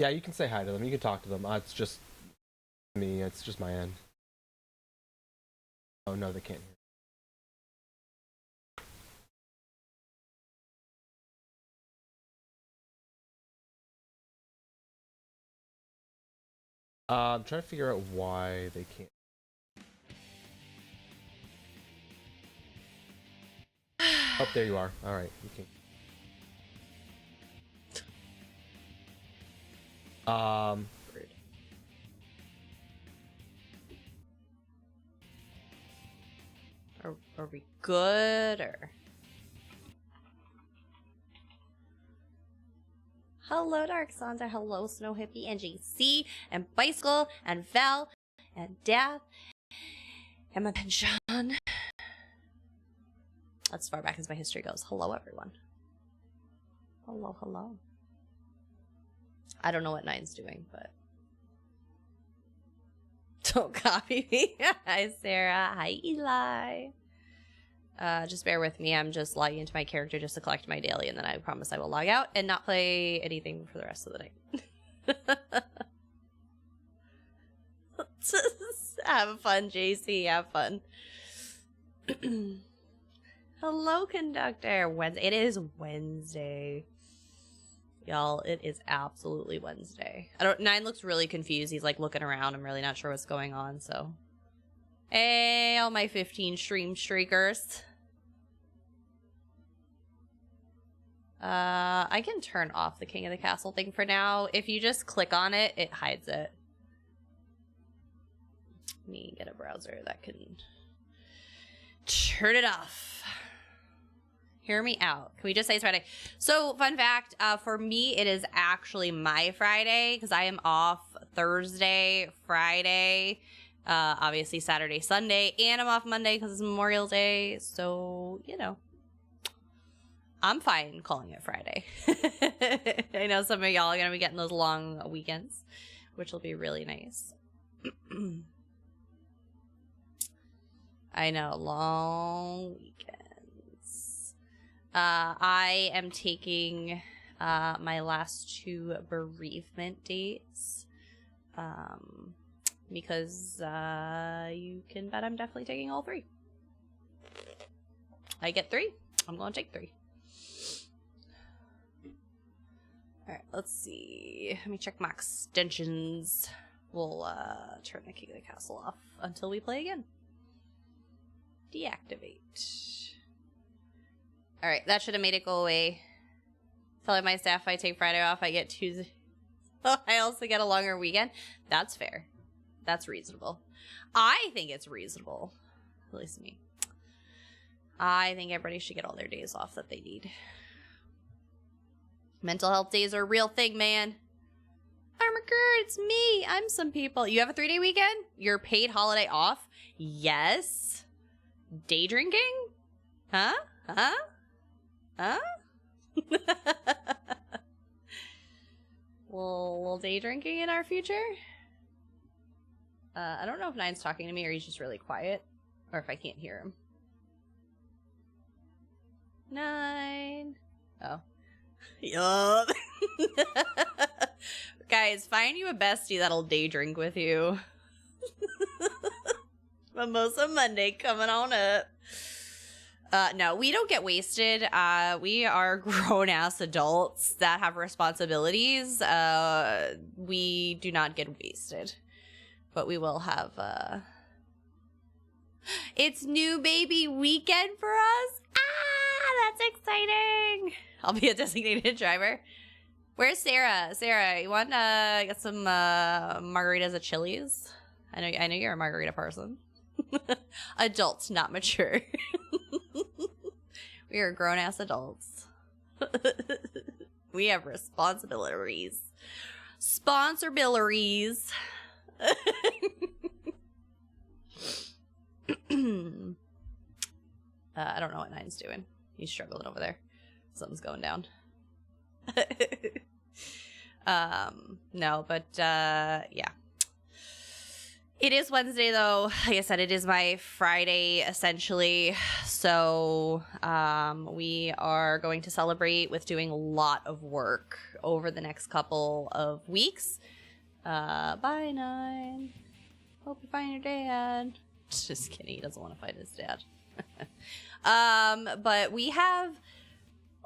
Yeah, you can say hi to them. You can talk to them. It's just me. It's just my end. Oh no, they can't hear. I'm trying to figure out why they can't. Oh, there you are. All right, you can. Rude. Are we good or? Hello, Dark Santa. Hello, Snow Hippie and JC and Bicycle and Val and Death and my pen Sean. That's as far back as my history goes. Hello, everyone. Hello, hello. I don't know what Nine's doing, but don't copy me. Hi, Sarah. Hi, Eli. Just bear with me. I'm just logging into my character just to collect my daily, and then I promise I will log out and not play anything for the rest of the night. Have fun, JC. Have fun. Hello, conductor. Wednesday. It is Wednesday. Y'all, it is absolutely Wednesday. Nine looks really confused. He's like looking around. I'm really not sure what's going on, so. Hey, all my 15 stream streakers. I can turn off the King of the Castle thing for now. If you just click on it, it hides it. Let me get a browser that can turn it off. Hear me out. Can we just say it's Friday? So, fun fact, for me, it is actually my Friday because I am off Thursday, Friday, obviously Saturday, Sunday, and I'm off Monday because it's Memorial Day. So, you know, I'm fine calling it Friday. I know some of y'all are going to be getting those long weekends, which will be really nice. I know, long weekend. I am taking my last 2 bereavement dates because you can bet I'm definitely taking all 3. I get 3. I'm going to take 3. All right, let's see. Let me check my extensions. We'll turn the King of the Castle off until we play again. Deactivate. All right, that should have made it go away. Telling my staff if I take Friday off, I get Tuesday. I also get a longer weekend. That's fair. That's reasonable. I think it's reasonable. At least me. I think everybody should get all their days off that they need. Mental health days are a real thing, man. Armor Girl, it's me. I'm some people. You have a 3-day weekend? Your paid holiday off? Yes. Day drinking? Huh? Huh? Huh? Little day drinking in our future? I don't know if Nine's talking to me or he's just really quiet. Or if I can't hear him. 9. Oh. Yup. Guys, find you a bestie that'll day drink with you. Mimosa Monday coming on up. No, we don't get wasted. We are grown-ass adults that have responsibilities. We do not get wasted. But we will have, It's new baby weekend for us. Ah, that's exciting. I'll be a designated driver. Where's Sarah? Sarah, you want to get some margaritas at Chili's? I know you're a margarita person. Adults, not mature. We are grown-ass adults. We have responsibilities. Sponsorbilities. I don't know what Nine's doing. He's struggling over there. Something's going down. No, but yeah. It is Wednesday, though. Like I said, it is my Friday, essentially. So we are going to celebrate with doing a lot of work over the next couple of weeks. Bye, Nine. Hope you find your dad. Just kidding. He doesn't want to find his dad. But we have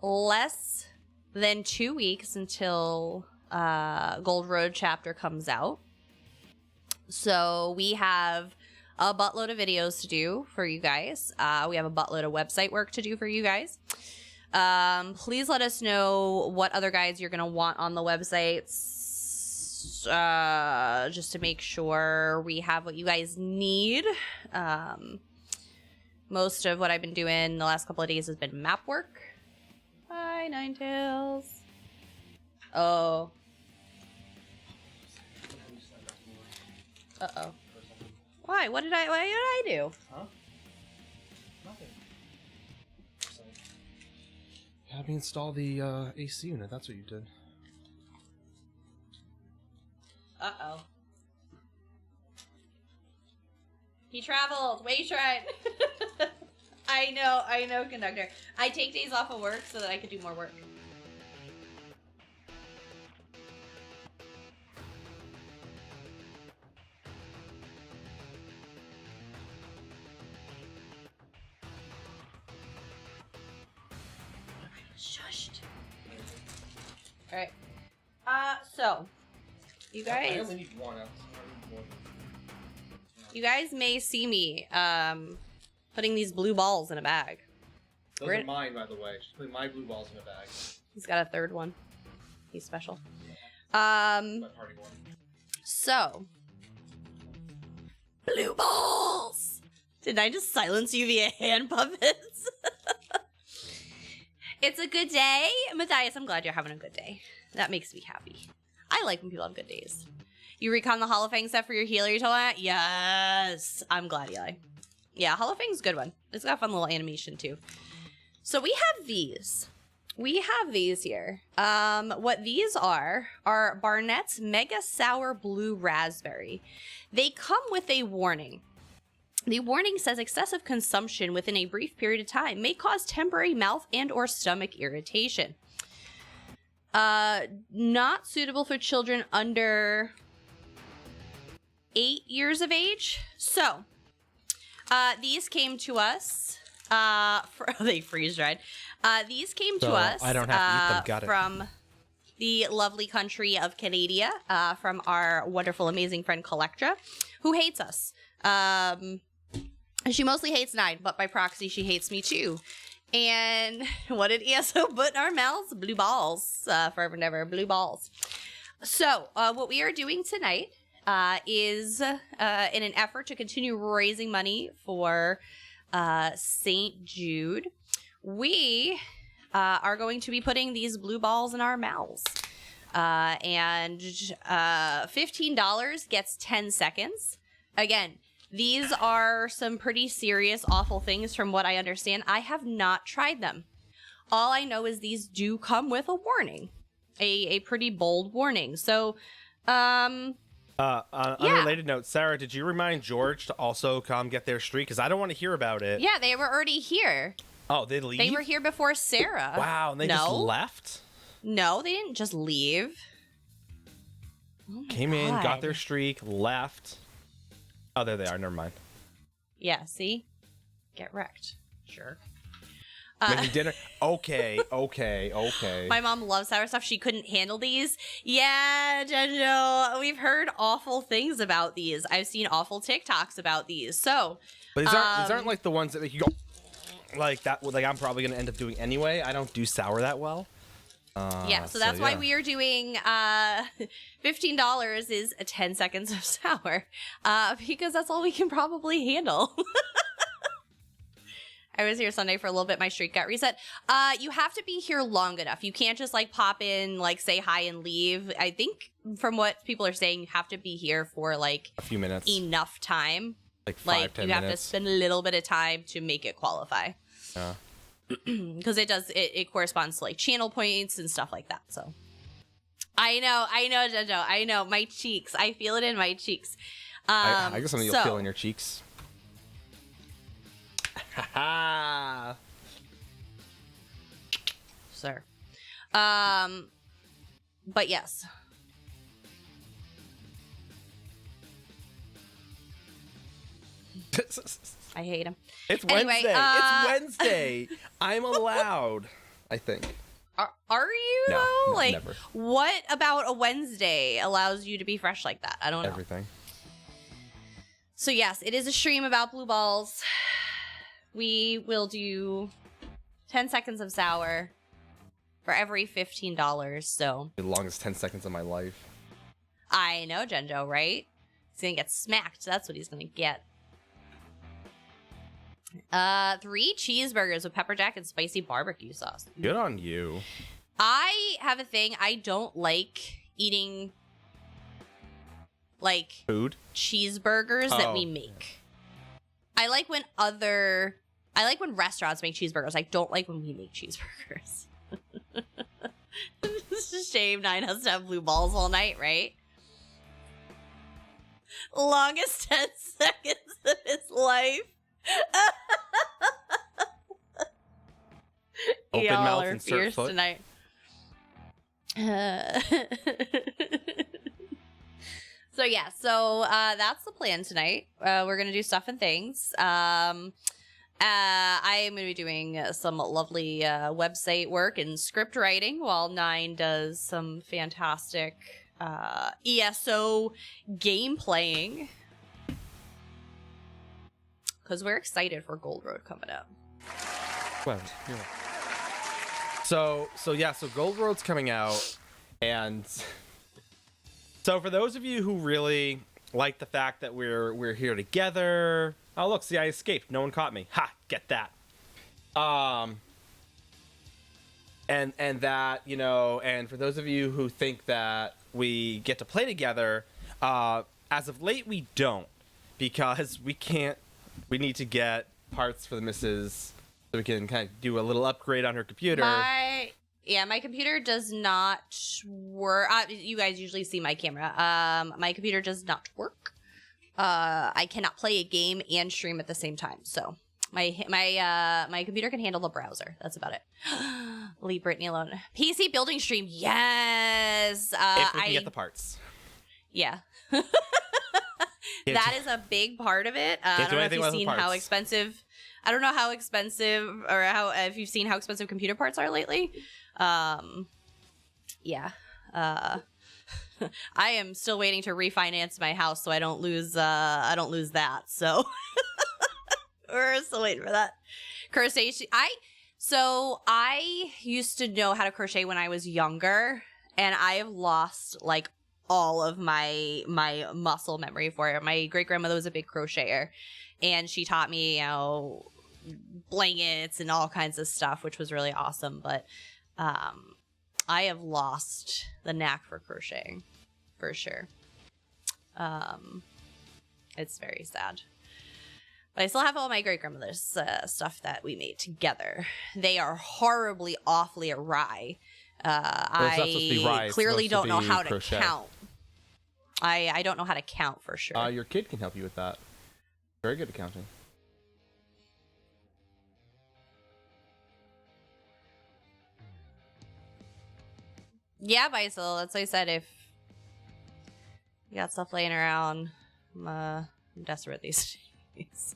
less than 2 weeks until Gold Road chapter comes out. So we have a buttload of videos to do for you guys. We have a buttload of website work to do for you guys. Please let us know what other guides you're going to want on the websites, just to make sure we have what you guys need. Most of what I've been doing the last couple of days has been map work. Hi, Ninetails. Oh. Uh-oh. Why? What did I do? Huh? Nothing. Have me install the AC unit. That's what you did. Uh-oh. He traveled. Wait, tried. I know, conductor. I take days off of work so that I could do more work. Shushed. All right. So you guys. I only need one. You guys may see me putting these blue balls in a bag. Those are mine, by the way. She's putting my blue balls in a bag. He's got a third one. He's special. My party one. So blue balls. Did I just silence you via hand puppets? It's a good day. Matthias, I'm glad you're having a good day. That makes me happy. I like when people have good days. You recon the Hall of Fang set for your healer you told me? Yes. I'm glad, Eli. Yeah, Hall of Fang's a good one. It's got a fun little animation, too. So we have these. We have these here. What these are Barnett's Mega Sour Blue Raspberry. They come with a warning. The warning says excessive consumption within a brief period of time may cause temporary mouth and or stomach irritation. Not suitable for children under 8 years of age. So, these came to us, they freeze dried. These came to us I don't have to eat them. Got it. From the lovely country of Canada, from our wonderful, amazing friend Collectra, who hates us. She mostly hates Nine, but by proxy, she hates me too. And what did ESO put in our mouths? Blue balls. Forever and ever, blue balls. So, what we are doing tonight is, in an effort to continue raising money for St. Jude, we are going to be putting these blue balls in our mouths. And $15 gets 10 seconds. Again, these are some pretty serious, awful things from what I understand. I have not tried them. All I know is these do come with a warning. A pretty bold warning. So, on a related note, Sarah, did you remind George to also come get their streak? Because I don't want to hear about it. Yeah, they were already here. Oh, they leave? They were here before Sarah. Wow, and they just left? No, they didn't just leave. Oh Came in, got their streak, left. Oh, there they are. Never mind. Yeah, see? Get wrecked. Sure. Making dinner? Okay. My mom loves sour stuff. She couldn't handle these. Yeah, Jenjo, we've heard awful things about these. I've seen awful TikToks about these. So, but these aren't like the ones that make you go like that. Like I'm probably gonna end up doing anyway. I don't do sour that well. Yeah, so that's why we are doing $15 is 10 seconds of sour, because that's all we can probably handle. I was here Sunday for a little bit. My streak got reset. You have to be here long enough. You can't just like pop in, like say hi and leave. I think from what people are saying, you have to be here for like a few minutes, enough time. Like 5-10 minutes. You have to spend a little bit of time to make it qualify. Yeah. Because it corresponds to like channel points and stuff like that. So I know, Jojo. I know my cheeks. I feel it in my cheeks. I guess something you'll feel in your cheeks. Ha Sir. But yes. I hate him. It's Anyway, Wednesday. It's Wednesday. I'm allowed, I think. Are you No, though? no, Like, never. what about a Wednesday allows you to be fresh like that? I don't know. Everything. So yes, it is a stream about blue balls. We will do 10 seconds of sour for every $15. So The longest 10 seconds of my life. I know, Genjo, right? He's gonna get smacked. That's what he's gonna get. 3 cheeseburgers with pepper jack and spicy barbecue sauce. Good on you. I have a thing. I don't like eating like Food? cheeseburgers that Oh, we make. I like when restaurants make cheeseburgers. I don't like when we make cheeseburgers. It's a shame 9 has to have blue balls all night, right? Longest 10 seconds of his life. Open Y'all mouth, are insert fierce foot. tonight. So yeah, that's the plan tonight. We're gonna do stuff and things. I am gonna be doing some lovely website work and script writing while 9 does some fantastic ESO game playing. Because we're excited for Gold Road coming up. Well, yeah. So Gold Road's coming out, and so for those of you who really like the fact that we're here together. Oh look, see, I escaped. No one caught me. Ha! Get that. And that, you know, and for those of you who think that we get to play together, as of late we don't, because we can't. We need to get parts for the missus so we can kind of do a little upgrade on her computer. My computer does not work. You guys usually see my camera. My computer does not work. I cannot play a game and stream at the same time. So my computer can handle the browser. That's about it. Leave Brittany alone. PC building stream. Yes. If we can get the parts. Yeah. That is a big part of it. I don't know if you've seen how expensive. I don't know how expensive, or if you've seen how expensive computer parts are lately. Yeah. I am still waiting to refinance my house so I don't lose that. So we're still waiting for that. Crochet. I used to know how to crochet when I was younger, and I have lost like all of my muscle memory for it. My great grandmother was a big crocheter, and she taught me, you know, blankets and all kinds of stuff, which was really awesome. But I have lost the knack for crocheting, for sure. It's very sad. But I still have all my great grandmother's stuff that we made together. They are horribly, awfully awry. I clearly don't know how to count. I don't know how to count for sure. Your kid can help you with that. Very good at counting. Yeah, Basil, that's what I said. If you got stuff laying around, I'm desperate these days.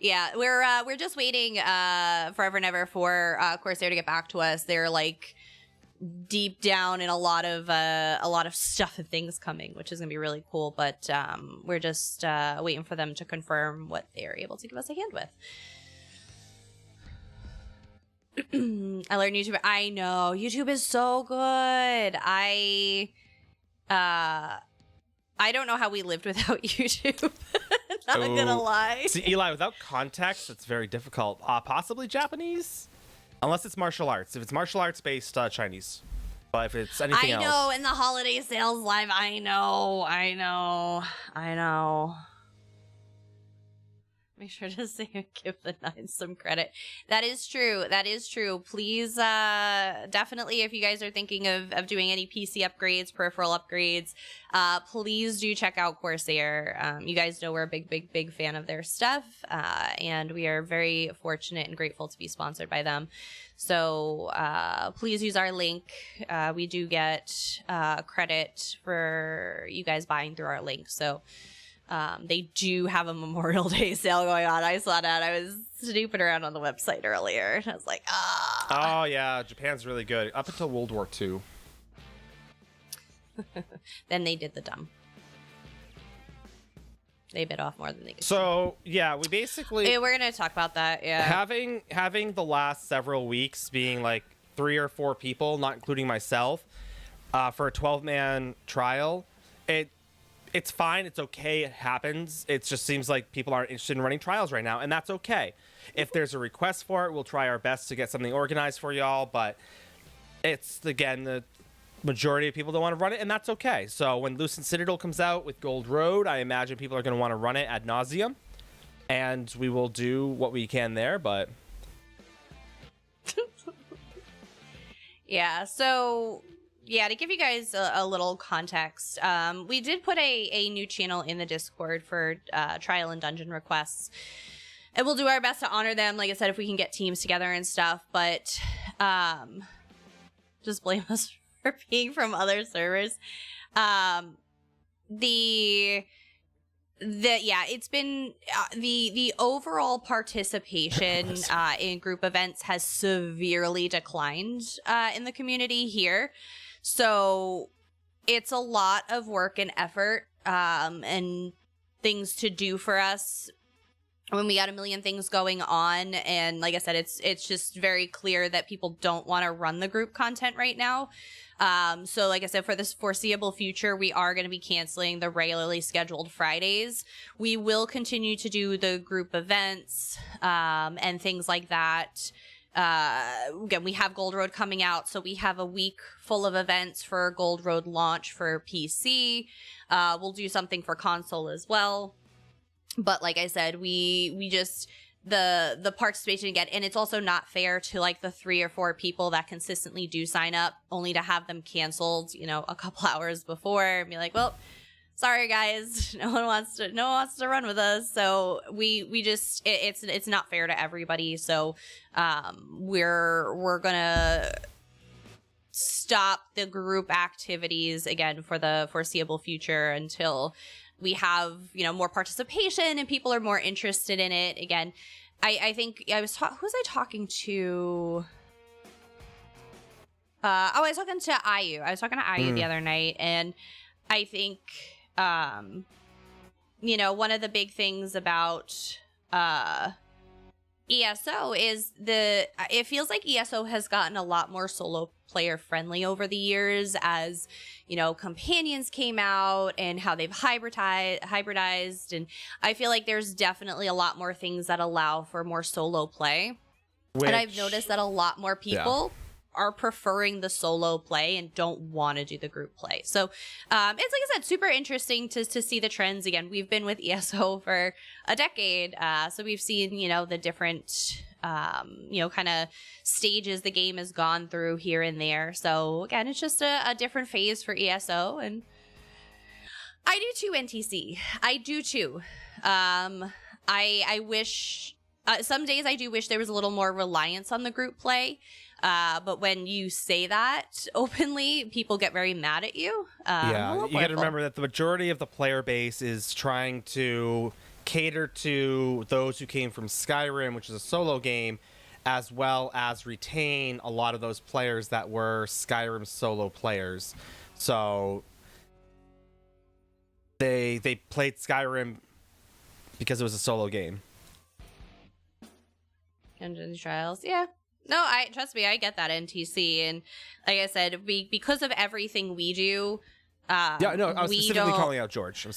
Yeah, we're just waiting forever and ever for Corsair to get back to us. They're like deep down in a lot of stuff and things coming, which is gonna be really cool. But we're just waiting for them to confirm what they are able to give us a hand with. I learned YouTube. I know YouTube is so good. I don't know how we lived without YouTube. Not gonna lie. See, Eli, without context, it's very difficult. Possibly Japanese, unless it's martial arts. If it's martial arts based, Chinese. But if it's anything else, I know. In the holiday sales live, I know. Make sure to say give the nines some credit. That is true. That is true. Please, definitely, if you guys are thinking of doing any PC upgrades, peripheral upgrades, please do check out Corsair. You guys know we're a big fan of their stuff, and we are very fortunate and grateful to be sponsored by them. So please use our link. We do get credit for you guys buying through our link. So they do have a Memorial Day sale going on. I saw that. I was snooping around on the website earlier, and I was like, Oh, yeah. Japan's really good. Up until World War II. Then they did the dumb. They bit off more than they could. So, yeah, we basically... We're going to talk about that, yeah. Having the last several weeks being like 3 or 4 people, not including myself, for a 12-man trial, it's fine. It's okay. It happens. It just seems like people aren't interested in running trials right now, and that's okay. If there's a request for it, we'll try our best to get something organized for y'all, but it's, again, the majority of people don't want to run it, and that's okay. So when Lucent Citadel comes out with Gold Road, I imagine people are going to want to run it ad nauseum, and we will do what we can there, but... Yeah, so... Yeah, to give you guys a little context, we did put a new channel in the Discord for trial and dungeon requests. And we'll do our best to honor them, like I said, if we can get teams together and stuff. But just blame us for being from other servers. It's been the overall participation in group events has severely declined in the community here. So it's a lot of work and effort and things to do for us when we got a million things going on. And like I said, it's just very clear that people don't want to run the group content right now. So like I said, for this foreseeable future, we are going to be canceling the regularly scheduled Fridays. We will continue to do the group events and things like that. Again, we have Gold Road coming out, so we have a week full of events for Gold Road launch for PC. We'll do something for console as well. But like I said, we just the participation again, and it's also not fair to like the 3 or 4 people that consistently do sign up, only to have them canceled, a couple hours before, and be like, well, sorry guys, no one wants to run with us. So we just it's not fair to everybody. So we're gonna stop the group activities again for the foreseeable future until we have more participation and people are more interested in it. Again, I think who was I talking to? I was talking to IU. I was talking to IU the other night, and I think one of the big things about ESO is it feels like ESO has gotten a lot more solo player friendly over the years as companions came out and how they've hybridized, and I feel like there's definitely a lot more things that allow for more solo play. And I've noticed that a lot more people are preferring the solo play and don't want to do the group play. So it's like I said, super interesting to see the trends. Again, we've been with ESO for a decade, so we've seen the different kind of stages the game has gone through here and there. So again, it's just a different phase for ESO, and I do too, NTC. I do too. I wish some days I do wish there was a little more reliance on the group play. But when you say that openly, people get very mad at you. You got to remember that the majority of the player base is trying to cater to those who came from Skyrim, which is a solo game, as well as retain a lot of those players that were Skyrim solo players. So they played Skyrim because it was a solo game. Dungeons Trials, yeah. No, trust me, I get that, NTC, and like I said, because of everything we do. I was specifically calling out George.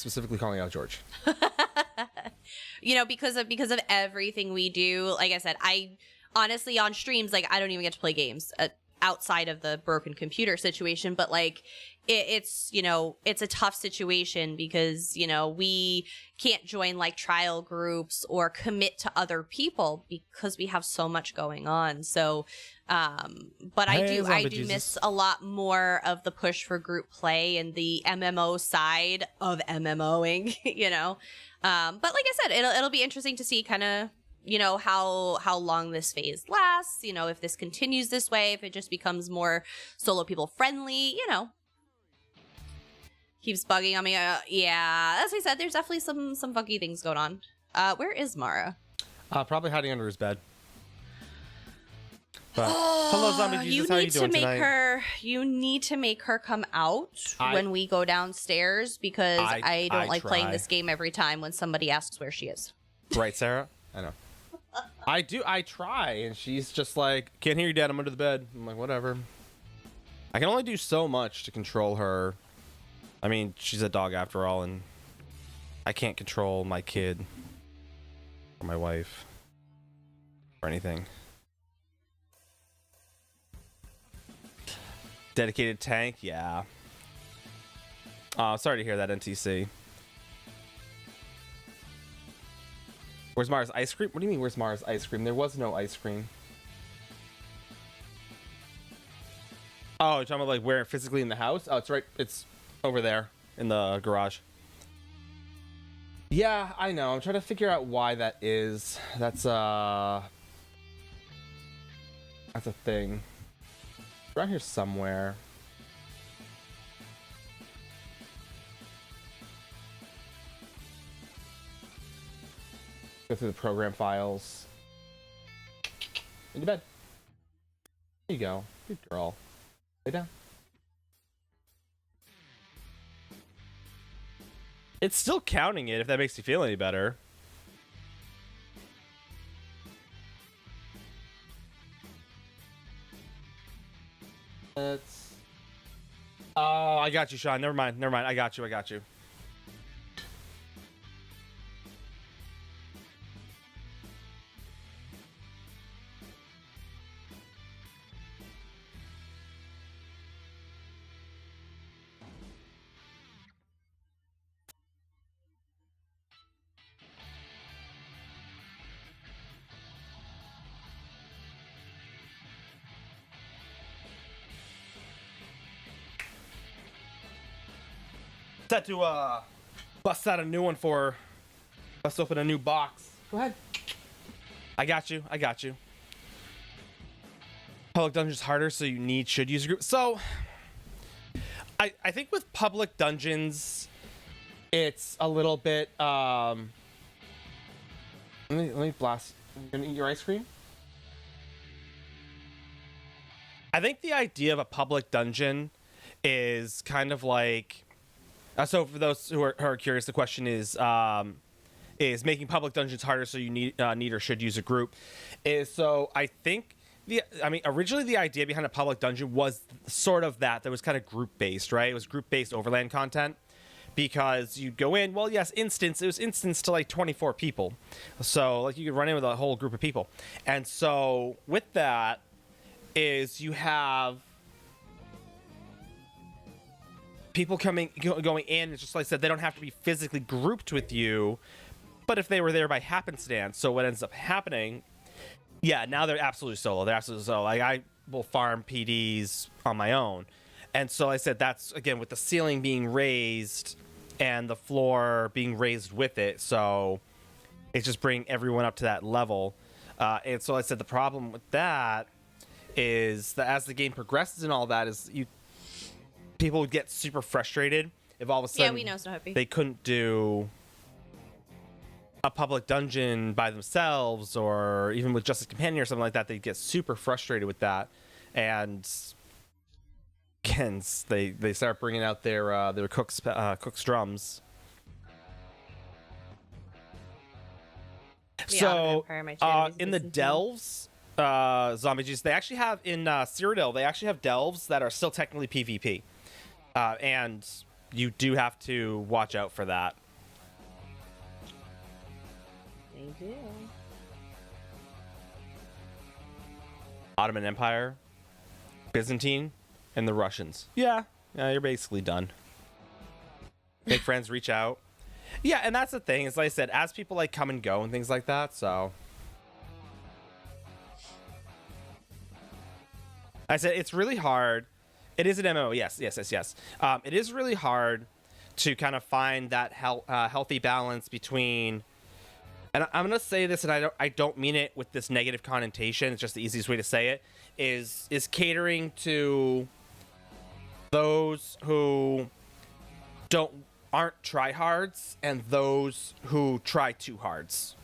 Because of everything we do, like I said, I honestly on streams, like I don't even get to play games. outside of the broken computer situation, but like it's you know, it's a tough situation because, you know, we can't join like trial groups or commit to other people because we have so much going on. So but I do miss a lot more of the push for group play and the MMO side of MMOing, you know. But like I said, it'll be interesting to see kind of, you know, how long this phase lasts, you know, if this continues this way, if it just becomes more solo people friendly, you know. Keeps bugging on me. Yeah, as I said, there's definitely some funky things going on. Where is Mara? Probably hiding under his bed. But, hello, Zombie Jesus. How are you doing tonight? You need to make her come out when we go downstairs because I don't like playing this game every time when somebody asks where she is. Right, Sarah? I know. I try, and she's just like, can't hear you, Dad. I'm under the bed. I'm like, whatever. I can only do so much to control her. I mean, she's a dog after all, and I can't control my kid or my wife or anything. Dedicated tank? Yeah. Sorry to hear that, NTC. Where's Mara's ice cream? What do you mean, where's Mara's ice cream? There was no ice cream. Oh, you're talking about like where physically in the house? Oh, it's right. It's over there in the garage. Yeah, I know. I'm trying to figure out why that is. That's a thing. Around here somewhere. Go through the program files. Into bed. There you go. Good girl. Lay down. It's still counting it if that makes you feel any better. Let's... Oh, I got you, Sean. Never mind. I got you. Set to bust out a new one for bust open a new box. Go ahead. I got you. Public dungeons harder, so you should use a group. So I think with public dungeons, it's a little bit let me blast. You gonna eat your ice cream? I think the idea of a public dungeon is kind of like so for those who are curious, the question is making public dungeons harder so you need or should use a group. So I think originally the idea behind a public dungeon was sort of that was kind of group based, right? It was group based overland content because you'd go in. Well, yes, it was instance to like 24 people, so like you could run in with a whole group of people, and so with that is you have people going in. It's just like I said, they don't have to be physically grouped with you, but if they were there by happenstance, so what ends up happening, yeah, now they're absolutely solo. Like I will farm PDs on my own, and so I said that's again with the ceiling being raised and the floor being raised with it, so it's just bringing everyone up to that level. And so I said the problem with that is that as the game progresses and all that is people would get super frustrated if all of a sudden we know Snow Happy. They couldn't do a public dungeon by themselves or even with just a companion or something like that. They'd get super frustrated with that, and hence they start bringing out their cook's drums. So in the delves, zombie juice, they actually have in Cyrodiil, they actually have delves that are still technically PvP. And you do have to watch out for that. They do. Ottoman Empire. Byzantine and the Russians. Yeah, you're basically done. Make friends, reach out. Yeah, and that's the thing. Is like I said, as people like come and go and things like that. So I said it's really hard. It is an MMO. Yes. It is really hard to kind of find that healthy balance between. And I'm gonna say this, and I don't mean it with this negative connotation. It's just the easiest way to say it. Is catering to those who aren't tryhards and those who try too hards,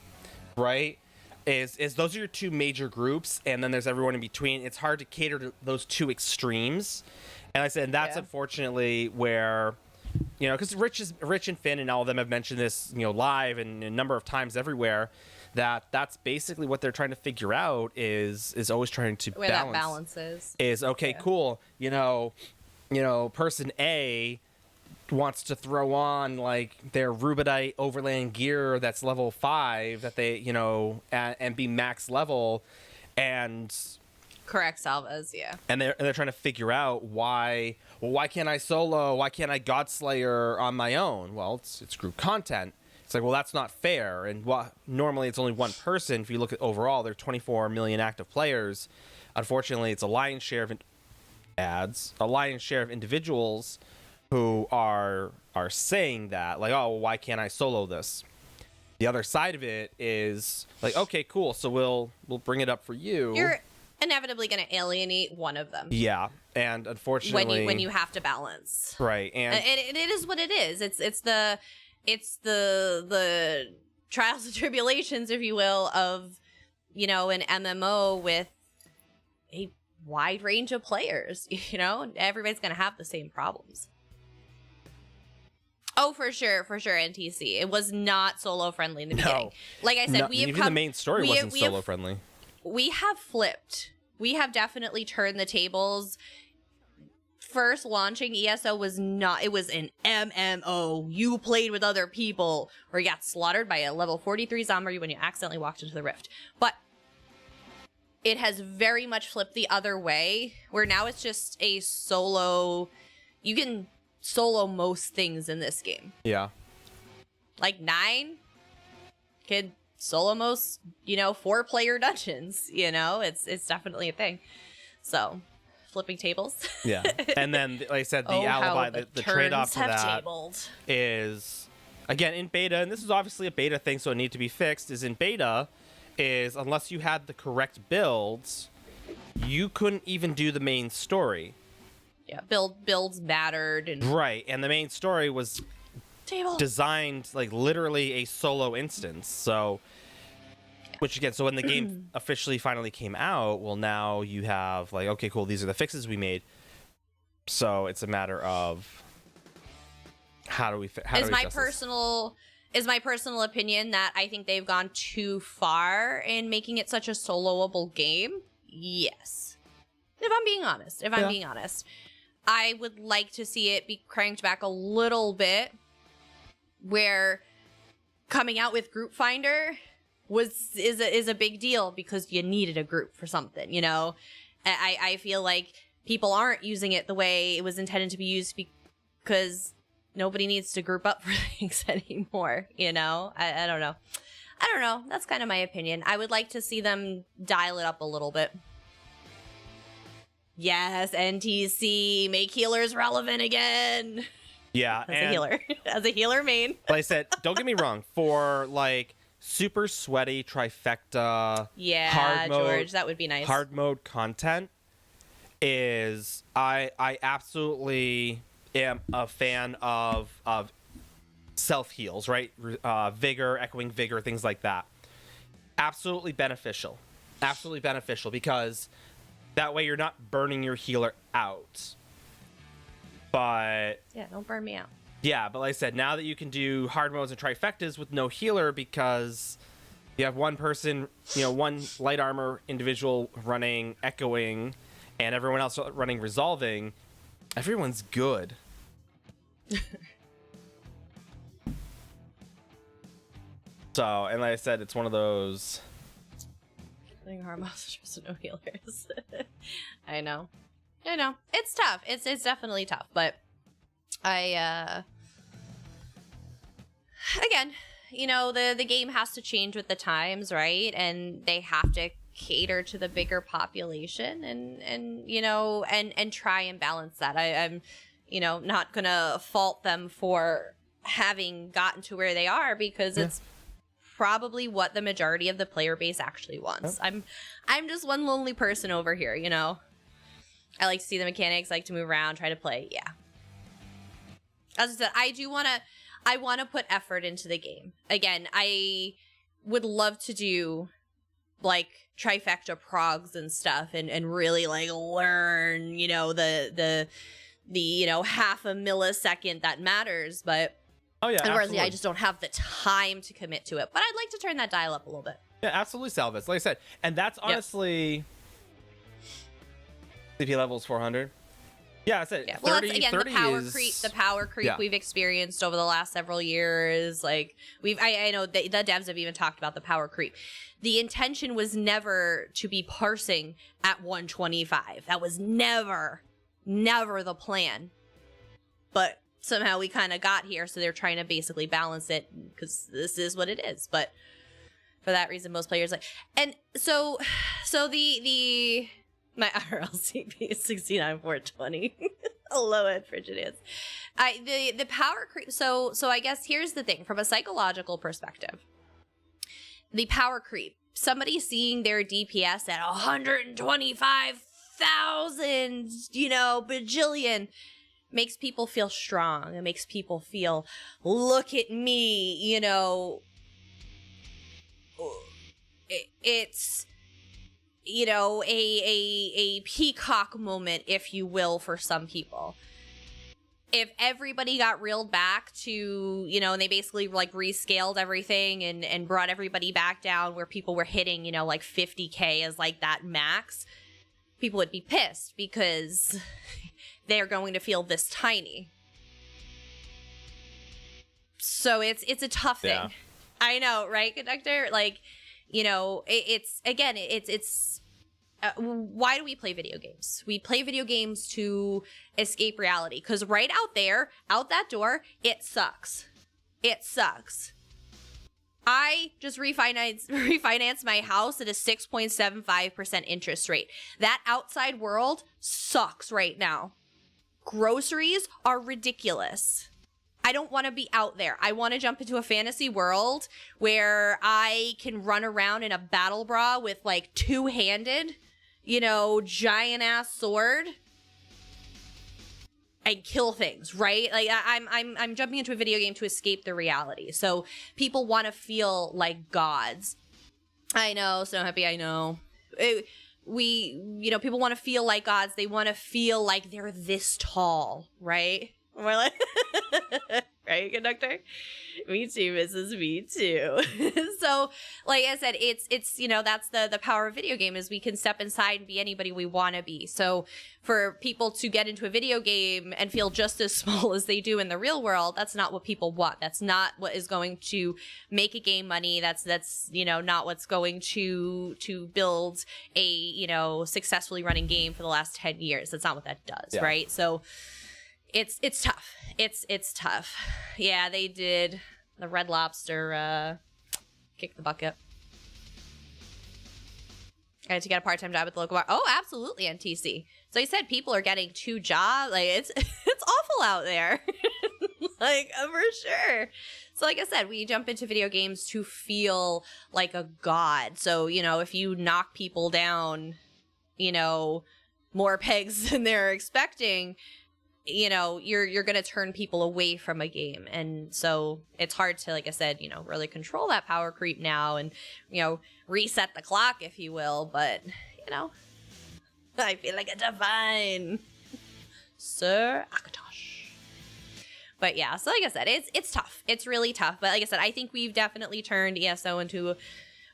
right? Is those are your two major groups, and then there's everyone in between. It's hard to cater to those two extremes, and I said that's unfortunately where, because Rich and Finn and all of them have mentioned this, live and a number of times everywhere, that's basically what they're trying to figure out is always trying to where that balance is okay, cool, person A wants to throw on like their Rubidite overland gear that's level 5 that they and be max level, and correct salvas, and they're trying to figure out why can't I solo, why can't I Godslayer on my own? Well, it's group content. It's like, well, that's not fair. And normally it's only one person. If you look at overall, there are 24 million active players. Unfortunately, it's a lion's share of individuals who are saying that, like, oh, why can't I solo this? The other side of it is like, okay, cool, so we'll bring it up for you. You're inevitably going to alienate one of them. Yeah, and unfortunately, when you have to balance, right, and it is what it is. It's the trials and tribulations, if you will, of an MMO with a wide range of players. Everybody's going to have the same problems. Oh, for sure, NTC. It was not solo friendly in the beginning. Like I said, the main story wasn't solo friendly. We have flipped. We have definitely turned the tables. First launching ESO was not. It was an MMO. You played with other people, or you got slaughtered by a level 43 zombie when you accidentally walked into the rift. But it has very much flipped the other way, where now it's just a solo. You can solo most things in this game. Yeah. Like 9 could solo most, 4-player dungeons, it's definitely a thing. So, flipping tables. Yeah. And then, like I said, the alibi, the trade-off to that is, again, in beta, and this is obviously a beta thing, so it needs to be fixed, is in beta, is unless you had the correct builds, you couldn't even do the main story. Yeah, builds mattered. And right, and the main story was designed like literally a solo instance. So, which again, so when the game officially finally came out, well, now you have like, okay, cool, these are the fixes we made. So it's a matter of how do we is my personal opinion that I think they've gone too far in making it such a soloable game. Yes, if I'm being honest. I would like to see it be cranked back a little bit, where coming out with Group Finder is a big deal because you needed a group for something, I feel like people aren't using it the way it was intended to be used because nobody needs to group up for things anymore, I don't know. That's kind of my opinion. I would like to see them dial it up a little bit. Yes, NTC, make healers relevant again. Yeah, as a healer main. Like I said, don't get me wrong, for like super sweaty trifecta, hard mode, George, that would be nice. Hard mode content is I absolutely am a fan of self heals, right? Vigor, echoing vigor, things like that. Absolutely beneficial because that way you're not burning your healer out. But yeah, don't burn me out. Yeah, but like I said, now that you can do hard modes and trifectas with no healer because you have one person, one light armor individual running echoing and everyone else running resolving, everyone's good. So, and like I said, it's one of those Playing hard modes just no healers. I know. I know. It's tough. It's definitely tough, but I again, the game has to change with the times, right? And they have to cater to the bigger population and try and balance that. I'm not gonna fault them for having gotten to where they are, because it's probably what the majority of the player base actually wants. I'm just one lonely person over here, I like to see the mechanics, like to move around, try to play. Yeah. As I said, I want to put effort into the game. Again, I would love to do like trifecta progs and stuff and really like learn, the half a millisecond that matters, but unfortunately I just don't have the time to commit to it. But I'd like to turn that dial up a little bit. Yeah, absolutely, Salvis. Like I said, and that's honestly CP levels 400. Yeah, I said 30, well, that's, again, 30 the power creep we've experienced over the last several years. Like I know the devs have even talked about the power creep. The intention was never to be parsing at 125. That was never the plan. But somehow we kind of got here, so they're trying to basically balance it, because this is what it is. But for that reason, most players like, and so the my RLCP is 69,420. Hello, Ed Frigidus. The power creep. So I guess here's the thing from a psychological perspective. The power creep. Somebody seeing their DPS at 125,000, bajillion, makes people feel strong. It makes people feel, look at me, it's a peacock moment, if you will, for some people. If everybody got reeled back to, and they basically like rescaled everything and brought everybody back down where people were hitting, like 50K as like that max, people would be pissed because they're going to feel this tiny. So it's a tough thing. Yeah. I know, right, Conductor? Like, it's why do we play video games? We play video games to escape reality, because right out there, out that door, it sucks. It sucks. I just refinanced my house at a 6.75% interest rate. That outside world sucks right now. Groceries are ridiculous. I don't want to be out there. I want to jump into a fantasy world where I can run around in a battle bra with like two-handed, giant ass sword and kill things, right? Like I'm jumping into a video game to escape the reality. So people want to feel like gods. I know, so happy. I know. People want to feel like gods. They want to feel like they're this tall, right? We're like, right, Conductor? Me too, Mrs. Me too. So, like I said, it's that's the power of video game, is we can step inside and be anybody we want to be. So for people to get into a video game and feel just as small as they do in the real world, that's not what people want. That's not what is going to make a game money. That's not what's going to build a, successfully running game for the last 10 years. That's not what that does, right? So it's tough. It's tough. Yeah, they did. The Red Lobster kick the bucket. I had to get a part-time job at the local bar. Oh, absolutely, NTC. So he said people are getting 2 jobs. Like, it's awful out there. Like, for sure. So like I said, we jump into video games to feel like a god. So, if you knock people down, more pegs than they're expecting, you're going to turn people away from a game. And so it's hard to, like I said, really control that power creep now and, reset the clock, if you will. But, I feel like a divine Sir Akatosh. But yeah, so like I said, it's tough. It's really tough. But like I said, I think we've definitely turned ESO into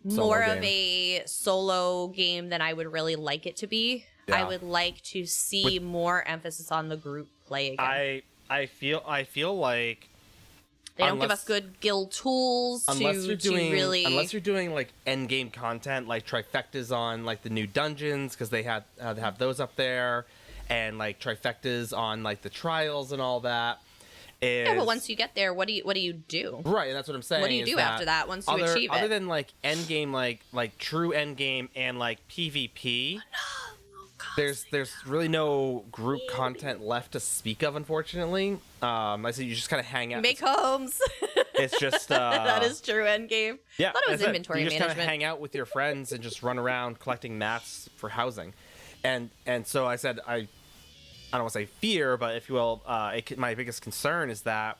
more of a solo game than I would really like it to be. Yeah. I would like to see more emphasis on the group play again. I feel like they don't give us good guild tools unless you're doing like end game content, like trifectas on like the new dungeons, because they have those up there, and like trifectas on like the trials and all that. Yeah, but once you get there, what do you do? Right, and that's what I'm saying. What do you do after that once you achieve it? Other than like end game, like true end game and like PvP, there's really no group content left to speak of, unfortunately. I said you just kind of hang out. Make homes. It's just that is true end game. Yeah, I thought it was inventory management. You just management. kind of hang out with your friends and just run around collecting mats for housing, and so I said I don't want to say fear, but if you will, my biggest concern is that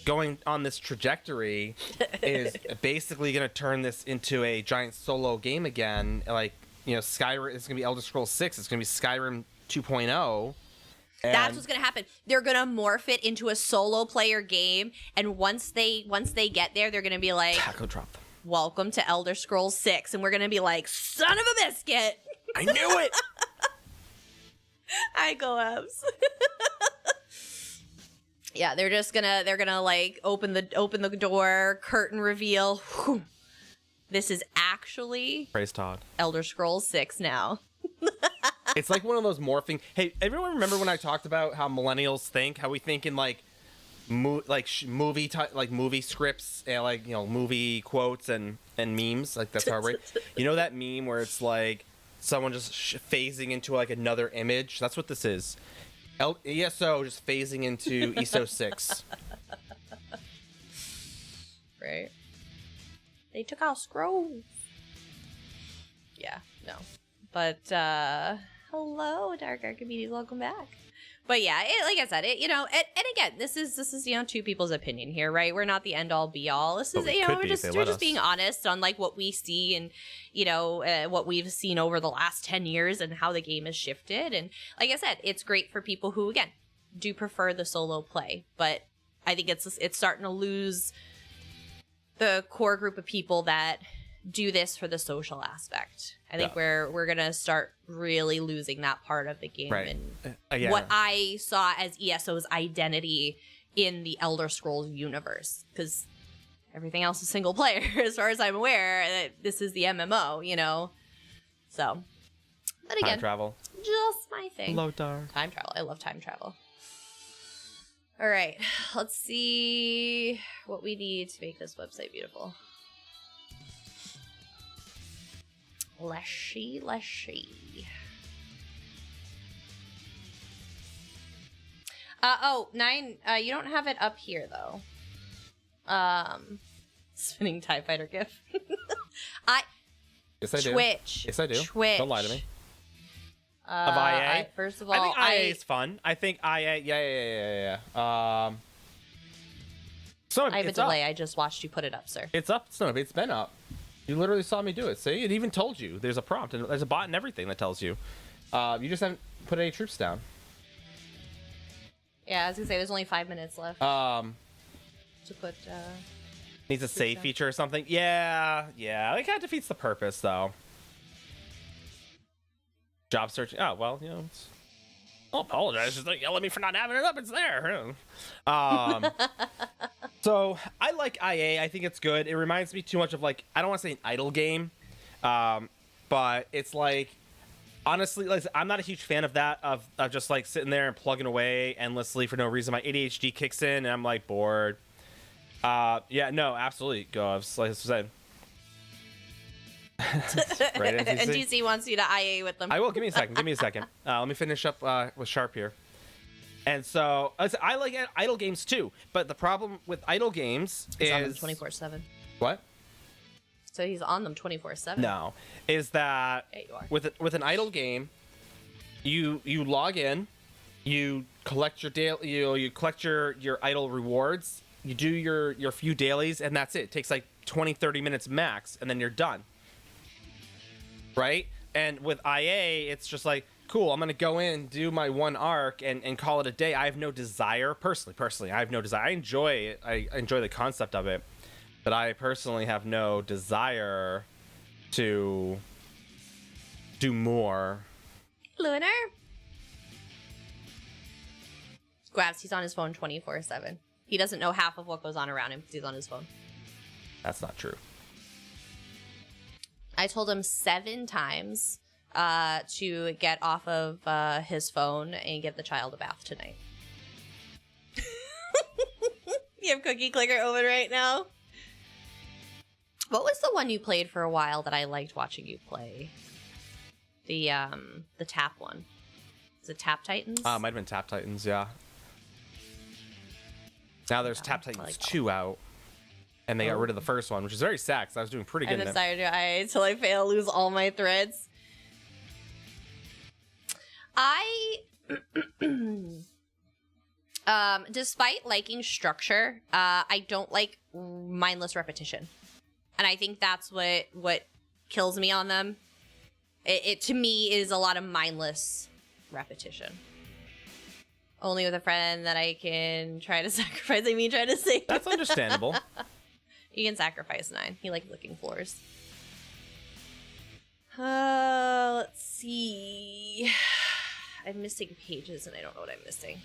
going on this trajectory is basically going to turn this into a giant solo game again. Like, you know, Skyrim, it's going to be Elder Scrolls 6. It's going to be Skyrim 2.0. That's what's going to happen. They're going to morph it into a solo player game. And once they get there, they're going to be like, Taco drop them. Welcome to Elder Scrolls 6. And we're going to be like, son of a biscuit. I knew it. I go ups. Yeah, they're gonna like open the door, curtain reveal. Whew. This is actually Praise Todd. Elder Scrolls 6 now. It's like one of those morphing. Hey, everyone remember when I talked about how millennials think? How we think in like movie scripts and like, you know, movie quotes and memes. Like that's how we. You know that meme where it's like someone just phasing into like another image? That's what this is. ESO just phasing into ESO 6. Right. They took out scrolls. Yeah, no. But, hello, Dark Archimedes, welcome back. But yeah, like I said, you know, and again, this is, you know, two people's opinion here, right? We're not the end all be all. This is, you know, we're just being honest on like what we see and, you know, what we've seen over the last 10 years and how the game has shifted. And like I said, it's great for people who, again, do prefer the solo play. But I think it's starting to lose the core group of people that do this for the social aspect. I think we're gonna start really losing that part of the game, right. And what I saw as ESO's identity in the Elder Scrolls universe, because everything else is single player as far as I'm aware. This is the MMO, you know. So, but again, time travel, just my thing. Hello, Dark. Time travel. I love time travel. All right, let's see what we need to make this website beautiful. Leshy. Nine, you don't have it up here, though. Spinning TIE Fighter gif. Yes, I do. Twitch. Yes, I do. Twitch. Don't lie to me. Of IA? First of all, I think IA is fun. I think IA, yeah. So I have a it's delay. up. I just watched you put it up, sir. It's up. No, it's been up. You literally saw me do it. See, it even told you. There's a prompt and there's a bot and everything that tells you. You just haven't put any troops down. Yeah, I was gonna say there's only 5 minutes left. To put. Needs a save feature or something. Yeah. It kind of defeats the purpose, though. Job searching. Oh well, you know. I'll apologize. Just like yell at me for not having it up. It's there. So I like IA. I think it's good. It reminds me too much of like, I don't want to say an idle game, but it's like, honestly, like I'm not a huge fan of that. Of just like sitting there and plugging away endlessly for no reason. My ADHD kicks in and I'm like bored. Yeah, no, absolutely. Go. Like I said. Right, NTC wants you to IA with them. I will. Give me a second. Let me finish up with Sharp here. And so I like idle games too, but the problem with idle games is 24/7. What? So he's on them 24/7. No, is that yeah, you are. with an idle game, you log in, you collect your daily, you collect your idle rewards, you do your few dailies, and that's it. It takes like 20-30 minutes max, and then you're done. Right? And with IA, it's just like, cool, I'm going to go in, do my one arc, and call it a day. I have no desire, personally, I have no desire. I enjoy it. I enjoy the concept of it. But I personally have no desire to do more. Lunar? Grabs, he's on his phone 24/7. He doesn't know half of what goes on around him because he's on his phone. That's not true. I told him 7 times to get off of his phone and give the child a bath tonight. You have Cookie Clicker open right now. What was the one you played for a while that I liked watching you play? The Tap one. Is it Tap Titans? Might have been Tap Titans, yeah. Now there's Tap Titans 2 out. And they got rid of the first one, which is very sad because I was doing pretty good. I decided until I fail, lose all my threads. Despite liking structure, I don't like mindless repetition. And I think that's what kills me on them. It to me is a lot of mindless repetition. Only with a friend that I can try to sacrifice. I mean, try to save. That's understandable. You can sacrifice 9. He likes licking floors. Let's see. I'm missing pages and I don't know what I'm missing.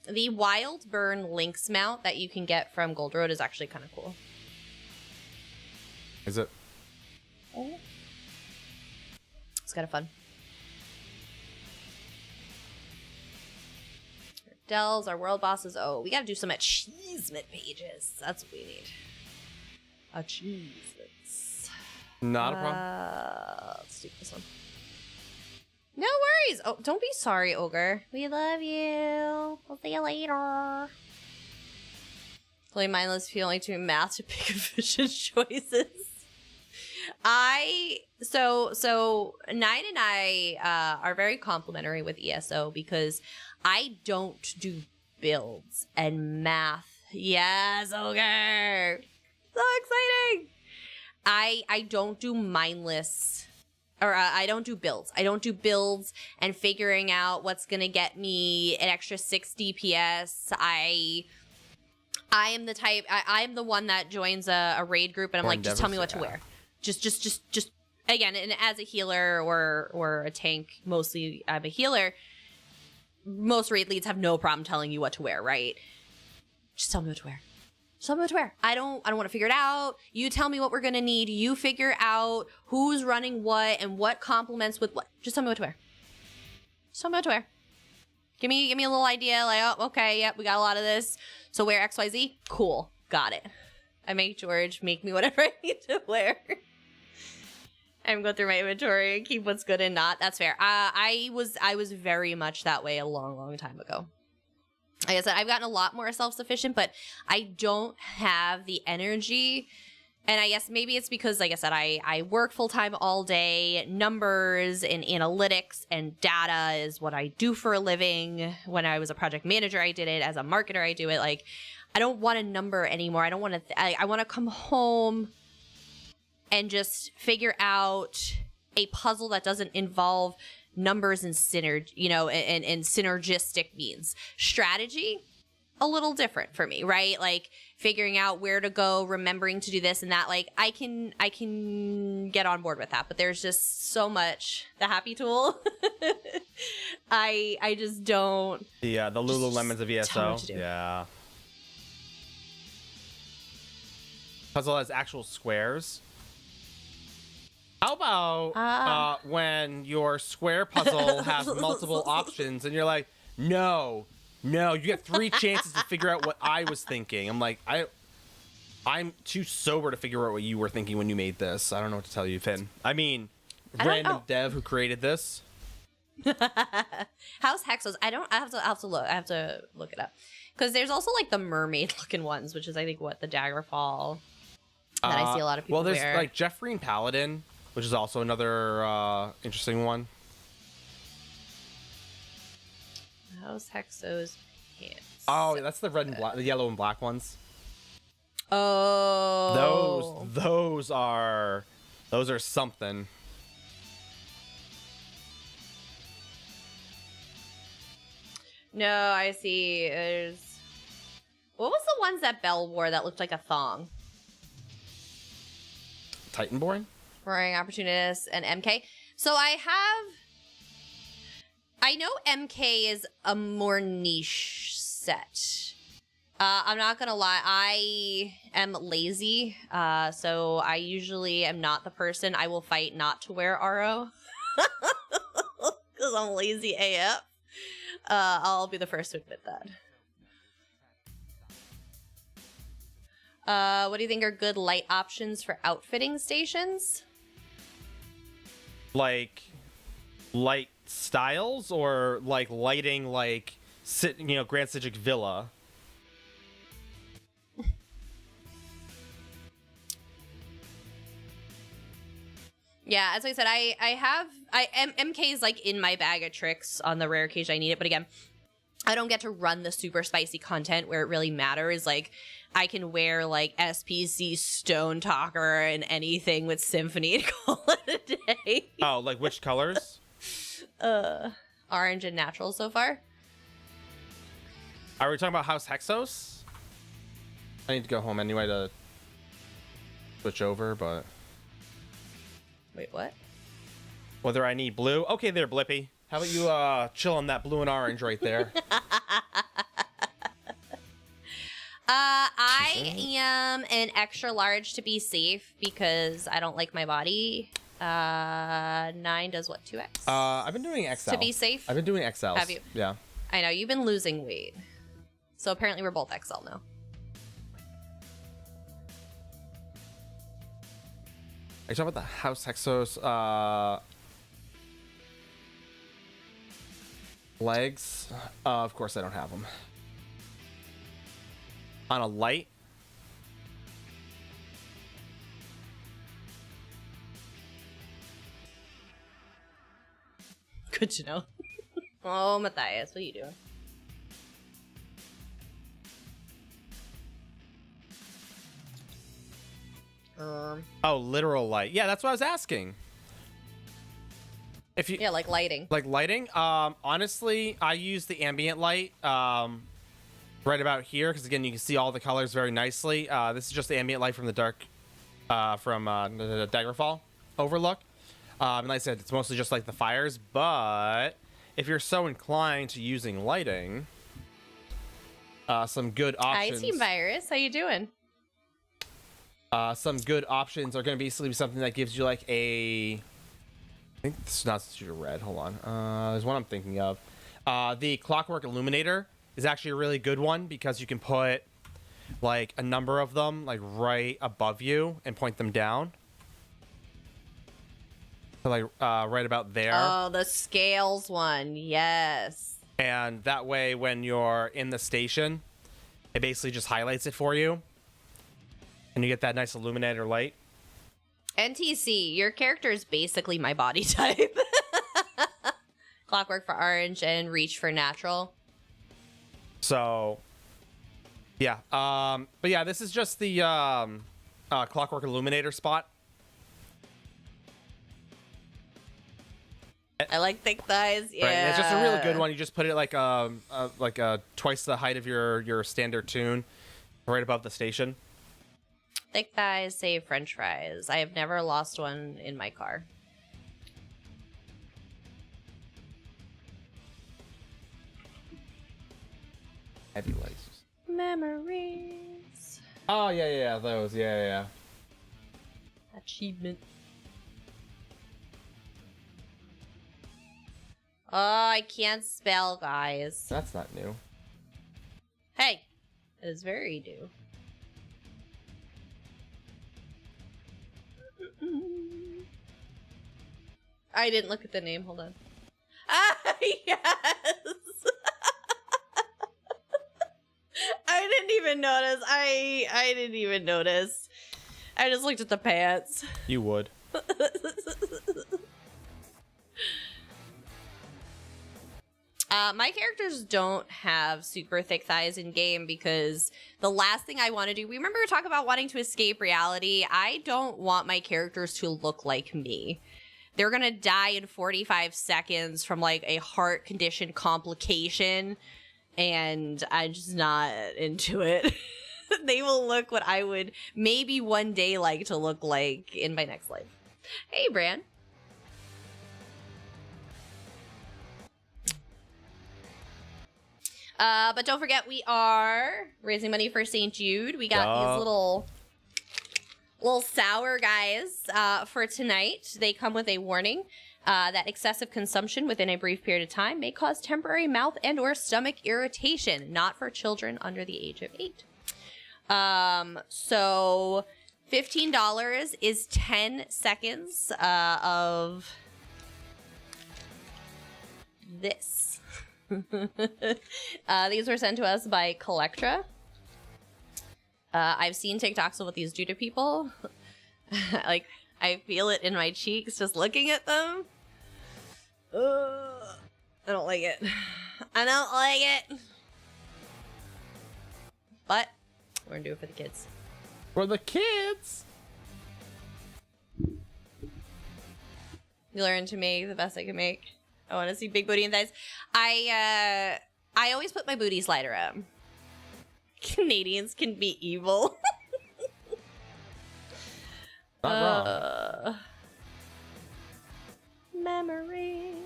The Wild Burn Lynx mount that you can get from Gold Road is actually kind of cool. Is it? Oh. It's kind of fun. Dells, our world bosses. Oh, we gotta do some achievement pages. That's what we need. Achievements. Not a problem. Let's do this one. No worries. Oh, don't be sorry, Ogre. We love you. We'll see you later. Play mindless if you only do math to pick efficient choices. So 9 and I are very complimentary with ESO because I don't do builds and math. Yes, Ogre. So exciting. I don't do mindless, or I don't do builds. I don't do builds and figuring out what's going to get me an extra 6 DPS. I am the type, I am the one that joins a raid group and I'm like, just tell me what to wear. Just again, and as a healer or a tank, mostly I'm a healer. Most raid leads have no problem telling you what to wear, right? Just tell me what to wear. Just tell me what to wear. I don't want to figure it out. You tell me what we're gonna need. You figure out who's running what and what complements with what. Just tell me what to wear. Just tell me what to wear. Give me a little idea. Like, oh, okay, yep, we got a lot of this. So wear XYZ. Cool, got it. I make George make me whatever I need to wear. I'm going through my inventory and keep what's good and not. That's fair. I was very much that way a long time ago. Like I said, I've gotten a lot more self-sufficient, but I don't have the energy. And I guess maybe it's because, like I said, I work full-time all day. Numbers and analytics and data is what I do for a living. When I was a project manager, I did it. As a marketer, I do it. Like, I don't want a number anymore. I don't want to. I want to come home and just figure out a puzzle that doesn't involve numbers and and synergistic means. Strategy, a little different for me, right? Like figuring out where to go, remembering to do this and that. Like I can get on board with that, but there's just so much. The happy tool, I just don't. Yeah, the Lululemons of ESO. Yeah. Puzzle has actual squares. How about when your square puzzle has multiple options and you're like, no, you get 3 chances to figure out what I was thinking. I'm like, I'm too sober to figure out what you were thinking when you made this. I don't know what to tell you, Finn. I mean, random dev who created this. How's Hexos? I have to look it up. Because there's also like the mermaid looking ones, which is I think what the Daggerfall that I see a lot of people wear. Well, there's like Jeffrey and Paladin, which is also another interesting one. How's Hexos pants? Oh, that's the red and black, the yellow and black ones. Oh, those are something. No, I see. There's what was the ones that Belle wore that looked like a thong? Titanborn? Roaring Opportunist and MK. So I know MK is a more niche set. I'm not gonna lie, I am lazy, so I usually am not the person. I will fight not to wear RO. Because I'm lazy AF. I'll be the first to admit that. What do you think are good light options for outfitting stations? Like light styles or like lighting like Grand Citric Villa? Yeah, as I said, MK is like in my bag of tricks on the rare occasion I need it, but again, I don't get to run the super spicy content where it really matters. Like, I can wear like SPC Stone Talker and anything with Symphony and call it a day. Oh, like which colors? Orange and natural so far. Are we talking about House Hexos? I need to go home anyway to switch over, but... Wait, what? Whether I need blue? Okay there, Blippy. How about you chill on that blue and orange right there? I am an extra large to be safe because I don't like my body. 9 does what, 2X? I've been doing XL. To be safe? I've been doing XLs. Have you? Yeah. I know, you've been losing weight. So apparently we're both XL now. Are you talking about the House Hexos legs? Of course I don't have them. On a light? Good to know. Oh, Matthias, what are you doing? Oh, literal light. Yeah, that's what I was asking. If you Yeah, like lighting. like lighting, honestly, I use the ambient light right about here because again, you can see all the colors very nicely. This is just the ambient light from the dark from the Daggerfall overlook. And like I said, it's mostly just like the fires, but if you're so inclined to using lighting, some good options. Hi, Team Virus. How you doing? Some good options are going to be something that gives you like a... I think this is not such a red. Hold on. There's one I'm thinking of. The Clockwork Illuminator is actually a really good one because you can put like a number of them like right above you and point them down. So, like right about there. Oh, the scales one. Yes. And that way when you're in the station, it basically just highlights it for you. And you get that nice illuminator light. NTC, your character is basically my body type. Clockwork for orange and reach for natural. So, yeah. But yeah, this is just the Clockwork Illuminator spot. I like thick thighs. Yeah, Right. And it's just a real good one. You just put it like twice the height of your standard tune, right above the station. thick thighs save French fries. I have never lost one in my car. Heavy lasers. Memories. Oh yeah, those. Yeah. Achievement. Oh, I can't spell, guys. That's not new. Hey, it is very new. I didn't look at the name. Hold on. Ah, yes. I didn't even notice. I didn't even notice. I just looked at the pants. You would. My characters don't have super thick thighs in game because the last thing I want to do, we remember we were talking about wanting to escape reality. I don't want my characters to look like me. They're going to die in 45 seconds from like a heart condition complication, and I'm just not into it. They will look what I would maybe one day like to look like in my next life. Hey, Bran. But don't forget, we are raising money for St. Jude. We got these little sour guys for tonight. They come with a warning that excessive consumption within a brief period of time may cause temporary mouth and or stomach irritation, not for children under the age of 8. So $15 is 10 seconds of this. These were sent to us by Collectra. I've seen TikToks of what these do to people. Like, I feel it in my cheeks just looking at them. I don't like it. I don't like it. But we're gonna do it for the kids. For the kids. You learn to make the best I can make. I want to see big booty and thighs. I always put my booty slider up. Canadians can be evil. Not wrong. Memories.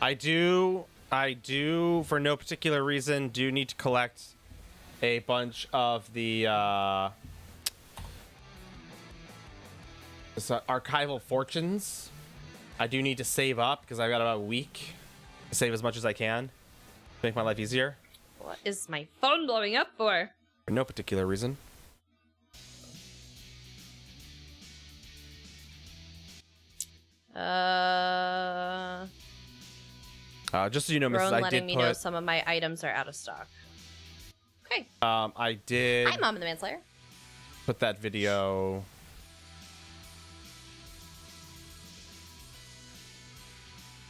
I do, for no particular reason, do need to collect a bunch of the archival fortunes. I do need to save up because I've got about a week to save as much as I can to make my life easier. What is my phone blowing up for? For no particular reason. Just so you know, Mrs. Rowan I letting did me put. know some of my items are out of stock. Okay. I did. Hi, Mom and the Manslayer. Put that video.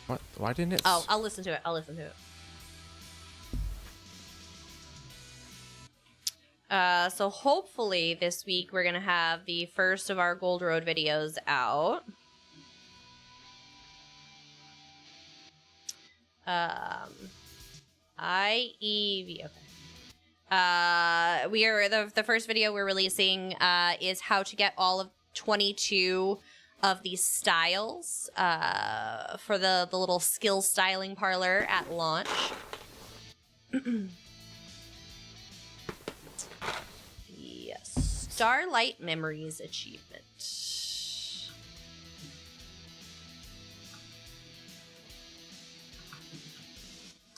What? Why didn't it? Oh, I'll listen to it. So hopefully this week we're gonna have the first of our Gold Road videos out. IEV. Okay. We are the first video we're releasing is how to get all of 22 of these styles for the little skill styling parlor at launch. Yes. Starlight Memories achievement.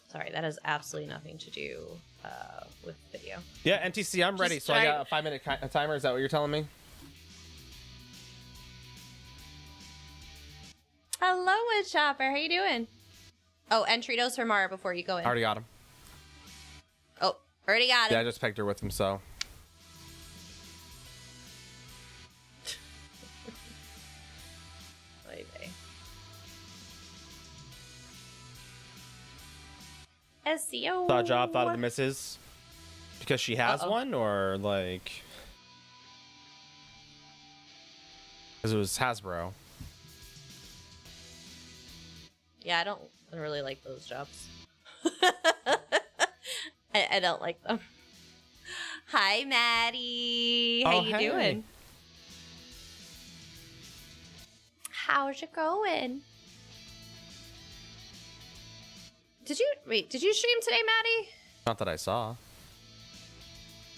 Sorry, that has absolutely nothing to do with video. Yeah, NTC, I'm ready. So I got a 5-minute timer. Is that what you're telling me? Hello, Woodchopper. How you doing? Oh, and Tritos for Mara before you go in. I already got him. Oh, already got him. Yeah, I just pegged her with him, so. SEO. Saw a job, thought of the missus. Because she has one, or like. Because it was Hasbro. Yeah, I don't really like those jobs. I don't like them. Hi, Maddie. How you doing? How's it going? Did you stream today, Maddie? Not that I saw.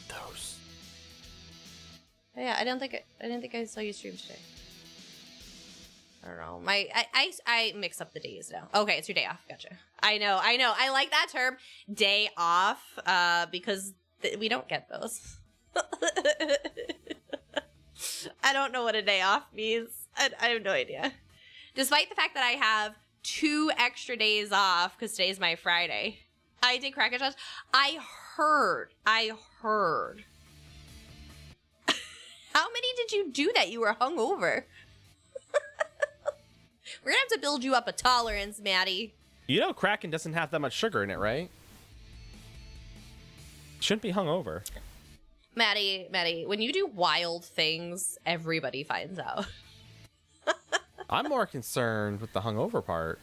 Those. Oh, yeah, I didn't think I saw you stream today. I don't know. I mix up the days now. Okay, it's your day off. Gotcha. I know. I like that term, day off, because we don't get those. I don't know what a day off means. I have no idea. Despite the fact that I have 2 extra days off because today's my Friday. I did crack a judge. I heard. How many did you do that you were hungover? We're gonna have to build you up a tolerance, Maddie. You know Kraken doesn't have that much sugar in it, right? Shouldn't be hungover. Maddie, when you do wild things, everybody finds out. I'm more concerned with the hungover part.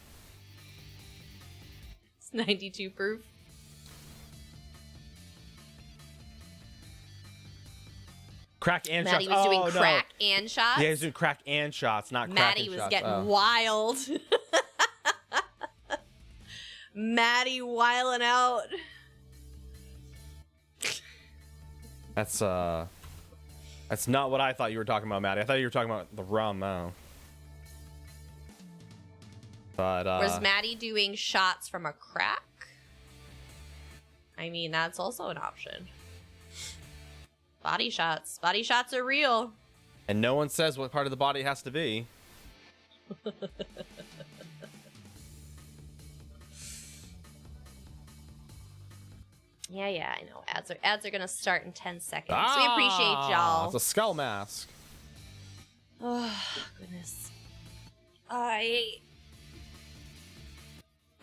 It's 92 proof. Crack and Maddie shots. was doing no. crack and shots. Yeah, he was doing crack and shots, not crack Maddie and was shots. getting wild. Maddie wilding out. That's not what I thought you were talking about, Maddie. I thought you were talking about the rum. Oh. But was Maddie doing shots from a crack? I mean, that's also an option. Body shots. Body shots are real. And no one says what part of the body it has to be. Yeah, I know. Ads are gonna start in 10 seconds. So we appreciate y'all. It's a skull mask. Oh goodness. I'm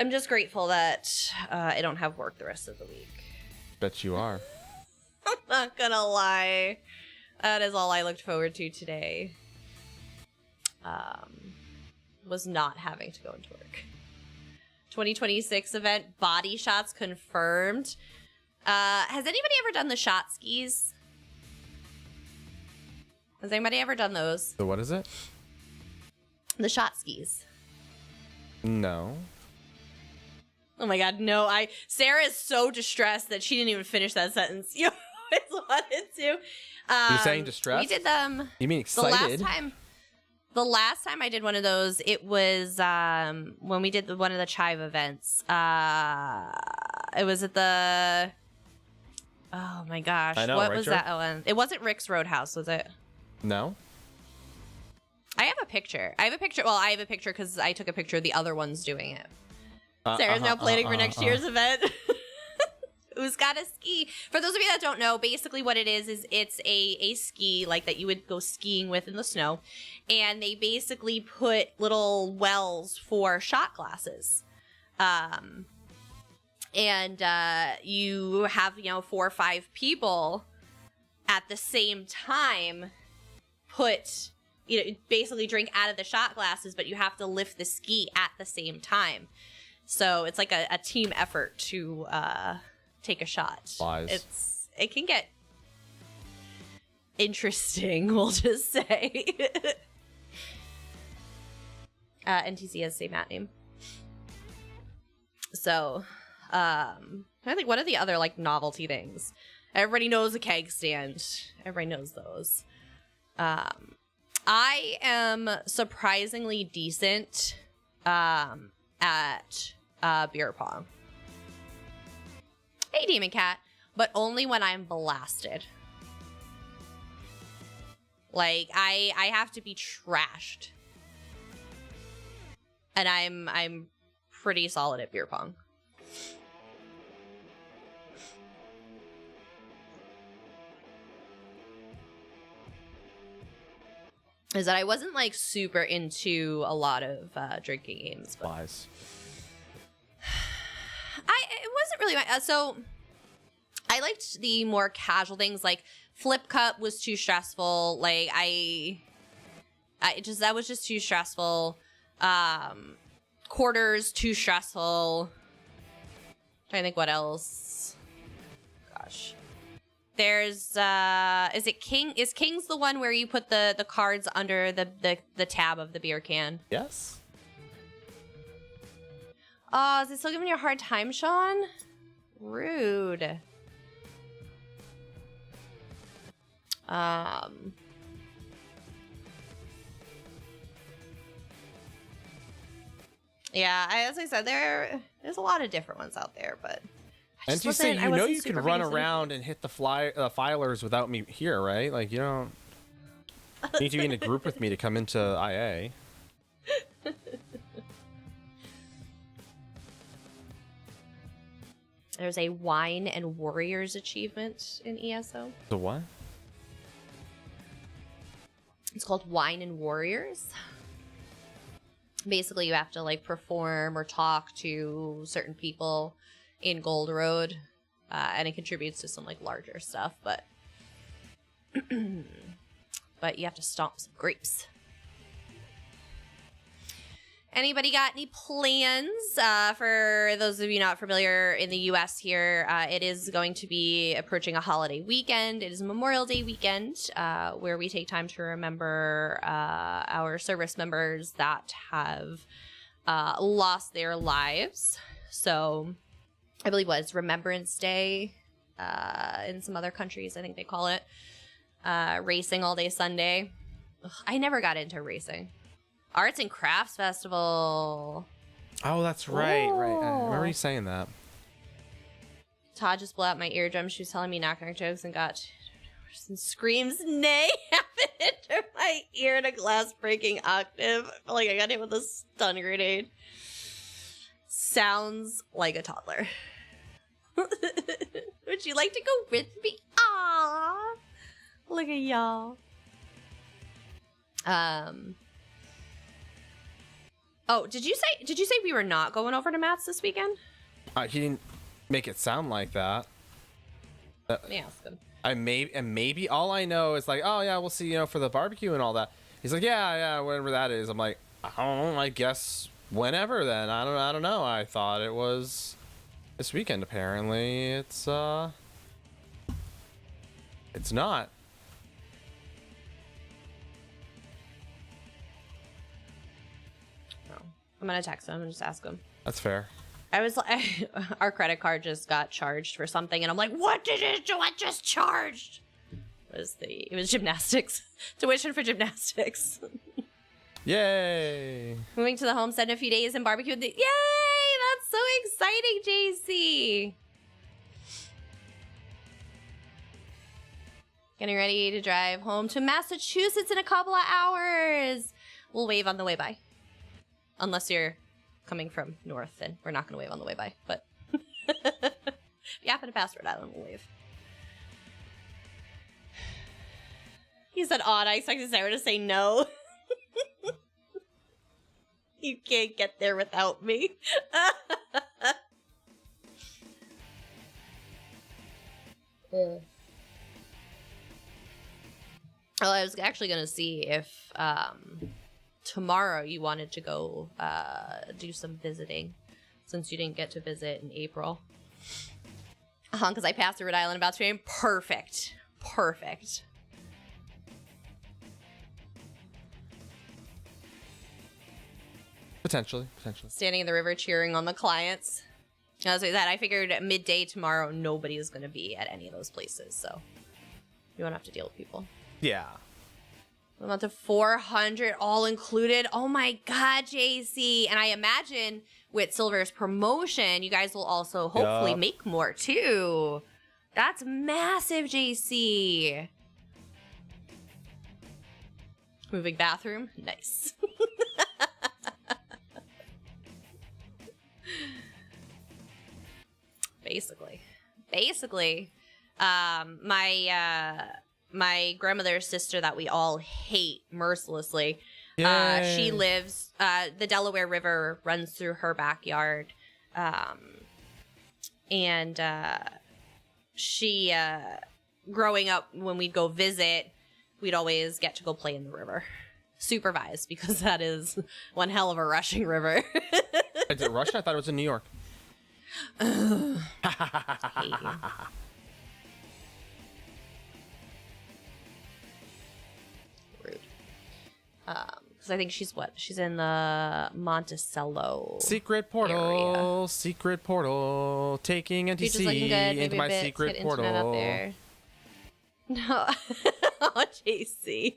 just grateful that I don't have work the rest of the week. Bet you are. I'm not gonna lie. That is all I looked forward to today. Was not having to go into work. 2026 event, body shots confirmed. Has anybody ever done the shot skis? Has anybody ever done those? So what is it? The shot skis. No. Oh my god, no. Sarah is so distressed that she didn't even finish that sentence. You always wanted to. You're saying distressed? We did them. You mean excited? The last time I did one of those, it was when we did one of the Chive events. It was at the... Oh my gosh. I know, what right, was George? that one? It wasn't Rick's Roadhouse, was it? No. I have a picture. Well, I have a picture because I took a picture of the other ones doing it. Sarah's now planning for next year's event. Who's got a ski? For those of you that don't know, basically what it is it's a ski like that you would go skiing with in the snow. And they basically put little wells for shot glasses. And you have, 4 or 5 people at the same time basically drink out of the shot glasses, but you have to lift the ski at the same time. So it's like a team effort to take a shot. Lies. It can get interesting, we'll just say. NTC has the same mat name. So, I think what are the other novelty things? Everybody knows a keg stand. Everybody knows those. I am surprisingly decent at beer pong. Hey, Demon Cat. But only when I'm blasted. I have to be trashed. And I'm pretty solid at beer pong. Is that I wasn't super into a lot of drinking games. But Lies. it wasn't really my so I liked the more casual things like Flip Cup was too stressful. That was just too stressful. Quarters too stressful. Trying to think what else. Gosh. There's is King's the one where you put the cards under the tab of the beer can? Yes. Oh, is it still giving you a hard time, Sean? Rude. Yeah, as I said, there's a lot of different ones out there, but NTC, you can run around and hit the filers without me here, right? You don't need to be in a group with me to come into IA. There's a Wine and Warriors achievement in ESO. The what? It's called Wine and Warriors. Basically, you have to perform or talk to certain people in Gold Road, and it contributes to some larger stuff. But but you have to stomp some grapes. Anybody got any plans? For those of you not familiar, in the U.S. here, it is going to be approaching a holiday weekend. It is Memorial Day weekend, where we take time to remember our service members that have lost their lives. So I believe what is Remembrance Day in some other countries, I think they call it. Racing all day Sunday. Ugh, I never got into racing. Arts and Crafts Festival. Oh, that's right. Ooh. Right. I remember you saying that. Todd just blew out my eardrum. She was telling me knock-knock jokes and got some screams. Nay, happened into my ear in a glass-breaking octave. I feel like I got hit with a stun grenade. Sounds like a toddler. Would you like to go with me? Aww. Look at y'all. Oh, did you say we were not going over to Matt's this weekend? He didn't make it sound like that. Let me ask him. Maybe all I know is like, oh yeah, we'll see, for the barbecue and all that. He's like, yeah, whatever that is. I'm like, I don't know, I guess whenever then. I don't know. I thought it was this weekend. Apparently, it's not. I'm gonna text him and just ask him. That's fair. I was like, our credit card just got charged for something, and I'm like, what just charged? It was gymnastics, tuition for gymnastics. Yay! Moving to the homestead in a few days and barbecue. Yay! That's so exciting, JC. Getting ready to drive home to Massachusetts in a couple of hours. We'll wave on the way by. Unless you're coming from north, then we're not going to wave on the way by. But if you happen to pass Rhode Island, we'll wave. He said odd. I expected Sarah to say no. You can't get there without me. Well, I was actually going to see if tomorrow you wanted to go do some visiting, since you didn't get to visit in April. Because I passed through Rhode Island about to be perfect. Potentially. Standing in the river cheering on the clients. As I said, I figured at midday tomorrow nobody is going to be at any of those places, so you won't have to deal with people. Yeah. I'm up to 400 all included. Oh my God, JC. And I imagine with Silver's promotion, you guys will also hopefully make more too. That's massive, JC. Moving bathroom. Nice. Basically, my grandmother's sister that we all hate mercilessly. She lives, the Delaware River runs through her backyard. And she, growing up, when we'd go visit, we'd always get to go play in the river. Supervised, because that is one hell of a rushing river. Is it Russian? I thought it was in New York. Hate you. Rude. Because I think she's in the Monticello secret portal area. Secret portal, taking NTC into my secret portal up there. No. Oh, JC.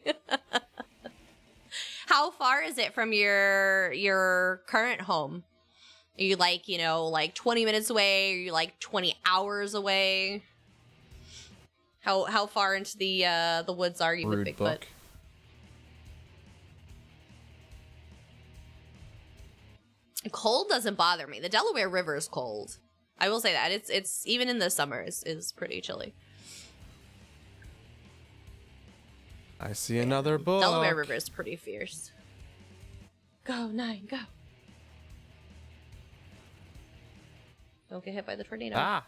How far is it from your current home? Are you like 20 minutes away? Are you like 20 hours away? How far into the woods are you Rude with Bigfoot? book. Cold doesn't bother me. The Delaware River is cold. I will say that. It's even in the summer is pretty chilly. I see another book. Delaware River is pretty fierce. Go, 9, go. Don't get hit by the tornado. Ah,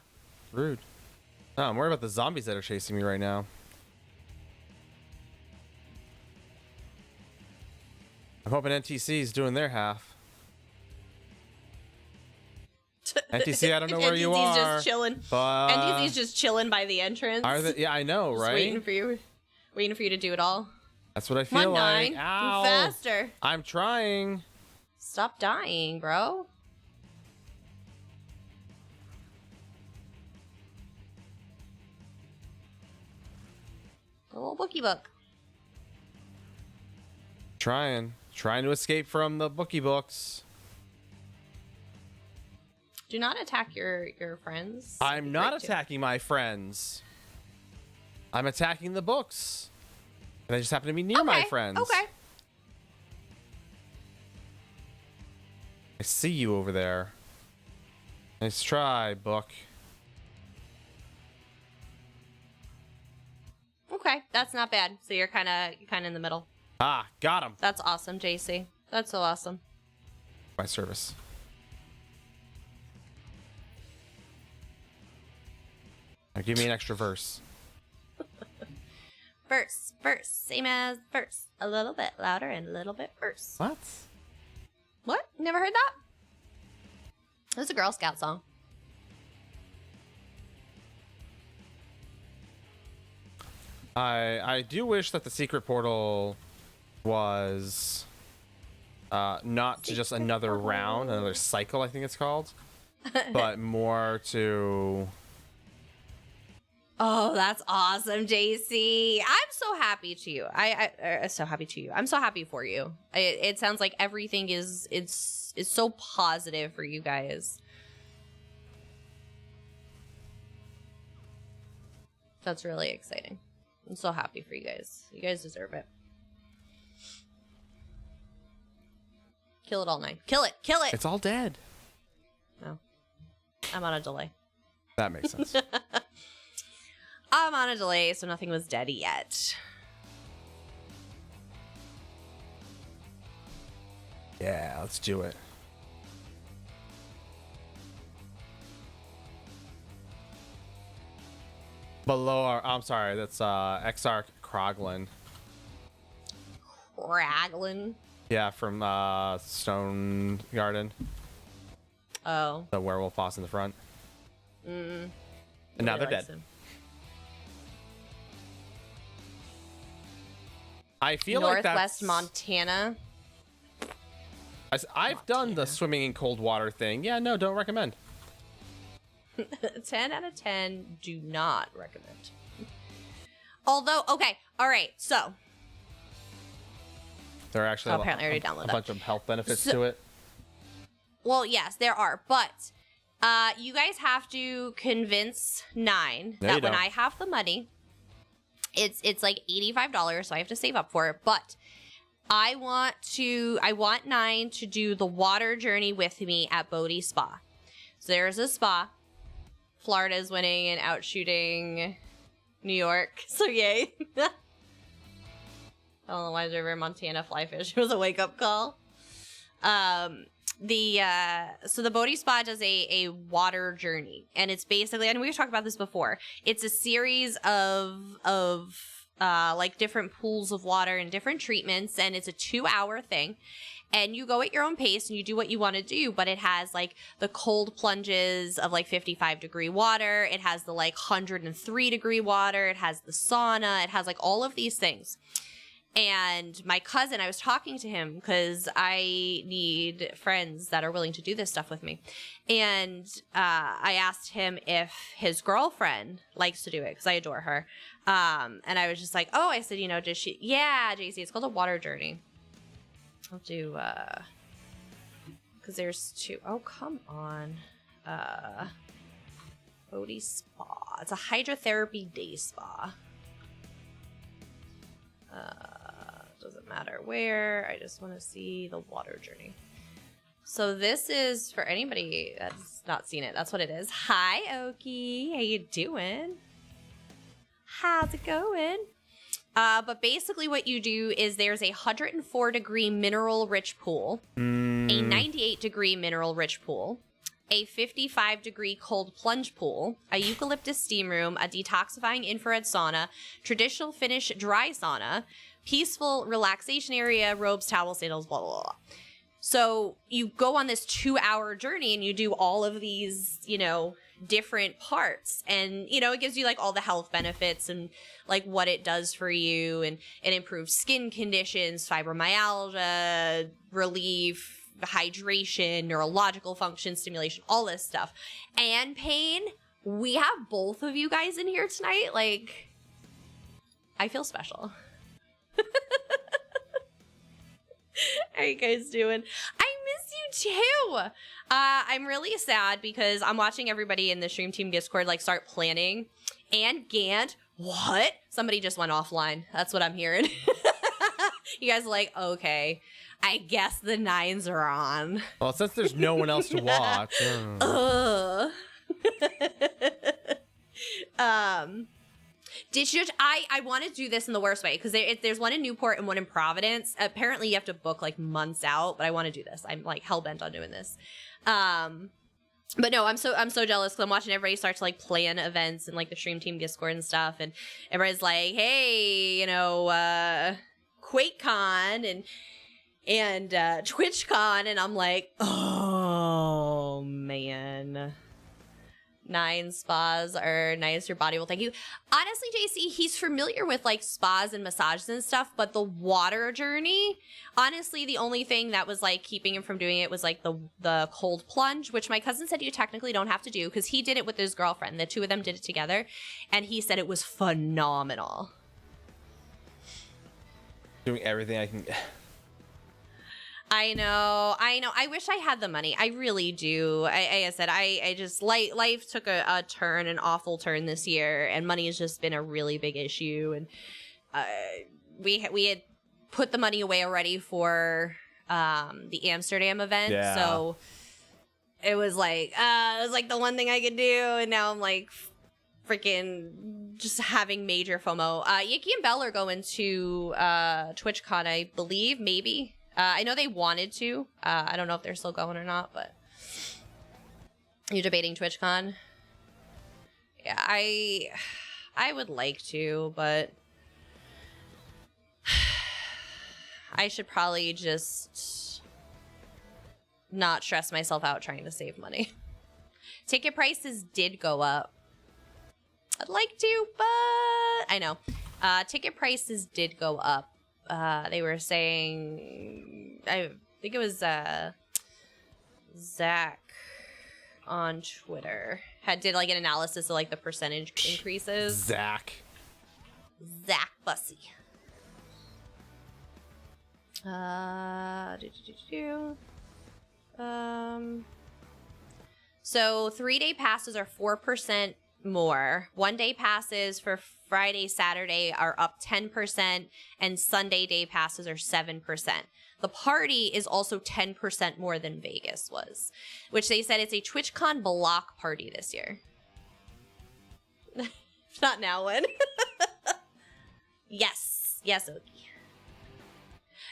rude. Oh, I'm worried about the zombies that are chasing me right now. I'm hoping NTC is doing their half. NTC, I don't know where you are. NTC's just chilling. But NTC's just chilling by the entrance. yeah, I know, Just right? waiting for you to do it all. That's what I Come feel on, like. 9. Ow. Move faster. I'm trying. Stop dying, bro. A little bookie book. Trying to escape from the bookie books. Do not attack your friends. I'm not attacking my friends. I'm attacking the books. And I just happen to be near my friends. Okay. I see you over there. Nice try, book. Okay, that's not bad. So you're kind of in the middle. Ah, got him. That's awesome, JC. That's so awesome. My service. Now give me an extra verse. Verse, same as verse. A little bit louder and a little bit verse. What? What? Never heard that? It was a Girl Scout song. I do wish that the secret portal was not to just another round, another cycle, I think it's called, but more to... Oh, that's awesome, JC. I'm so happy to you. I'm so happy to you. I'm so happy for you. It sounds like everything is so positive for you guys. That's really exciting. I'm so happy for you guys. You guys deserve it. Kill it all 9. Kill it. Kill it. It's all dead. No. I'm on a delay. That makes sense. I'm on a delay, so nothing was dead yet. Yeah, let's do it. Below our... I'm sorry, that's Exarch Kroglin. Kraglin. Yeah, from Stone Garden. Oh. The werewolf boss in the front. And now they're dead. Him. I feel like Northwest that's... Montana. I've done the swimming in cold water thing. Yeah, no, don't recommend. 10 out of 10, do not recommend. Although, okay, all right, so. There are actually apparently I already downloaded a that. bunch of health benefits to it. Well, yes, there are, but you guys have to convince 9 No, that you when don't. I have the money, it's like $85, so I have to save up for it, but I want 9 to do the water journey with me at Bodie Spa. So there's a spa. Florida's winning and out shooting New York. So yay. I don't know why River Montana fly fish. It was a wake up call. So the Bodhi Spa does a water journey, and it's basically, and we've talked about this before, it's a series of like different pools of water and different treatments, and it's a 2-hour thing. And you go at your own pace and you do what you want to do, but it has like the cold plunges of like 55-degree water. It has the like 103-degree water. It has the sauna. It has like all of these things. And my cousin, I was talking to him because I need friends that are willing to do this stuff with me. And I asked him if his girlfriend likes to do it because I adore her. And I was just like, oh, I said, you know, does she? Yeah, JC, it's called a water journey. I'll do, because there's 2. Oh, come on. Bodhi Spa. It's a hydrotherapy day spa. Doesn't matter where. I just want to see the water journey. So this is for anybody that's not seen it. That's what it is. Hi, Oki. How you doing? How's it going? But basically what you do is there's a 104-degree mineral-rich pool, a 98-degree mineral-rich pool, a 55-degree cold plunge pool, a eucalyptus steam room, a detoxifying infrared sauna, traditional Finnish dry sauna, peaceful relaxation area, robes, towels, sandals, blah, blah, blah. So you go on this 2-hour journey and you do all of these, you know, different parts, and you know, it gives you like all the health benefits and like what it does for you, and it improves skin conditions, fibromyalgia relief, hydration, neurological function stimulation, all this stuff, and pain. We have both of you guys in here tonight. Like, I feel special. How are you guys doing? I miss you too. I'm really sad because I'm watching everybody in the Stream Team Discord like start planning. And Gant, what? Somebody just went offline. That's what I'm hearing. You guys are like, okay, I guess the 9s are on. Well, since there's no one else to watch. I want to do this in the worst way because there's one in Newport and one in Providence. Apparently, you have to book like months out, but I want to do this. I'm like hell bent on doing this. But no, I'm so jealous because I'm watching everybody start to like plan events and like the Stream Team Discord and stuff, and everybody's like, hey, you know, QuakeCon and TwitchCon, and I'm like, oh man. 9 spas are nice. Your body will thank you. Honestly, JC, he's familiar with like spas and massages and stuff, but the water journey, honestly, the only thing that was like keeping him from doing it was like the cold plunge, which my cousin said you technically don't have to do because he did it with his girlfriend. The two of them did it together, and he said it was phenomenal. Doing everything I can. I know. I wish I had the money. I really do. I said, I just, life took a turn, an awful turn this year, and money has just been a really big issue. And we had put the money away already for the Amsterdam event. Yeah. So it was like the one thing I could do. And now I'm like freaking just having major FOMO. Yiki and Belle are going to TwitchCon, I believe, maybe. I know they wanted to. I don't know if they're still going or not, but you're debating TwitchCon? Yeah, I would like to, but I should probably just not stress myself out trying to save money. Ticket prices did go up. I'd like to, but I know. Ticket prices did go up. They were saying, I think it was Zach on Twitter did like an analysis of like the percentage increases. Zach Bussy. So 3-day passes are 4% more. 1-day passes for Friday, Saturday are up 10%, and Sunday day passes are 7%. The party is also 10% more than Vegas was, which they said it's a TwitchCon block party this year. Not now, when? Yes, Okie.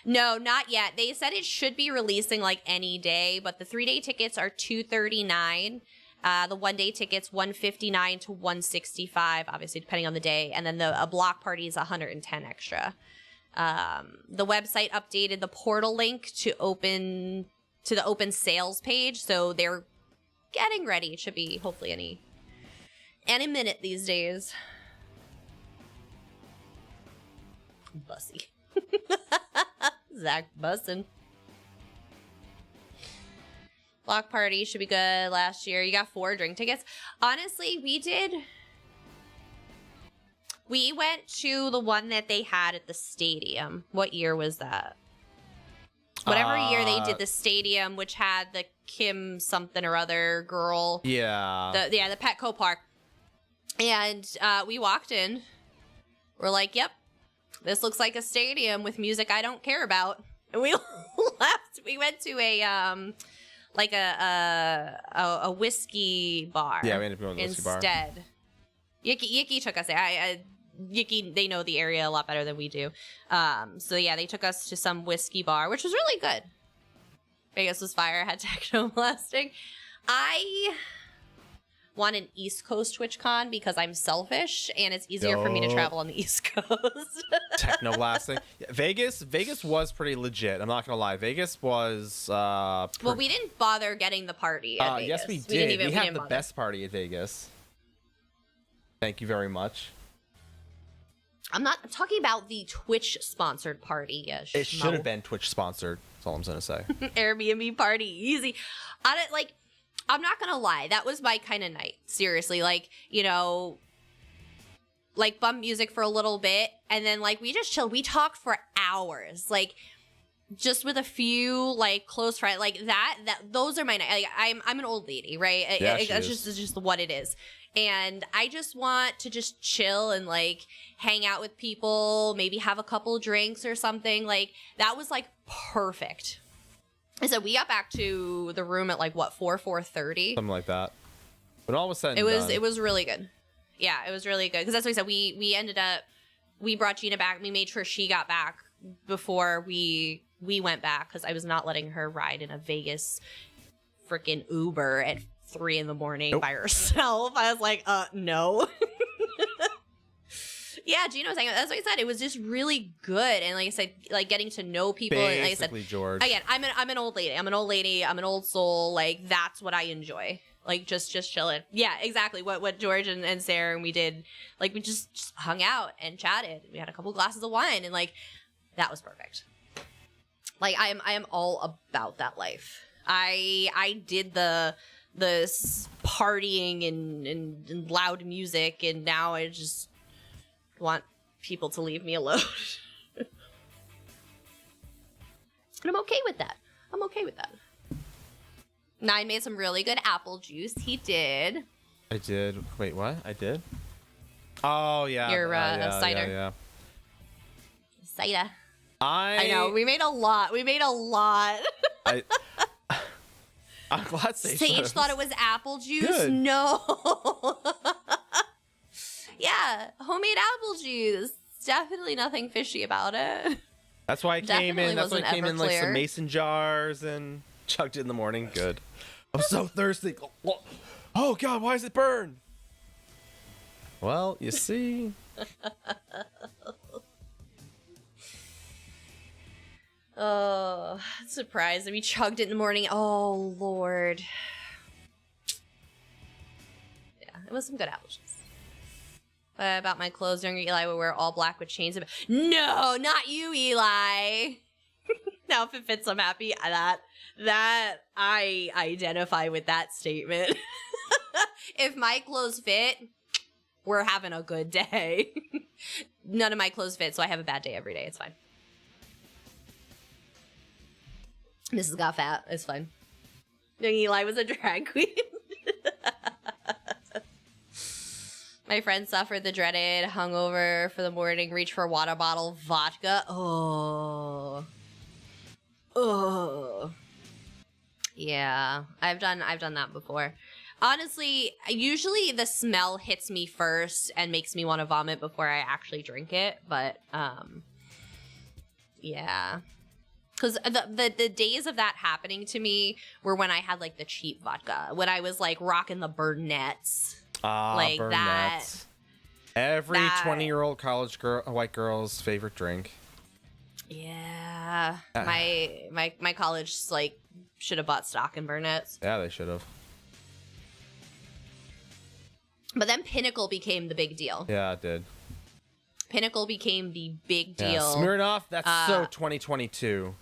No, not yet. They said it should be releasing like any day, but the 3-day tickets are $239. The 1-day tickets $159 to $165, obviously depending on the day, and then a block party is $110 extra. The website updated the portal link to the open sales page, so they're getting ready. It should be hopefully any minute these days. Bussy. Zach bussin'. Block party should be good last year. You got 4 drink tickets. Honestly, we went to the one that they had at the stadium. What year was that? Whatever year they did the stadium, which had the Kim something or other girl. Yeah. The Petco Park. And we walked in. We're like, yep, this looks like a stadium with music I don't care about. And we left. We went to a whiskey bar. Yeah, we ended up going to a whiskey bar. Instead. Yiki took us there. Yiki, they know the area a lot better than we do. So yeah, they took us to some whiskey bar, which was really good. Vegas was fire, had techno blasting. want an East Coast TwitchCon because I'm selfish and it's easier for me to travel on the East Coast. Techno blasting. Yeah, Vegas was pretty legit. I'm not gonna lie. Vegas was. Well, we didn't bother getting the party. At Vegas. Yes, we did. We had the best party at Vegas. Thank you very much. I'm not talking about the Twitch sponsored party. Yeah, it should have been Twitch sponsored. That's all I'm gonna say. Airbnb party, easy. I'm not gonna lie, that was my kind of night. Seriously, like, you know, like bump music for a little bit, and then like we just chilled. We talked for hours, like just with a few like close friends, like that. Those are my night. Like, I'm an old lady, right? Yeah, it's just what it is. And I just want to just chill and like hang out with people, maybe have a couple drinks or something. Like that was like perfect. And so we got back to the room at like what 4:30, something like that. But all of a sudden, it was really good. Yeah, it was really good because that's what we said. We ended up, we brought Gina back. We made sure she got back before we went back because I was not letting her ride in a Vegas freaking Uber at 3 a.m. by herself. I was like, no. Yeah, Gina was saying that's what I said. It was just really good, and like I said, like getting to know people. Basically, and like I said, George. Again, I'm an old lady. I'm an old lady. I'm an old soul. Like that's what I enjoy. Like just chilling. Yeah, exactly. What George and Sarah and we did. Like we just hung out and chatted. We had a couple glasses of wine, and like that was perfect. Like I am all about that life. I did the partying and loud music, and now I just want people to leave me alone. And I'm okay with that. Nine made some really good apple juice. He did. I did. Wait, what? I did? Oh, yeah. Your cider. Yeah. Cider. I know. We made a lot. I'm glad Sage thought it was apple juice. Good. No. Yeah, homemade apple juice. Definitely nothing fishy about it. That's why I came in. That's why I came in like some Everclear. mason jars and chugged it in the morning. Good. I'm so thirsty. Oh God, why does it burn? Well, you see. Oh, surprised. We chugged it in the morning. Oh, Lord. Yeah, it was some good apple juice. About my clothes, younger Eli would wear all black with chains. No, not you, Eli. Now, if it fits, I'm happy. That I identify with that statement. If my clothes fit, we're having a good day. None of my clothes fit, so I have a bad day every day. It's fine. Mrs. got fat. It's fine. Young Eli was a drag queen. My friend suffered the dreaded hungover for the morning, reach for a water bottle, vodka. Oh. Yeah, I've done that before. Honestly, usually the smell hits me first and makes me want to vomit before I actually drink it. But yeah, because the days of that happening to me were when I had like the cheap vodka, when I was like rocking the Burnett's. Like Burnett's. Every 20-year-old college girl, white girl's favorite drink. Yeah, my college like should have bought stock in Burnett's. Yeah, they should have. But then Pinnacle became the big deal. Yeah, it did. Pinnacle became the big deal. Yeah, Smirnoff, that's so 2022.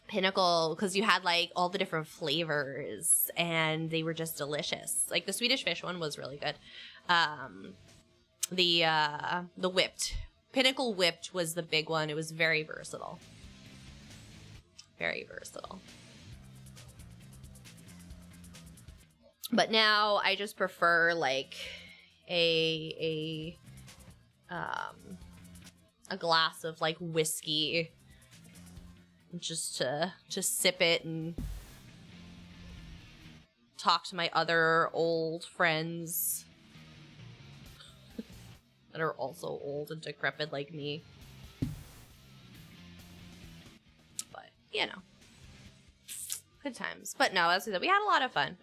Pinnacle, because you had like all the different flavors and they were just delicious. Like the Swedish Fish one was really good. The whipped Pinnacle whipped was the big one. It was very versatile. Very versatile. But now I just prefer like a glass of like whiskey, just to sip it and talk to my other old friends that are also old and decrepit like me. But, you know. good times. But no, as I said, we had a lot of fun.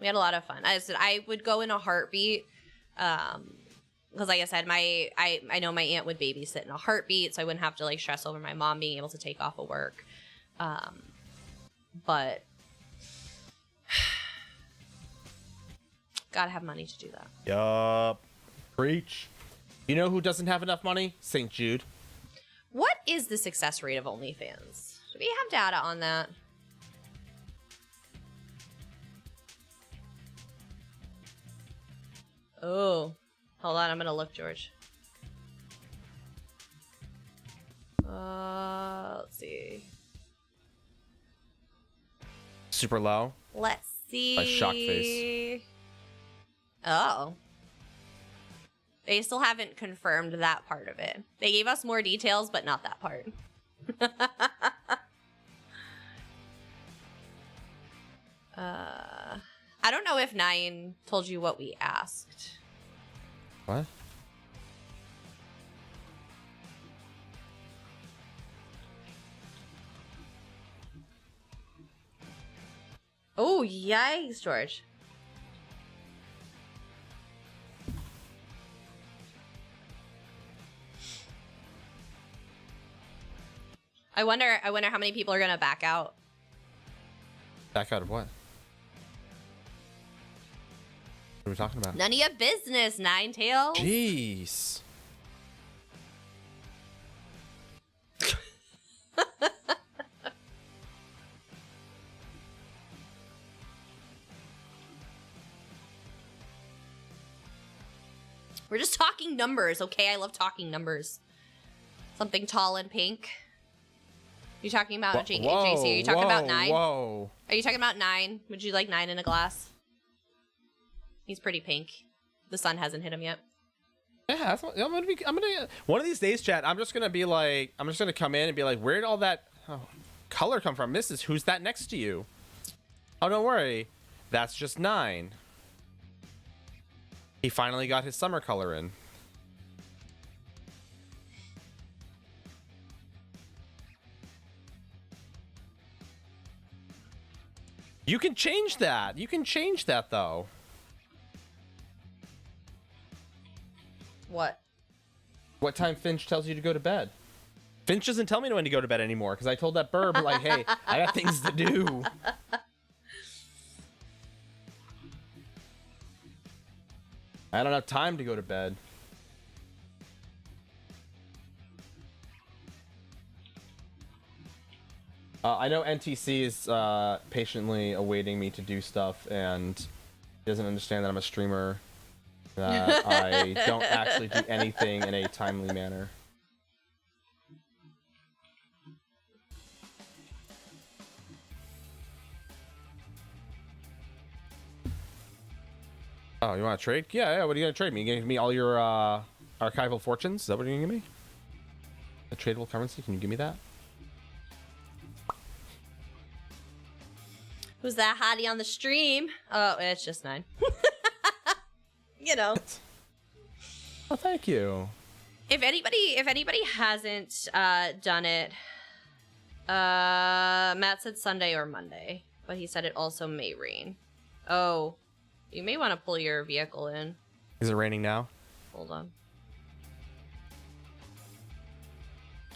I said I would go in a heartbeat. Because like I said, I know my aunt would babysit in a heartbeat, so I wouldn't have to like stress over my mom being able to take off of work. But gotta have money to do that. Yup. Preach. You know who doesn't have enough money? St. Jude. What is the success rate of OnlyFans? Do we have data on that? Oh, hold on. I'm going to look, George. Let's see. Super low. Let's see. A shocked face. Oh. They still haven't confirmed that part of it. They gave us more details, but not that part. I don't know if Nine told you what we asked. What? Oh, yikes, George. I wonder how many people are gonna back out. Back out of what? What are we talking about? None of your business, Ninetails. Jeez. We're just talking numbers, okay? I love talking numbers. Something tall and pink. You talking about JC? Are you talking about 9? Whoa. Are you talking about 9? Would you like 9 in a glass? He's pretty pink. The sun hasn't hit him yet. Yeah, that's what, I'm gonna one of these days, chat. I'm just gonna come in and be like, where did all that color come from? Mrs. Who's that next to you? Oh, don't worry, that's just 9. He finally got his summer color in. You can change that. You can change that, though. What? What time Finch tells you to go to bed? Finch doesn't tell me when to go to bed anymore because I told that burb, like, hey, I got things to do. I don't have time to go to bed. I know NTC is patiently awaiting me to do stuff and doesn't understand that I'm a streamer, that I don't actually do anything in a timely manner. Oh, you want to trade? Yeah, what are you going to trade me? You going to give me all your archival fortunes? Is that what you're going to give me? A tradable currency? Can you give me that? Who's that hottie on the stream? Oh, it's just 9. You know. Oh, thank you. If anybody hasn't done it, Matt said Sunday or Monday, but he said it also may rain. Oh, you may want to pull your vehicle in. Is it raining now? Hold on.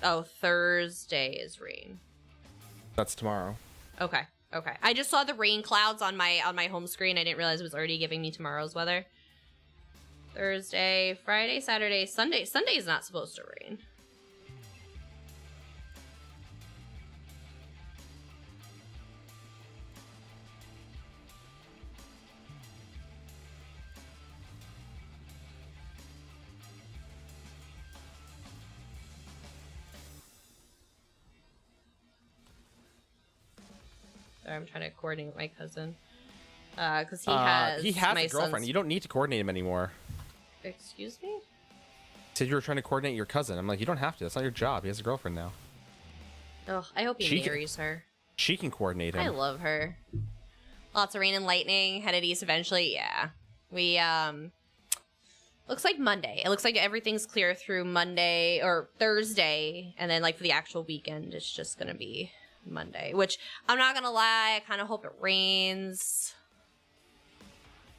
Oh, Thursday is rain. That's tomorrow. Okay. Okay. I just saw the rain clouds on my home screen. I didn't realize it was already giving me tomorrow's weather. Thursday, Friday, Saturday, Sunday. Sunday is not supposed to rain. Sorry, I'm trying to coordinate with my cousin. Because he has a girlfriend. You don't need to coordinate him anymore. Excuse me? Said you were trying to coordinate your cousin. I'm like, you don't have to. That's not your job. He has a girlfriend now. Oh, I hope he marries her. She can coordinate him. I love her. Lots of rain and lightning. Headed east eventually. Yeah. We, looks like Monday. It looks like everything's clear through Monday or Thursday. And then, like, for the actual weekend, it's just gonna be Monday, which I'm not gonna lie, I kind of hope it rains.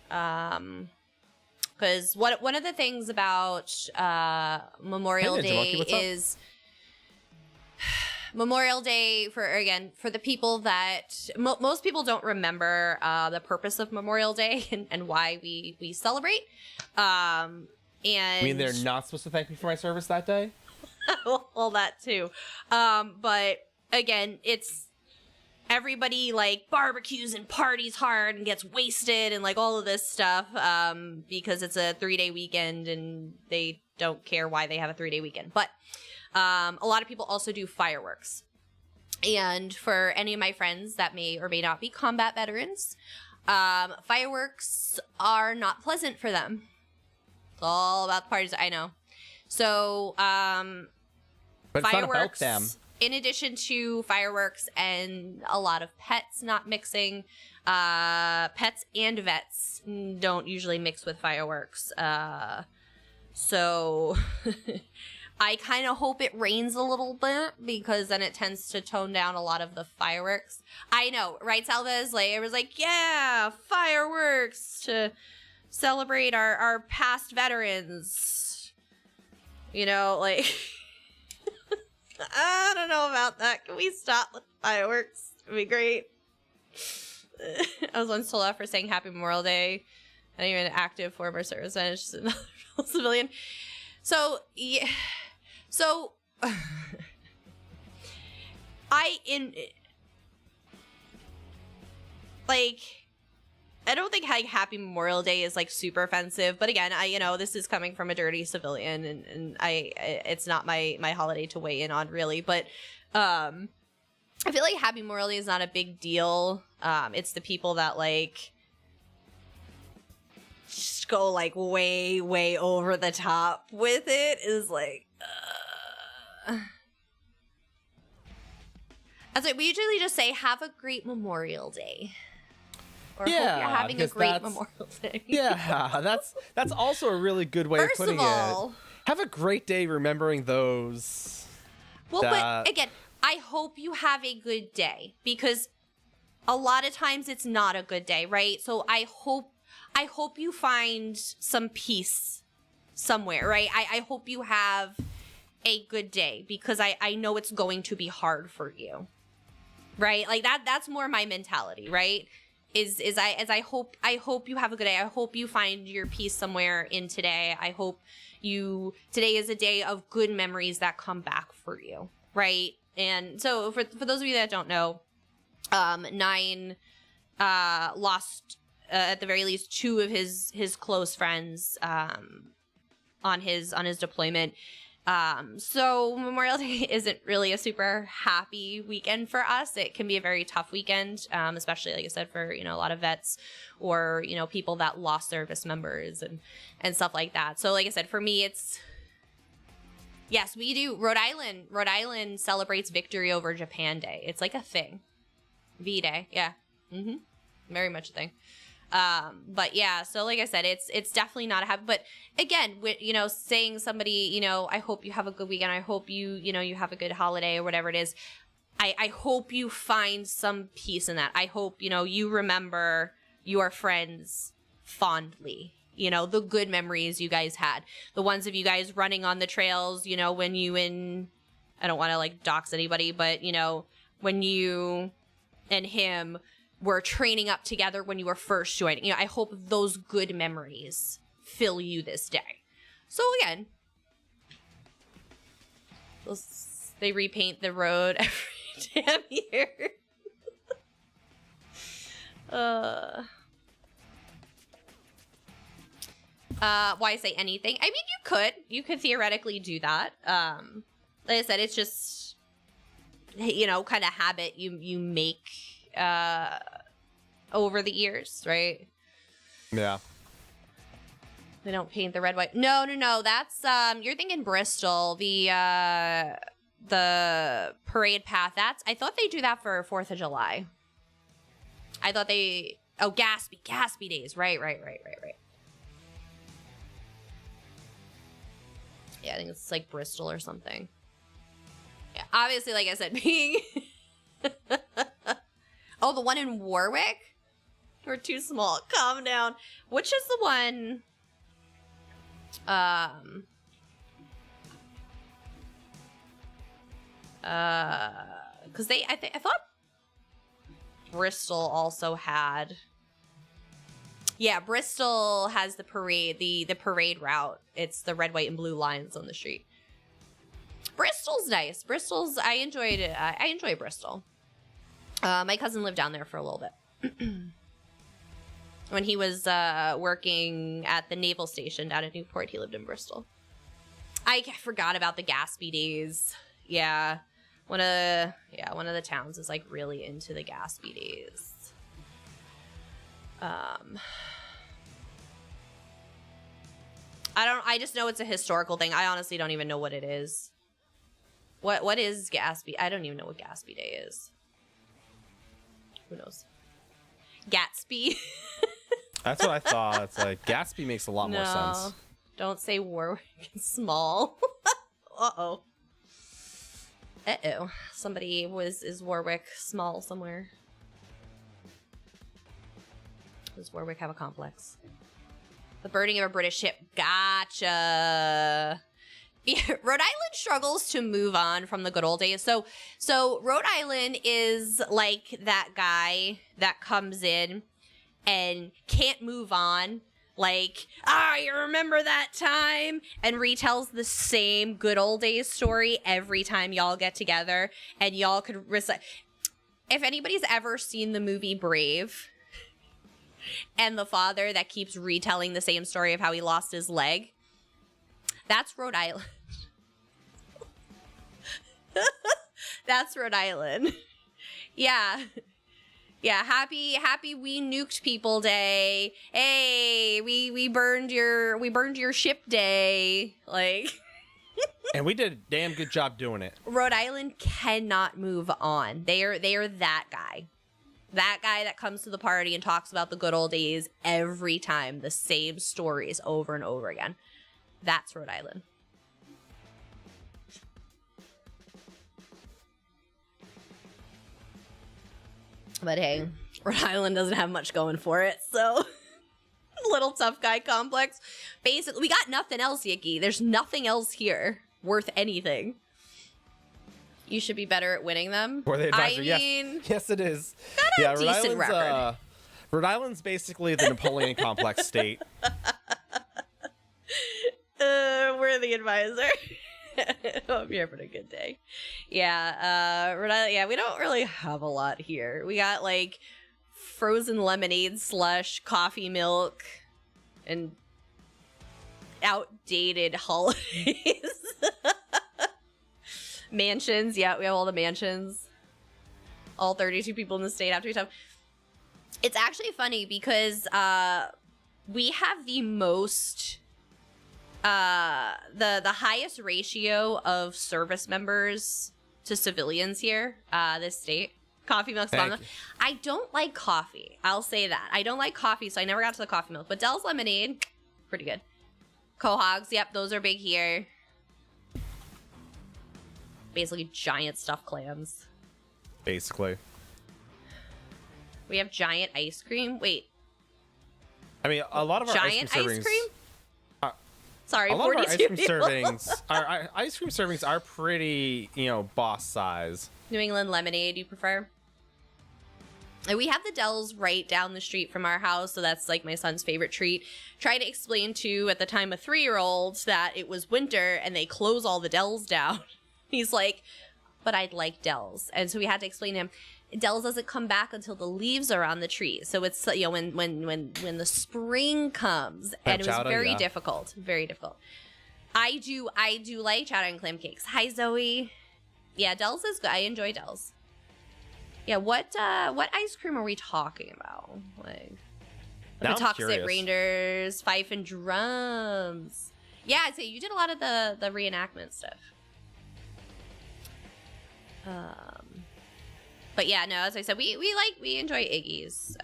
Because one of the things about Memorial Hey, Ninja Day Monkey, what's up? is Memorial Day for the people that most people don't remember the purpose of Memorial Day and why we celebrate. And I mean, they're not supposed to thank me for my service that day? well, that too. But again, it's everybody like barbecues and parties hard and gets wasted and like all of this stuff because it's a 3-day weekend and they don't care why they have a 3-day weekend. But a lot of people also do fireworks. And for any of my friends that may or may not be combat veterans, fireworks are not pleasant for them. It's all about the parties, I know. So, But it's not about fireworks, them. in addition to fireworks and a lot of pets not mixing, pets and vets don't usually mix with fireworks. So I kind of hope it rains a little bit because then it tends to tone down a lot of the fireworks. I know, right, Salvez? Like, it was like, yeah, fireworks to celebrate our past veterans. You know, like, I don't know about that. Can we stop with fireworks? It'd be great. I was once told off for saying Happy Memorial Day. Not even an active former serviceman, it's just another civilian. So, yeah. So, I don't think Happy Memorial Day is like super offensive, but again, this is coming from a dirty civilian, and it's not my holiday to weigh in on really, but I feel like Happy Memorial Day is not a big deal. It's the people that like just go like way over the top with it is like. I was like, we usually just say, have a great Memorial Day. Or Yeah, hope you're having a because great that's- Memorial Day. Yeah, that's also a really good way of First putting of all, it. Have a great day remembering those. well, that- but again, I hope you have a good day because a lot of times it's not a good day, right? So I hope you find some peace somewhere, right? I hope you have a good day because I know it's going to be hard for you, right? Like that's more my mentality, right? I hope you have a good day. I hope you find your peace somewhere in today. I hope today is a day of good memories that come back for you, right? And so for those of you that don't know, Nine lost at the very least 2 of his close friends on his deployment. So Memorial Day isn't really a super happy weekend for us. It can be a very tough weekend, especially, like I said, for, a lot of vets or, people that lost service members and stuff like that. So like I said, for me, yes, we do. Rhode Island celebrates victory over Japan Day. It's like a thing. V-Day. Yeah. Mm-hmm. Very much a thing. But yeah, so like I said, it's definitely not a happy, but again, saying somebody, I hope you have a good weekend. I hope you have a good holiday or whatever it is. I hope you find some peace in that. I hope, you remember your friends fondly, the good memories you guys had, the ones of you guys running on the trails, when I don't want to like dox anybody, but when you and him were training up together when you were first joining. I hope those good memories fill you this day. So again, they repaint the road every damn year. Why say anything? I mean, you could theoretically do that. Like I said, it's just, kind of habit you make over the years, right? Yeah. They don't paint the red, white. No. That's you're thinking Bristol, the parade path. I thought they do that for 4th of July. I thought Gatsby days. Right. Yeah, I think it's like Bristol or something. Yeah, obviously, like I said, being Oh, the one in Warwick? We're too small. Calm down. Which is the one? Because I thought Bristol also had. Yeah, Bristol has the parade, the parade route. It's the red, white, and blue lines on the street. Bristol's nice. I enjoyed it. I enjoy Bristol. My cousin lived down there for a little bit. When he was working at the naval station down in Newport, he lived in Bristol. I forgot about the Gatsby days. Yeah. One of the towns is like really into the Gatsby days. I just know it's a historical thing. I honestly don't even know what it is. What is Gatsby? I don't even know what Gatsby Day is. Who knows? Gatsby. That's what I thought. It's like Gatsby makes a lot more sense. Don't say Warwick is small. Uh-oh. Uh-oh. Somebody is Warwick small somewhere. Does Warwick have a complex? The burning of a British ship. Gotcha. Yeah, Rhode Island struggles to move on from the good old days. So Rhode Island is like that guy that comes in and can't move on. Like, you remember that time? And retells the same good old days story every time y'all get together. And y'all could recite. If anybody's ever seen the movie Brave, and the father that keeps retelling the same story of how he lost his leg, that's Rhode Island. That's Rhode Island. Yeah. Yeah, happy we nuked people day. Hey, we burned your ship day. Like And we did a damn good job doing it. Rhode Island cannot move on. They are that guy. That guy that comes to the party and talks about the good old days every time, the same stories over and over again. That's Rhode Island. But hey, Rhode Island doesn't have much going for it, so little tough guy complex. Basically, we got nothing else, Yicky. There's nothing else here worth anything. You should be better at winning them. Or the advisor, yes, it is. Got a decent record. Rhode Island's basically the Napoleon complex state. We're the advisor. Hope you're having a good day. Yeah, Rhode Island, yeah, we don't really have a lot here. We got like frozen lemonade slush, coffee milk, and outdated holidays. Mansions, yeah, we have all the mansions. All 32 people in the state have to be tough. It's actually funny because we have the most, the highest ratio of service members to civilians here, this state. Coffee milk's bomb. I don't like coffee. I'll say that. I don't like coffee, so I never got to the coffee milk. But Dell's lemonade, pretty good. Quahogs, yep, those are big here. Basically giant stuffed clams. Basically. We have giant ice cream. Wait. I mean, a lot of our giant ice cream servings. Sorry, a lot of our ice cream people. servings. Our ice cream servings are pretty, boss size. New England lemonade, you prefer? And we have the Dells right down the street from our house, so that's like my son's favorite treat. Try to explain to, at the time, a 3-year-old that it was winter and they close all the Dells down. He's like, but I'd like Dells. And so we had to explain to him, Dells doesn't come back until the leaves are on the tree. So it's, when the spring comes. And it was very difficult. Very difficult. I do like chowder and clam cakes. Hi, Zoe. Yeah, Dells is good. I enjoy Dells. Yeah, what ice cream are we talking about? Like the Toxic Rangers, Fife and Drums. Yeah, I'd say you did a lot of the reenactment stuff. But yeah, no, as I said, we enjoy Iggy's,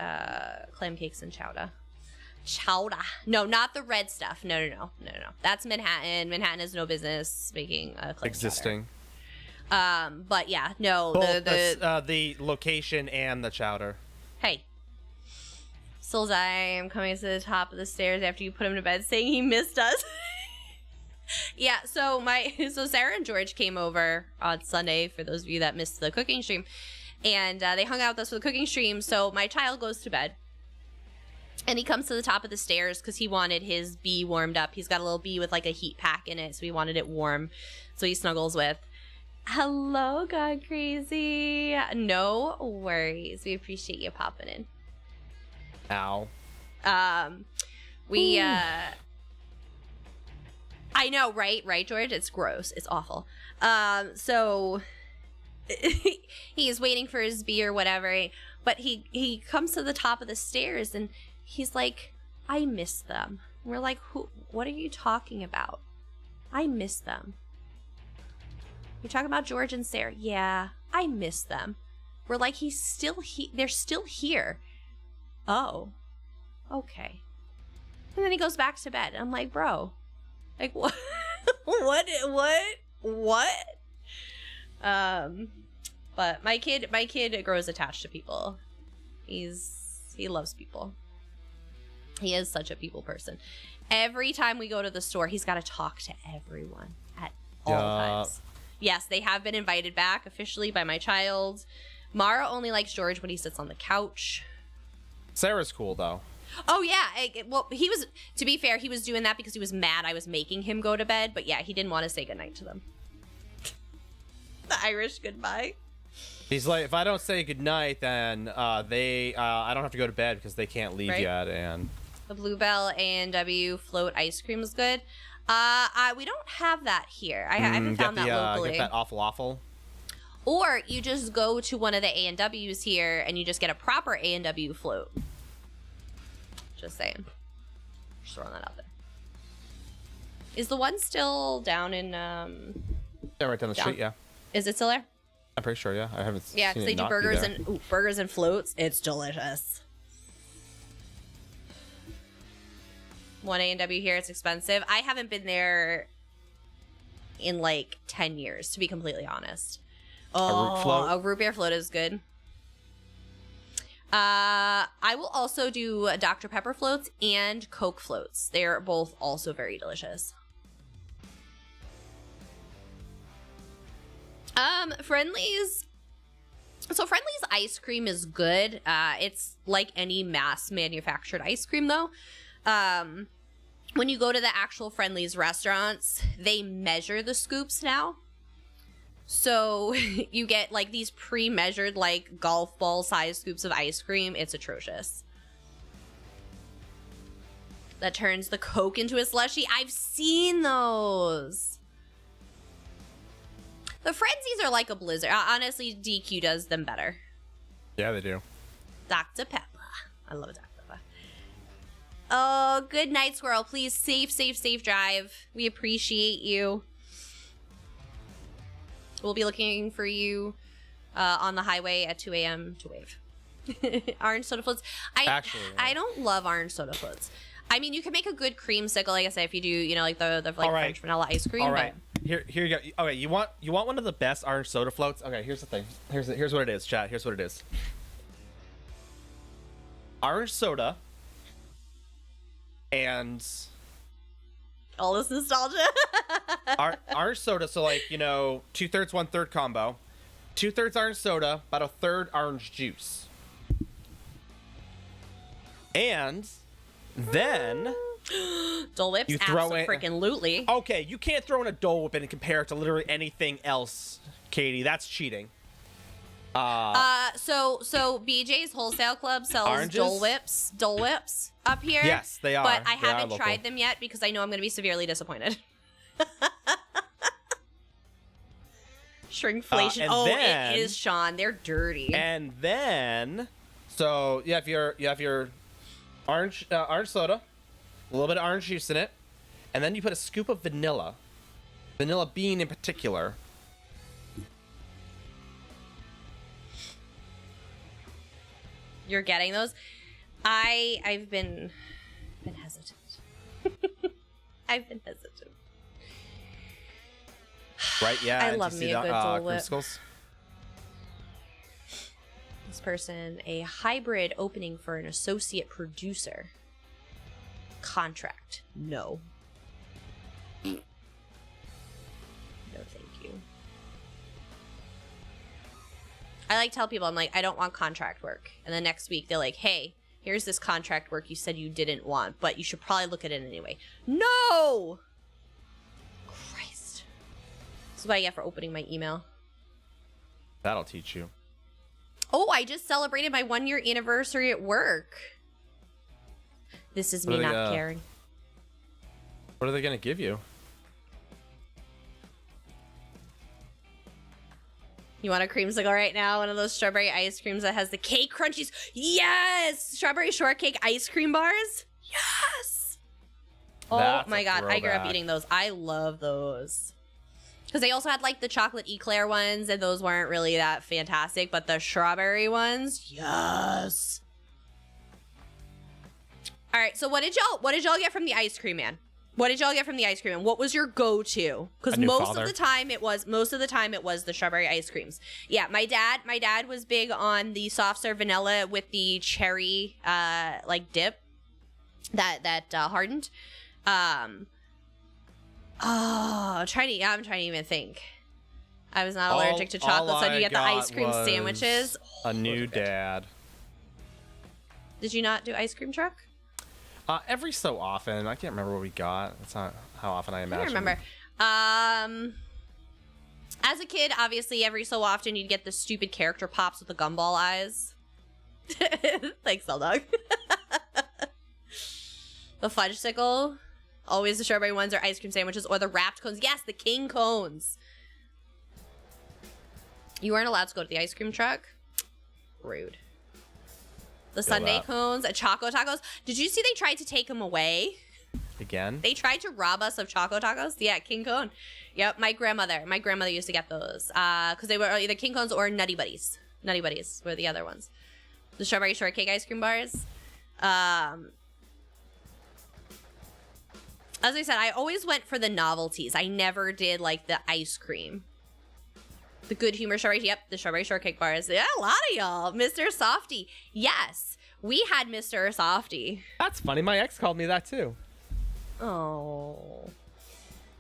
clam cakes and chowder. Chowder. No, not the red stuff. No. That's Manhattan. Manhattan has no business making clam existing. Chowder. But yeah, no, Both the location and the chowder. Hey. Soul's I am coming to the top of the stairs after you put him to bed saying he missed us. Yeah, so Sarah and George came over on Sunday, for those of you that missed the cooking stream, and they hung out with us for the cooking stream. So my child goes to bed, and he comes to the top of the stairs because he wanted his bee warmed up. He's got a little bee with like a heat pack in it, so he wanted it warm, so he snuggles with. Hello, God Crazy. No worries. We appreciate you popping in. Ow. I know, right, George? It's gross. It's awful. So he's waiting for his bee or whatever, but he comes to the top of the stairs and he's like, I miss them. We're like, what are you talking about? I miss them. You're talking about George and Sarah. Yeah, I miss them. We're like, they're still here. Oh, okay. And then he goes back to bed. I'm like, bro, like what? what? But my kid grows attached to people. He loves people. He is such a people person. Every time we go to the store, he's got to talk to everyone at all times. Yes, they have been invited back officially by my child. Mara only likes George when he sits on the couch. Sarah's cool though. Oh yeah, well he was. To be fair, he was doing that because he was mad I was making him go to bed. But yeah, he didn't want to say goodnight to them. The Irish goodbye. He's like, if I don't say goodnight, then I don't have to go to bed because they can't leave yet. And the Bluebell A&W float ice cream is good. We don't have that here. I haven't found that locally. Get that awful. Or you just go to one of the A&Ws here and you just get a proper A&W float. Just saying. Just throwing that out there. Is the one still down in yeah, right down the street, yeah. Is it still there? I'm pretty sure, yeah. I haven't seen because they do burgers and floats. It's delicious. One A&W here, it's expensive. I haven't been there in like 10 years, to be completely honest. A root beer float is good. I will also do Dr. Pepper floats and Coke floats. They're both also very delicious. Friendly's. So Friendly's ice cream is good. It's like any mass manufactured ice cream though. When you go to the actual Friendly's restaurants, they measure the scoops now. So you get like these pre-measured like golf ball size scoops of ice cream. It's atrocious. That turns the Coke into a slushie. I've seen those. The Frenzies are like a Blizzard. Honestly, DQ does them better. Yeah, they do. Dr. Pepper. I love Dr. Pepper. Oh, good night, Squirrel. Please, safe drive. We appreciate you. We'll be looking for you on the highway at 2 a.m. to wave. Orange soda floats. I don't love orange soda floats. I mean, you can make a good creamsicle, like I said, if you do, like the French vanilla ice cream. All right. Here you go. Okay, you want one of the best orange soda floats? Okay, here's the thing. Here's what it is, chat. Here's what it is. Orange soda and all this nostalgia. Orange soda, so like 2/3, 1/3 combo. 2/3 orange soda, about 1/3 orange juice. And then Dole Whips, absolutely. Okay, you can't throw in a Dole Whip and compare it to literally anything else, Katie. That's cheating. So BJ's Wholesale Club sells oranges? Dole Whips up here. Yes, they are. But I haven't tried them yet because I know I'm going to be severely disappointed. Shrinkflation. It is, Sean. They're dirty. And then, so you have your orange soda, a little bit of orange juice in it, and then you put a scoop of vanilla bean in particular. You're getting those? I've been hesitant. I've been hesitant. Right? Yeah. I love me a good Dole Whip. Creamsicles? This person, a hybrid opening for an associate producer. Contract. No. No, thank you. I like tell people, I'm like, I don't want contract work. And then next week they're like, hey, here's this contract work you said you didn't want, but you should probably look at it anyway. No! Christ. This is what I get for opening my email. That'll teach you. Oh, I just celebrated my 1-year anniversary at work. This is me not caring. What are they going to give you? You want a creamsicle right now? One of those strawberry ice creams that has the cake crunchies. Yes! Strawberry shortcake ice cream bars. Yes! Oh my god, I grew up eating those. I love those. Because they also had like the chocolate eclair ones, and those weren't really that fantastic, but the strawberry ones, yes. All right, so what did y'all get from the ice cream man? What did y'all get from the ice cream man? What was your go-to? Because most of the time it was the strawberry ice creams. Yeah, my dad was big on the soft serve vanilla with the cherry like dip that hardened. Oh, I'm trying to even think. I was not allergic to chocolate, so you get the ice cream sandwiches. A new dad. Did you not do ice cream truck? Every so often. I can't remember what we got. That's not how often I imagine. I don't remember. As a kid, obviously, every so often you'd get the stupid character pops with the gumball eyes. Thanks, Dog. The fudge-sicle. Always the strawberry ones or ice cream sandwiches or the wrapped cones. Yes, the king cones. You weren't allowed to go to the ice cream truck? Rude. The sundae cones, Choco Tacos. Did you see they tried to take them away? Again? They tried to rob us of Choco Tacos? Yeah, King Cone. Yep, my grandmother used to get those. Because they were either King Cones or Nutty Buddies. Nutty Buddies were the other ones. The strawberry shortcake ice cream bars. As I said, I always went for the novelties. I never did, like, the ice cream. The Good Humor strawberry, yep, the strawberry shortcake bars. Yeah, a lot of y'all. Mr. Softy. Yes, we had Mr. Softy. That's funny. My ex called me that, too. Oh.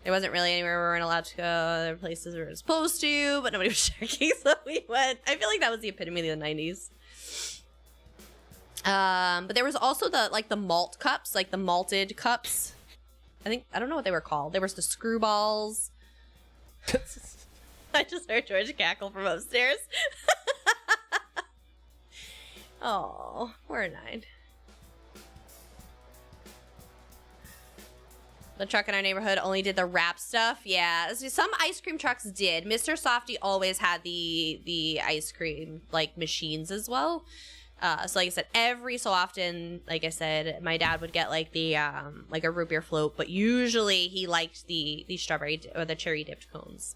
There wasn't really anywhere we weren't allowed to go. There were places we were supposed to, but nobody was checking, so we went. I feel like that was the epitome of the 90s. But there was also the malt cups, like the malted cups. I don't know what they were called. There was the screwballs. I just heard George cackle from upstairs. Oh, we're 9. The truck in our neighborhood only did the wrap stuff. Yeah, some ice cream trucks did. Mr. Softy always had the ice cream like machines as well. So like I said, every so often, like I said, my dad would get like the like a root beer float, but usually he liked the strawberry or the cherry dipped cones.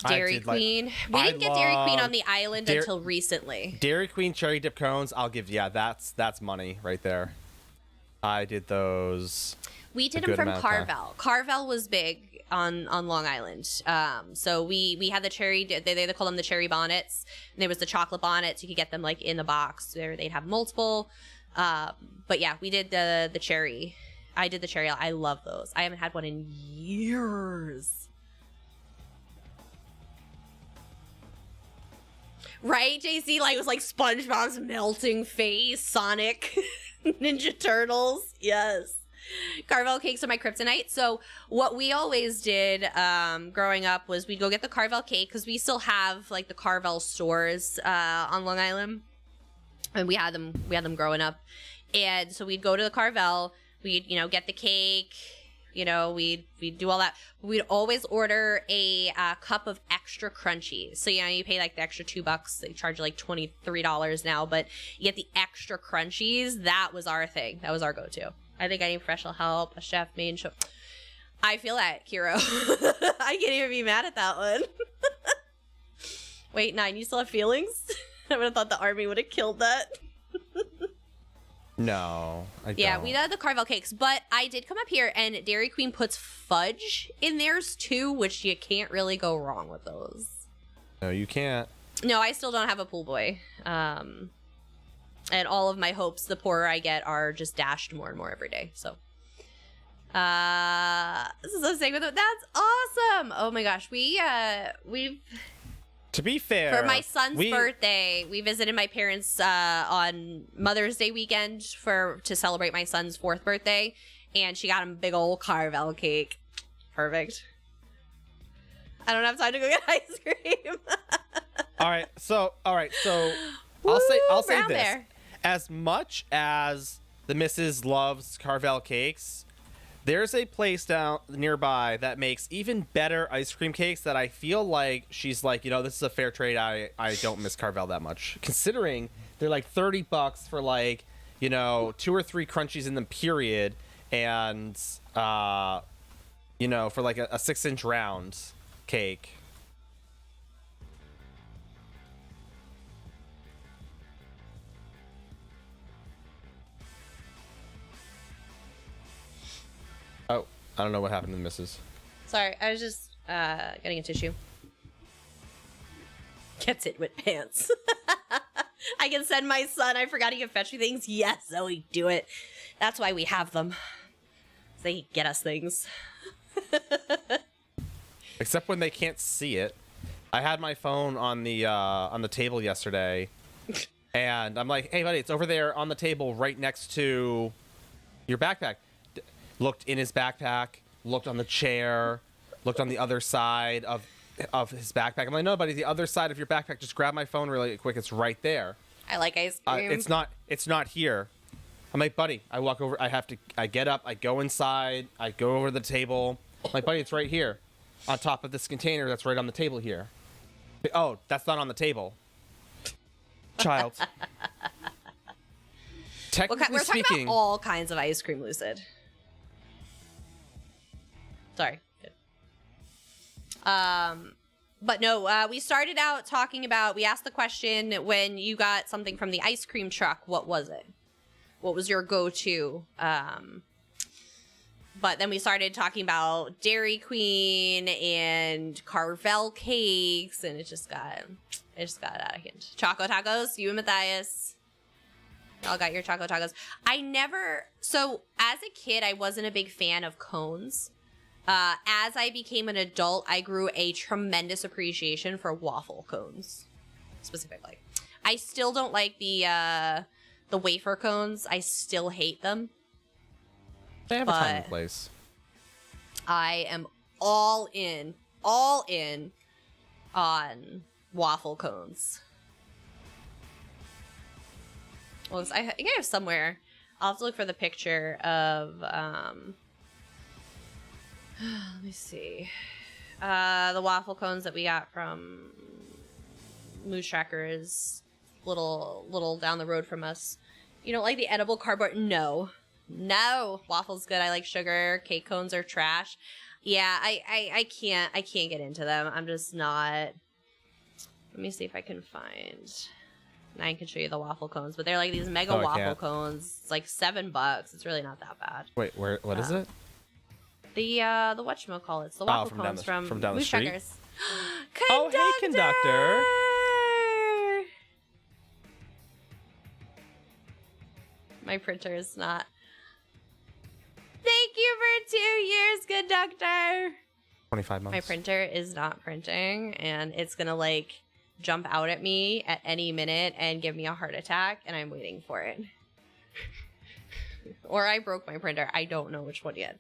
Dairy Queen. We didn't get Dairy Queen on the island until recently. Dairy Queen cherry dip cones, I'll give. Yeah, that's money right there. I did those. We did them from Carvel. Carvel was big on Long Island. So we had the cherry. They call them the cherry bonnets. And there was the chocolate bonnets. You could get them like in the box. They'd have multiple. But yeah, we did the cherry. I did the cherry. I love those. I haven't had one in years. Right, JC? Like, it was like SpongeBob's melting face, Sonic, Ninja Turtles. Yes. Carvel cakes are my kryptonite. So what we always did growing up was we'd go get the Carvel cake because we still have like the Carvel stores on Long Island. And we had them growing up. And so we'd go to the Carvel, we'd, get the cake, we'd do all that. We'd always order a cup of extra crunchies. So, you pay like the extra $2. They charge you like $23 now, but you get the extra crunchies. That was our thing. That was our go-to. I think I need professional help, a chef, main show. I feel that, Kiro. I can't even be mad at that one. Wait, 9, you still have feelings? I would have thought the army would have killed that. No, I Yeah, don't. we had the Carvel cakes, but I did come up here and Dairy Queen puts fudge in theirs too, which you can't really go wrong with those. No, you can't. No, I still don't have a pool boy. And all of my hopes, the poorer I get, are just dashed more and more every day. So, this is a segment. That's awesome. Oh my gosh, we've. To be fair, For my son's birthday, we visited my parents on Mother's Day weekend to celebrate my son's 4th birthday, and she got him a big old Carvel cake. Perfect. I don't have time to go get ice cream. All right, so Woo, I'll say brown this: bear. as much as the missus loves Carvel cakes, there's a place down nearby that makes even better ice cream cakes that I feel like she's like, this is a fair trade. I don't miss Carvel that much, considering they're like $30 for like, 2 or 3 crunchies in them, period, and for like a 6-inch round cake. Oh, I don't know what happened to the missus. Sorry, I was just getting a tissue. Gets it with pants. I can send my son. I forgot he can fetch me things. Yes, Zoe, do it. That's why we have them. They get us things. Except when they can't see it. I had my phone on the table yesterday, and I'm like, "Hey, buddy, it's over there on the table, right next to your backpack." Looked in his backpack, looked on the chair, looked on the other side of his backpack. I'm like, "No, buddy, the other side of your backpack. Just grab my phone really quick. It's right there." I like ice cream. It's not here. I'm like, "Buddy," I walk over. I get up. I go inside. I go over to the table. I'm like, "Buddy, it's right here, on top of this container that's right on the table here." Oh, that's not on the table. Child. Technically We're talking speaking, about all kinds of ice cream, Lucid. Sorry. Good. But no, we started out talking about, we asked the question, when you got something from the ice cream truck, what was it? What was your go-to? But then we started talking about Dairy Queen and Carvel cakes, and it just got out of hand. Choco tacos, you and Matthias. Y'all got your choco tacos. So as a kid, I wasn't a big fan of cones. As I became an adult, I grew a tremendous appreciation for waffle cones, specifically. I still don't like the wafer cones. I still hate them. they have a time and place. I am all in on waffle cones. Well, I think I have somewhere. I'll have to look for the picture of, let me see. The waffle cones that we got from Moose Trackers, little down the road from us. You don't like the edible cardboard? No. Waffle's good. I like sugar. Cake cones are trash. Yeah, I can't get into them. I'm just not. Let me see if I can find. I can show you the waffle cones, but they're like these mega waffle cones. It's like $7. It's really not that bad. Wait, what is it? The whatchamacallits, the waffle cones from down the Moose street. Trackers. Oh, hey, conductor. My printer is not. Thank you for 2 years, conductor. 25 months. My printer is not printing, and it's gonna like jump out at me at any minute and give me a heart attack, and I'm waiting for it. Or I broke my printer. I don't know which one yet.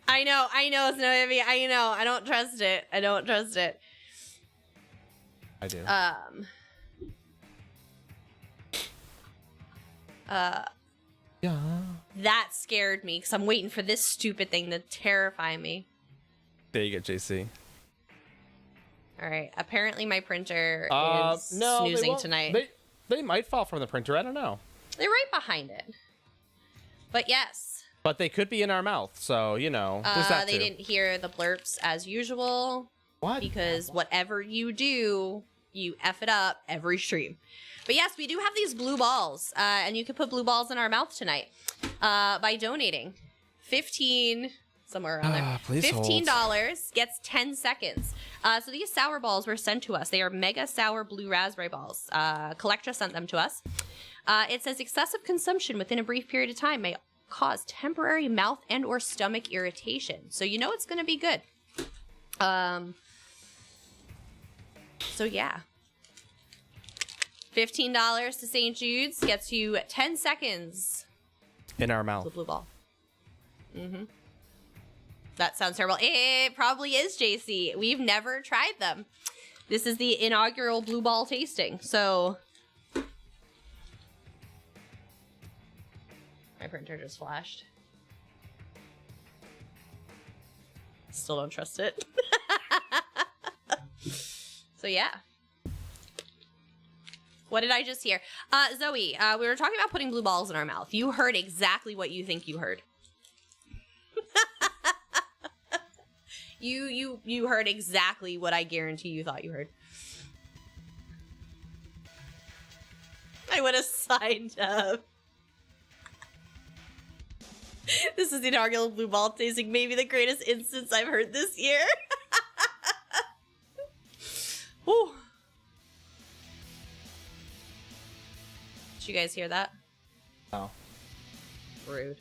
I know, Snow Ivy. I know. I don't trust it. I do. Yeah. That scared me because I'm waiting for this stupid thing to terrify me. There you go, JC. All right. Apparently, my printer is snoozing snoozing tonight. They might fall from the printer. I don't know. They're right behind it. But yes. But they could be in our mouth, so there's that they too. didn't hear the blurps as usual. What? Because whatever you do, You F it up every stream. But yes, we do have these blue balls, and you can put blue balls in our mouth tonight by donating 15 somewhere around there. Please $15 gets 10 seconds. So these sour balls were sent to us. They are mega sour blue raspberry balls. Collectra sent them to us. It says excessive consumption within a brief period of time may cause temporary mouth and or stomach irritation. So you know it's going to be good. So yeah. $15 to St. Jude's gets you 10 seconds. In our mouth. The blue ball. Mm-hmm. That sounds terrible. It probably is, JC. We've never tried them. This is the inaugural blue ball tasting, so... My printer just flashed. Still don't trust it. So yeah. What did I just hear? Zoe, we were talking about putting blue balls in our mouth. You heard exactly what you think you heard. You heard exactly what I guarantee you thought you heard. I would have signed up. This is the inaugural blue ball tasting, maybe the greatest instance I've heard this year. Whew. Did you guys hear that? No. Rude.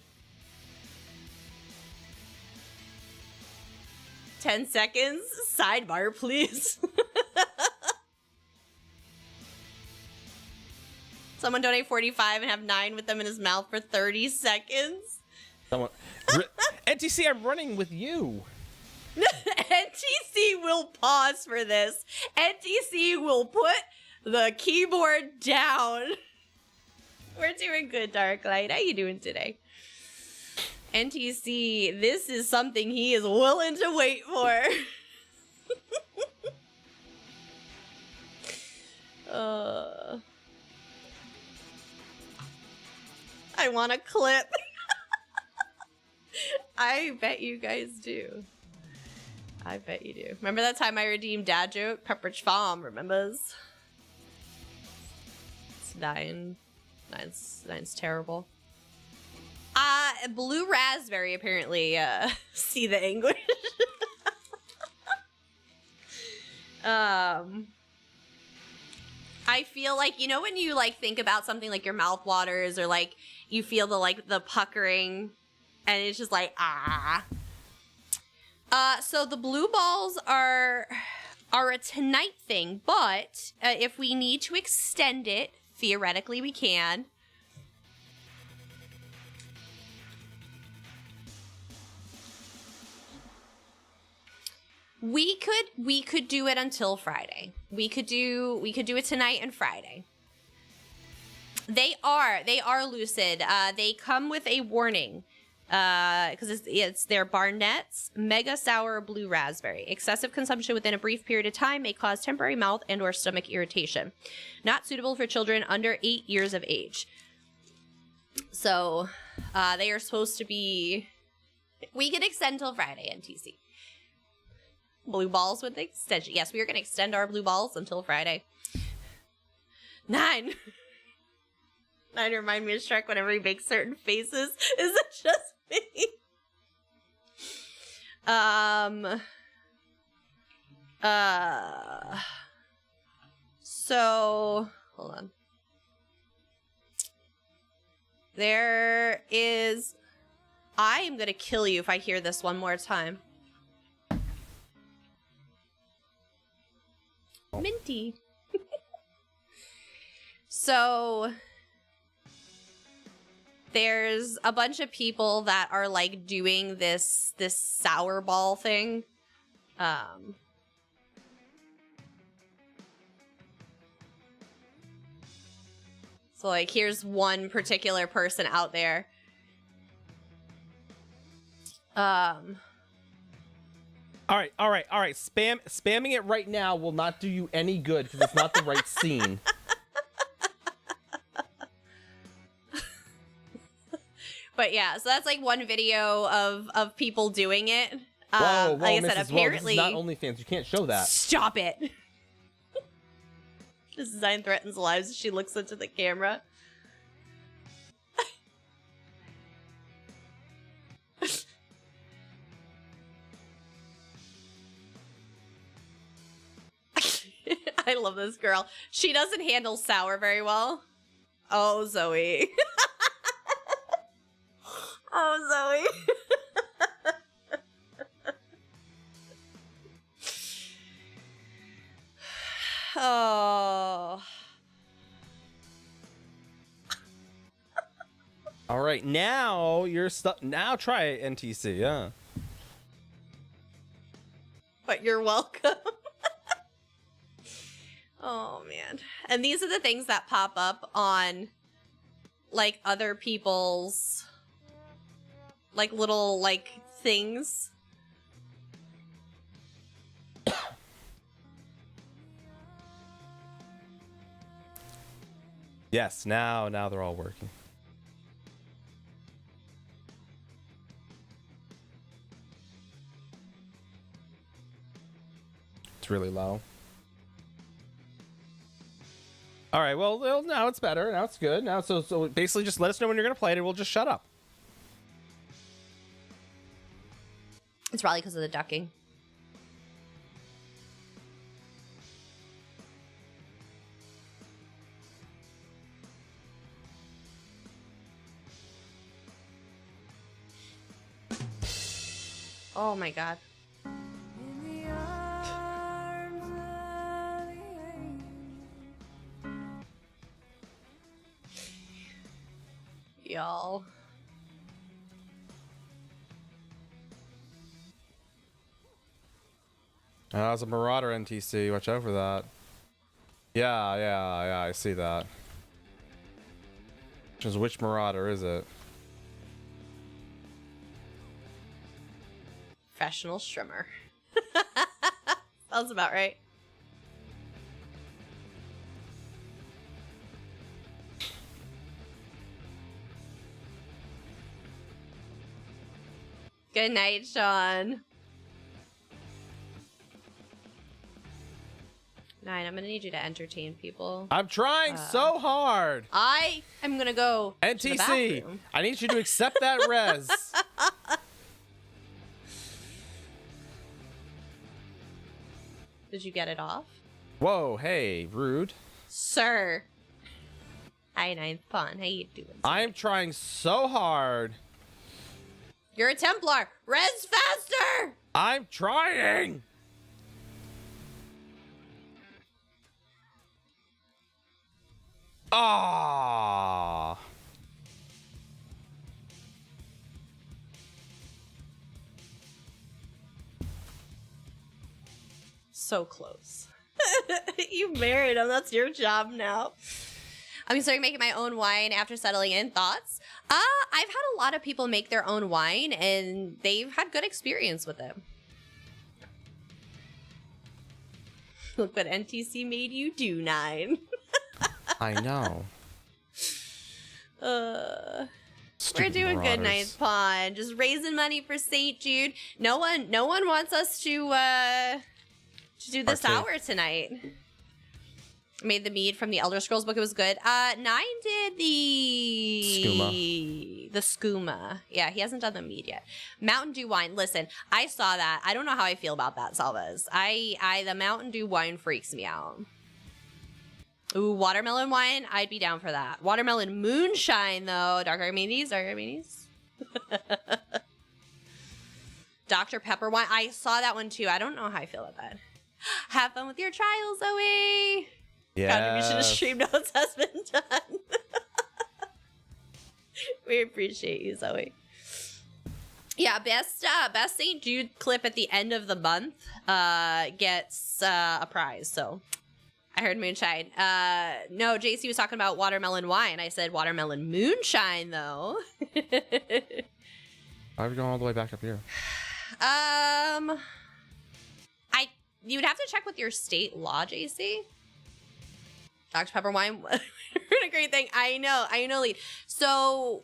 10 seconds? Sidebar, please. Someone donate 45 and have 9 with them in his mouth for 30 seconds. Someone... NTC, I'm running with you. NTC will pause for this. NTC will put the keyboard down. We're doing good, Darklight. How you doing today? NTC, this is something he is willing to wait for. I want a clip. I bet you guys do. I bet you do. Remember that time I redeemed dad joke? Pepperidge Farm remembers. It's 9. Nine's terrible. Blue raspberry apparently see the anguish. I feel like, you know, when you like think about something like your mouth waters or like you feel the puckering and it's just like so the blue balls are a tonight thing, but if we need to extend it, theoretically we can. We could do it until Friday. We could do it tonight and Friday. They are lucid. They come with a warning. Because it's their Barnett's Mega Sour Blue Raspberry. Excessive consumption within a brief period of time may cause temporary mouth and or stomach irritation. Not suitable for children under 8 years of age. So, they are supposed to be... We can extend till Friday, NTC. Blue balls with extension. Yes, we are going to extend our blue balls until Friday. 9. 9 remind me of Shrek whenever he makes certain faces. Is it just me? So, hold on. There is... I am going to kill you if I hear this one more time. Minty. So there's a bunch of people that are like doing this sour ball thing. So like here's one particular person out there. All right. Spamming it right now will not do you any good because it's not the right scene. But yeah, so that's like one video of people doing it. Whoa, like I said, Mrs. apparently Whoa, this is not OnlyFans. You can't show that. Stop it. This design threatens lives as she looks into the camera. I love this girl. She doesn't handle sour very well. Oh, Zoe. Oh, Zoe. Oh. All right, now you're stuck. Now try it, NTC. Yeah. But you're welcome. Oh, man. And these are the things that pop up on, like, other people's, like, little, like, things. Yes, now they're all working. It's really low. All right, well, now it's better. Now it's good. Now, so basically just let us know when you're going to play it and we'll just shut up. It's probably because of the ducking. Oh my god. Y'all. That was a Marauder NTC. Watch out for that. Yeah, I see that. Which Marauder is it? Professional strimmer. Sounds about right. Good night, Sean. Nine, I'm gonna need you to entertain people. I'm trying so hard. I am gonna go to the NTC, bathroom. I need you to accept that res. Did you get it off? Whoa, hey, rude. Sir. Hi, Ninth Pawn. How you doing? I'm trying so hard. You're a Templar. Res faster! I'm trying. Ah. So close. You married him. That's your job now. I'm starting making my own wine after settling in. Thoughts? I've had a lot of people make their own wine, and they've had good experience with it. Look what NTC made you do, Nine. I know. We're Stupid doing Marauders. good, Ninth Pawn. Just raising money for St. Jude. No one wants us to do this Partake. hour tonight. Made the mead from the Elder Scrolls book. It was good. Nine did the skooma. Yeah, he hasn't done the mead yet. Mountain Dew wine. Listen, I saw that. I don't know how I feel about that, Salvez. The Mountain Dew wine freaks me out. Ooh, watermelon wine. I'd be down for that. Watermelon moonshine, though. Dark Armenies. Dr. Pepper wine. I saw that one, too. I don't know how I feel about that. Have fun with your trial, Zoe. Contribution to stream notes has been done. We appreciate you, Zoe. Yeah, best St. Jude clip at the end of the month gets a prize. So I heard moonshine. No, JC was talking about watermelon wine. I said watermelon moonshine, though. Why are we going all the way back up here? You would have to check with your state law, JC. Dr. Pepper wine, a great thing. I know, Lead. So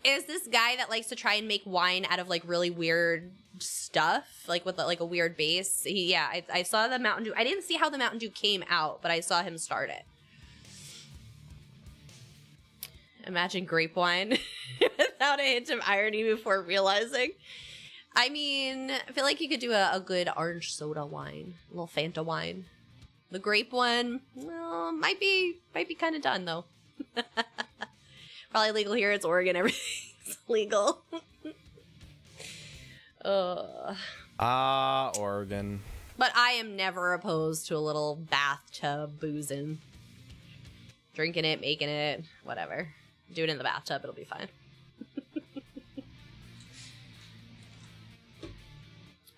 is this guy that likes to try and make wine out of like really weird stuff, like with like a weird base. I saw the Mountain Dew. I didn't see how the Mountain Dew came out, but I saw him start it. Imagine grape wine without a hint of irony before realizing. I mean, I feel like you could do a good orange soda wine, a little Fanta wine. The grape one, well, might be kind of done though. Probably legal here. It's Oregon. Everything's legal. Oregon. But I am never opposed to a little bathtub boozing. Drinking it, making it, whatever. Do it in the bathtub. It'll be fine.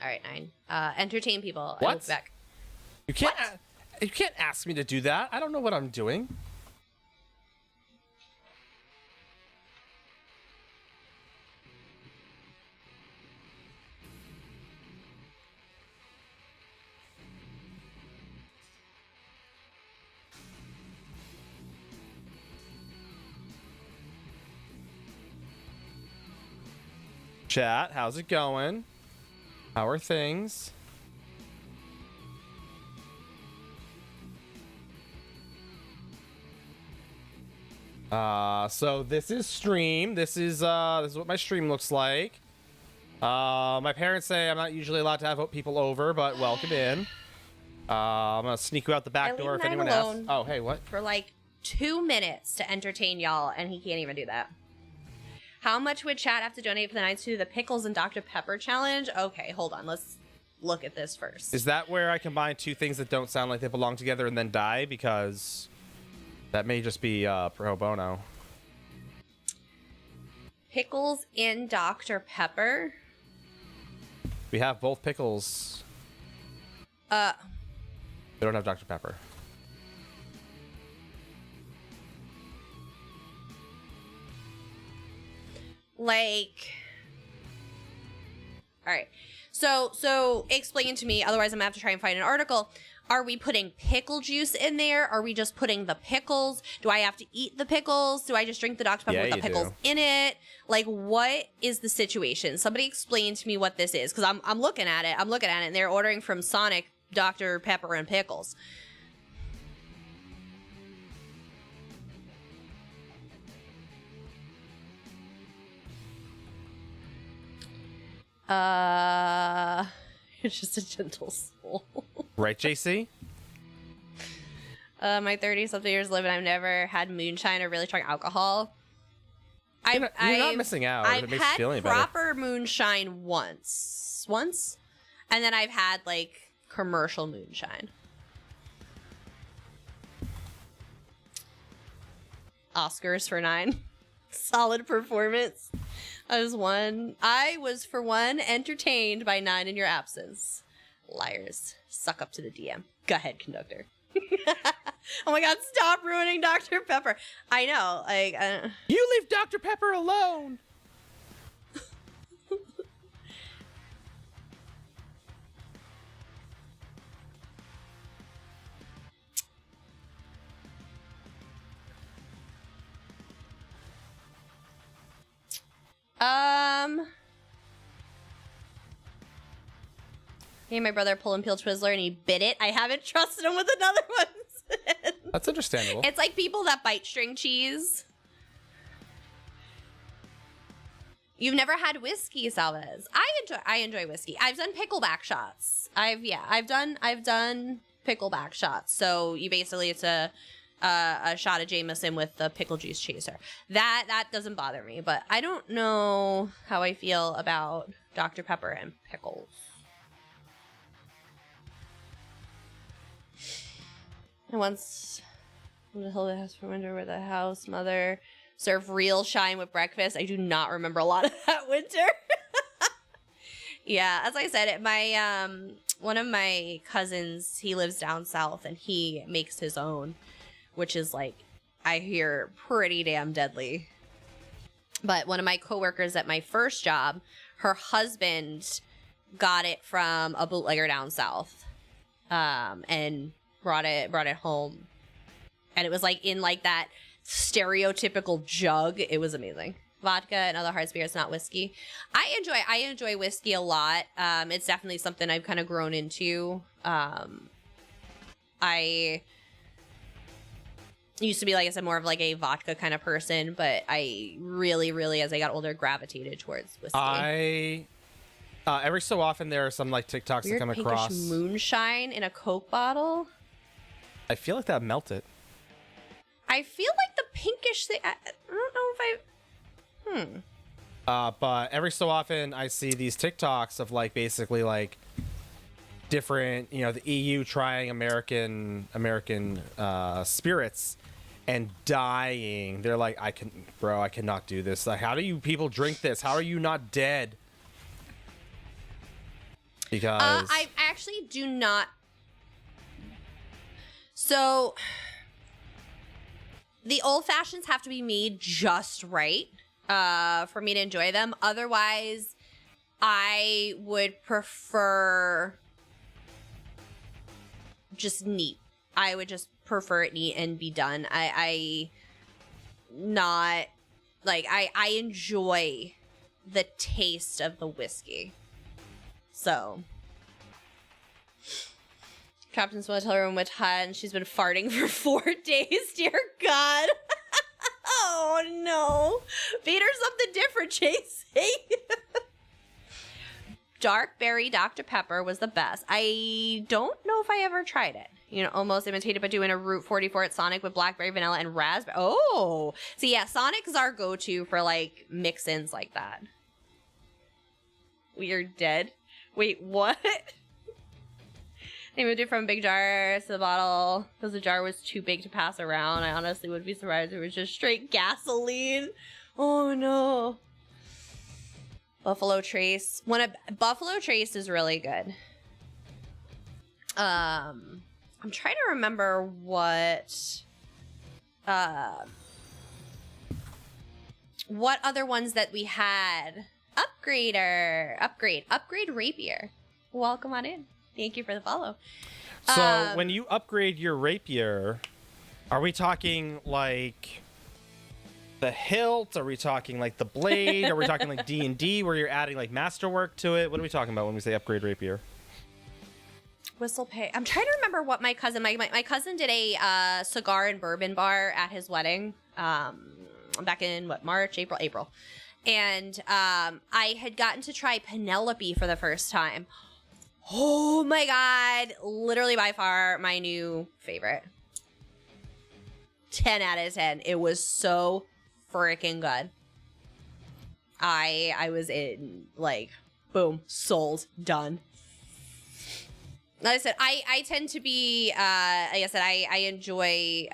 All right, 9. Entertain people. What? I will be back. You can't ask me to do that. I don't know what I'm doing. Chat, how's it going? How are things? So this is stream. This is what my stream looks like. My parents say I'm not usually allowed to have people over, but welcome in. I'm gonna sneak you out the back door if anyone asks. Oh, hey, what? For like 2 minutes to entertain y'all, and he can't even do that. How much would chat have to donate for the nights to do the pickles and Dr. Pepper challenge? Okay, hold on. Let's look at this first. Is that where I combine two things that don't sound like they belong together and then die? Because that may just be pro bono. Pickles in Dr. Pepper? We have both pickles. We don't have Dr. Pepper. Like, all right. So explain to me, otherwise I'm gonna have to try and find an article. Are we putting pickle juice in there? Are we just putting the pickles? Do I have to eat the pickles? Do I just drink the Dr. Pepper with the pickles in it? Like, what is the situation? Somebody explain to me what this is, because I'm looking at it. And they're ordering from Sonic Dr. Pepper and pickles. It's just a gentle soul. Right, JC? My 30-something years living, I've never had moonshine or really strong alcohol. You're not missing out. I've It makes you feel any had better. proper moonshine once, and then I've had like commercial moonshine. Oscars for 9. Solid performance. I was for one entertained by 9 in your absence. Liars. Suck up to the DM. Go ahead, conductor. Oh my god, stop ruining Dr. Pepper. I know. You leave Dr. Pepper alone. Hey, my brother pull and peel Twizzler and he bit it. I haven't trusted him with another one since. That's understandable. It's like people that bite string cheese. You've never had whiskey, Salvez. I enjoy whiskey. I've done pickleback shots. I've done pickleback shots. So you basically, it's a shot of Jameson with the pickle juice chaser. That doesn't bother me, but I don't know how I feel about Dr. Pepper and pickles. And once the hill house for winter with a house mother serve real shine with breakfast. I do not remember a lot of that winter. Yeah, as I said, my one of my cousins, he lives down south and he makes his own, which is like, I hear pretty damn deadly. But one of my coworkers at my first job, her husband got it from a bootlegger down south, and brought it home, and it was like in like that stereotypical jug. It was amazing. vodka and other hard spirits, not whiskey. I enjoy whiskey a lot. It's definitely something I've kind of grown into. I used to be, like I said, more of like a vodka kind of person, but I really, really, as I got older, gravitated towards whiskey. Every so often there are some like TikToks Weird that come pinkish across. moonshine in a Coke bottle. I feel like that melted. I feel like the pinkish thing. I don't know if But every so often I see these TikToks of like basically like different, you know, the EU trying American spirits and dying. They're like, I cannot do this. Like, how do you people drink this? How are you not dead? Because I actually do not. So the old fashions have to be made just right for me to enjoy them. Otherwise, I would prefer just neat. I would just prefer it neat and be done. I enjoy the taste of the whiskey. So, trapped in a hotel room with Hud, and she's been farting for 4 days. Dear God. Oh, no. Feed her something different, Chase. Dark Berry Dr. Pepper was the best. I don't know if I ever tried it. You know, almost imitated by doing a Route 44 at Sonic with blackberry, vanilla, and raspberry. Oh. So, yeah, Sonic is our go-to for, like, mix-ins like that. We are dead. Wait, what? They moved it from a big jar to the bottle because the jar was too big to pass around. I honestly would be surprised if it was just straight gasoline. Oh, no. Buffalo Trace. Buffalo Trace is really good. I'm trying to remember what other ones that we had. Upgrade Rapier. Welcome on in. Thank you for the follow. So when you upgrade your rapier, are we talking like the hilt? Are we talking like the blade? Are we talking like D&D where you're adding like masterwork to it? What are we talking about when we say upgrade rapier? Whistle pay. I'm trying to remember what my cousin cousin did a cigar and bourbon bar at his wedding back in March, April. And I had gotten to try Penelope for the first time. Oh my God. Literally by far my new favorite. 10 out of 10. It was so freaking good. I was in, like, boom, sold, done. Like I said, I tend to be, like I said, I enjoy,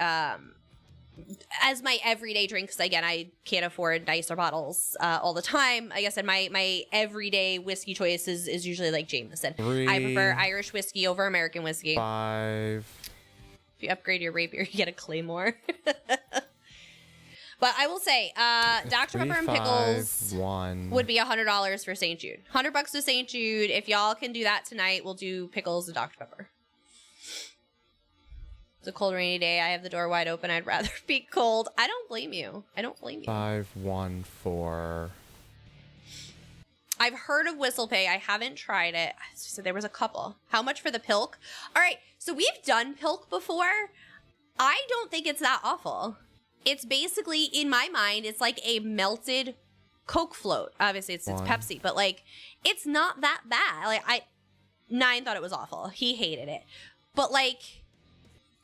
as my everyday drinks, again, I can't afford nicer bottles all the time. Like I said, my everyday whiskey choice is usually like Jameson. 3, I prefer Irish whiskey over American whiskey. 5. If you upgrade your rapier, you get a claymore. But I will say, Dr. Pepper and Pickles 1. would be $100 for St. Jude. $100 to St. Jude. If y'all can do that tonight, we'll do Pickles and Dr. Pepper. It's a cold, rainy day. I have the door wide open. I'd rather be cold. I don't blame you. 5, 1, 4. I've heard of Whistle Pay. I haven't tried it. So there was a couple. How much for the Pilk? All right. So we've done Pilk before. I don't think it's that awful. It's basically, in my mind, it's like a melted Coke float. Obviously, it's Pepsi, but like, it's not that bad. Like, Nine thought it was awful. He hated it. But like,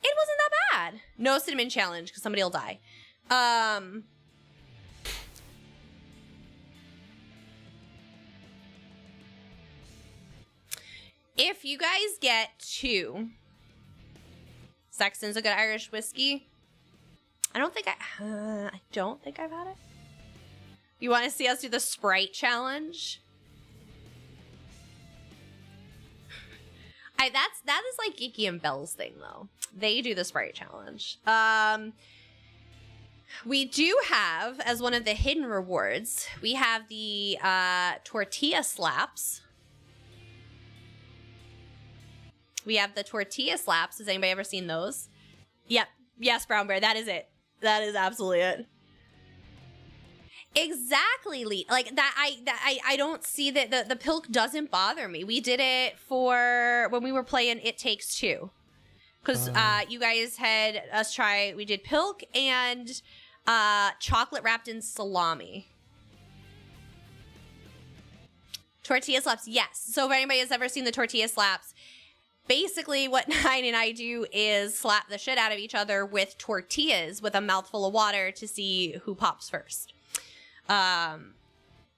it wasn't that bad. No cinnamon challenge because somebody will die. If you guys get 2, Sexton's a good Irish whiskey. I don't think I've had it. You want to see us do the Sprite challenge? That is like Geeky and Bell's thing though. They do the Sprite challenge. We do have, as one of the hidden rewards, we have the tortilla slaps. We have the tortilla slaps. Has anybody ever seen those? Yep. Yes, Brown Bear. That is it. That is absolutely it. Exactly, Lee. Like that I don't see that the pilk doesn't bother me. We did it for when we were playing It Takes Two. Because you guys had us try, we did pilk and chocolate wrapped in salami. Tortilla slaps, yes. So if anybody has ever seen the tortilla slaps, basically what Nine and I do is slap the shit out of each other with tortillas with a mouthful of water to see who pops first.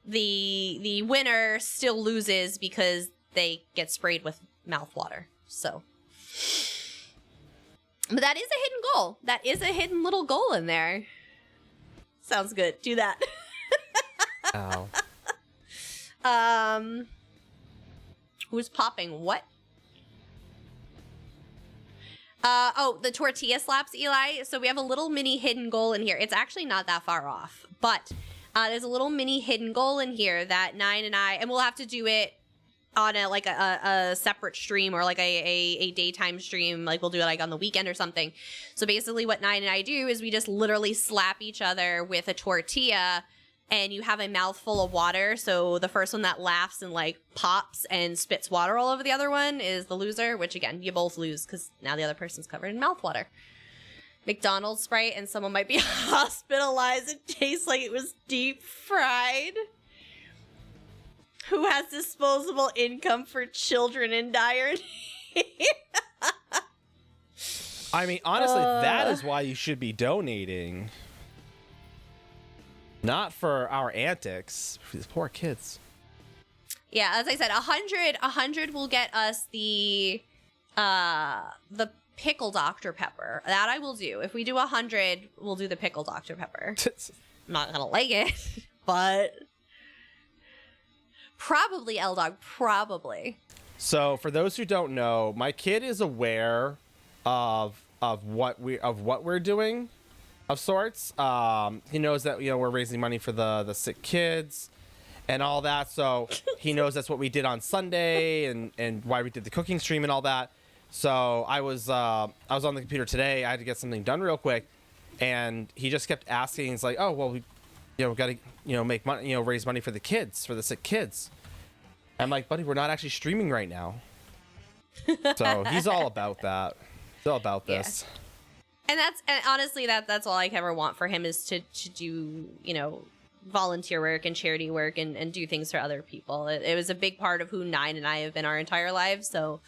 The winner still loses because they get sprayed with mouth water. So, but that is a hidden goal. That is a hidden little goal in there. Sounds good. Do that. Ow. Who's popping what? The tortilla slaps, Eli. So we have a little mini hidden goal in here. It's actually not that far off, but there's a little mini hidden goal in here that Nine and I, and we'll have to do it on a separate stream or like a daytime stream. Like we'll do it like on the weekend or something. So basically what Nine and I do is we just literally slap each other with a tortilla, and you have a mouthful of water. So the first one that laughs and like pops and spits water all over the other one is the loser, which again, you both lose because now the other person's covered in mouth water. McDonald's Sprite and someone might be hospitalized. It tastes like it was deep fried. Who has disposable income for children in dire need? I mean, honestly, that is why you should be donating. Not for our antics. For these poor kids. Yeah, as I said, 100 will get us the pickle Dr. Pepper. That I will do. If we do 100, we'll do the pickle Dr. Pepper. I'm not gonna like it, but probably L-Dog, probably. So for those who don't know, my kid is aware of what we're doing, of sorts. He knows that we're raising money for the sick kids and all that. So he knows that's what we did on Sunday and why we did the cooking stream and all that. So I was on the computer today. I had to get something done real quick, and he just kept asking. He's like, "Oh, well, we got to make money, raise money for the kids, for the sick kids." I'm like, "Buddy, we're not actually streaming right now." So he's all about that. He's all about this. Yeah. And honestly, that's all I ever want for him is to do, volunteer work and charity work and do things for other people. It was a big part of who Nine and I have been our entire lives. So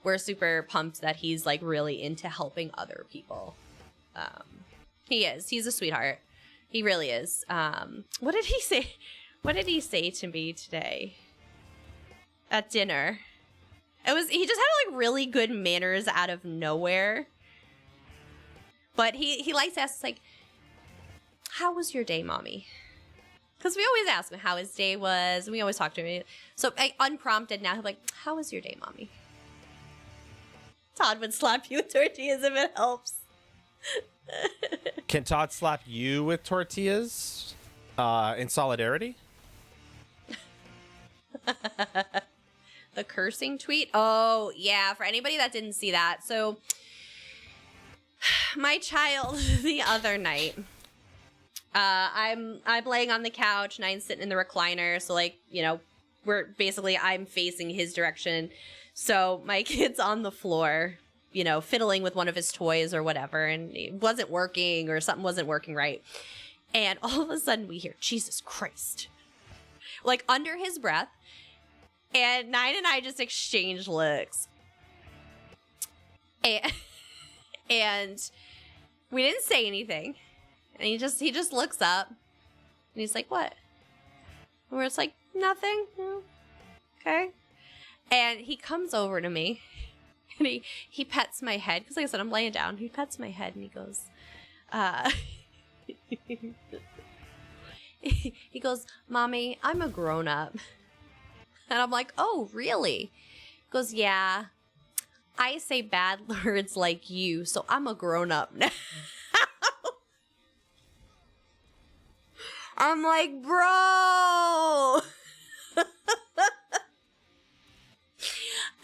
we're super pumped that he's like really into helping other people. He's a sweetheart. He really is. What did he say? What did he say to me today at dinner? He just had like really good manners out of nowhere. But he likes to ask us like, "How was your day, mommy?" Because we always ask him how his day was, and we always talk to him. So unprompted now, he's like, "How was your day, mommy?" Todd would slap you with tortillas if it helps. Can Todd slap you with tortillas in solidarity? The cursing tweet? Oh, yeah. For anybody that didn't see that. So, my child the other night, I'm laying on the couch, Nine's sitting in the recliner. So, I'm facing his direction. So my kid's on the floor, fiddling with one of his toys or whatever, and it wasn't working or something wasn't working right. And all of a sudden we hear, "Jesus Christ," like under his breath. And Nine and I just exchanged looks. And we didn't say anything. And he just looks up and he's like, "What?" And we're just like, "Nothing." Okay. And he comes over to me and he pets my head. Because like I said, I'm laying down. He pets my head and he goes, he goes, "Mommy, I'm a grown up." And I'm like, "Oh, really?" He goes, "Yeah, I say bad words like you, so I'm a grown up now." I'm like, "Bro."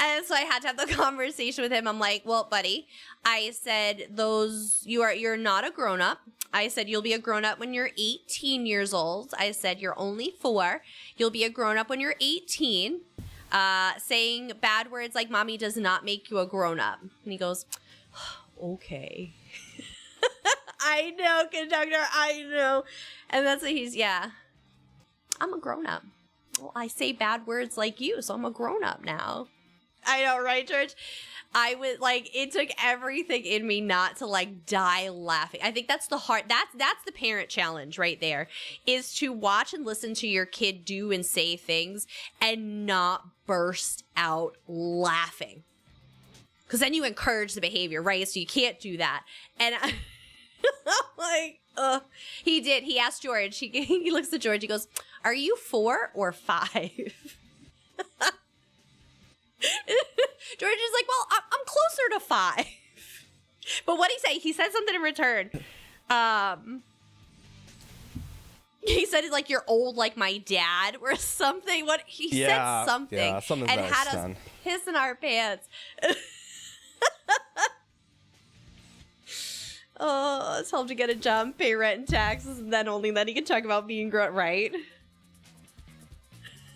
And so I had to have the conversation with him. I'm like, well, buddy, I said, you're not a grown up. I said, you'll be a grown up when you're 18 years old. I said, you're only 4. You'll be a grown up when you're 18. Saying bad words like mommy does not make you a grown up. And he goes, okay. I know, conductor, I know. And that's what I'm a grown up. Well, I say bad words like you, so I'm a grown up now. I know, right, George? I would it took everything in me not to die laughing. I think that's that's the parent challenge right there, is to watch and listen to your kid do and say things and not burst out laughing. Because then you encourage the behavior, right? So you can't do that. And I'm like, he did. He asked George, he looks at George, he goes, are you 4 or 5? George is like, well, I'm closer to 5. But what he say? He said something in return. He said like you're old like my dad or something. What he said something. Yeah, something and nice had done. us pissing our pants. Oh, let's hope to get a job, pay rent and taxes, and then only then he can talk about being grown, right?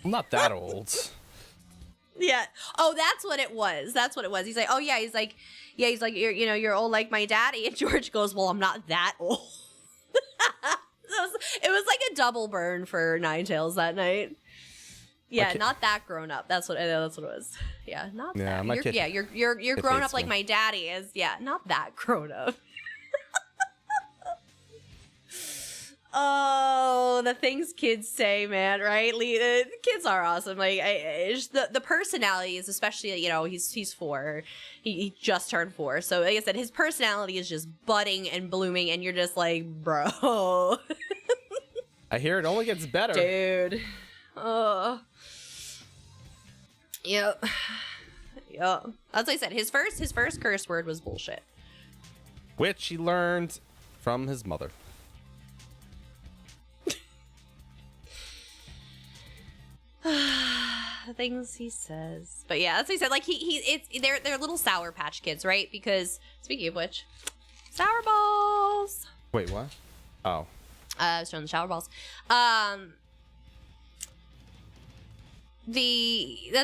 I'm not that old. Yeah. Oh, that's what it was. That's what it was. He's like, oh yeah. He's like, you're old like my daddy. And George goes, well, I'm not that old. It was like a double burn for Nine Tails that night. Yeah, not that grown up. That's what it was. Yeah, not that. My kid, you're grown up like my daddy is. Yeah, not that grown up. Oh, the things kids say, man, right? Kids are awesome. Just the personalities, especially, he's 4. He just turned 4. So like I said, his personality is just budding and blooming, and you're just like, bro. I hear it only gets better. Dude. Oh. Yep. Yep. As I said, his first curse word was bullshit. Which he learned from his mother. The things he says, but yeah, as I said, they're little Sour Patch Kids, right? Because speaking of which, Sour Balls. Wait, what? Oh, I was showing the Sour Balls. That's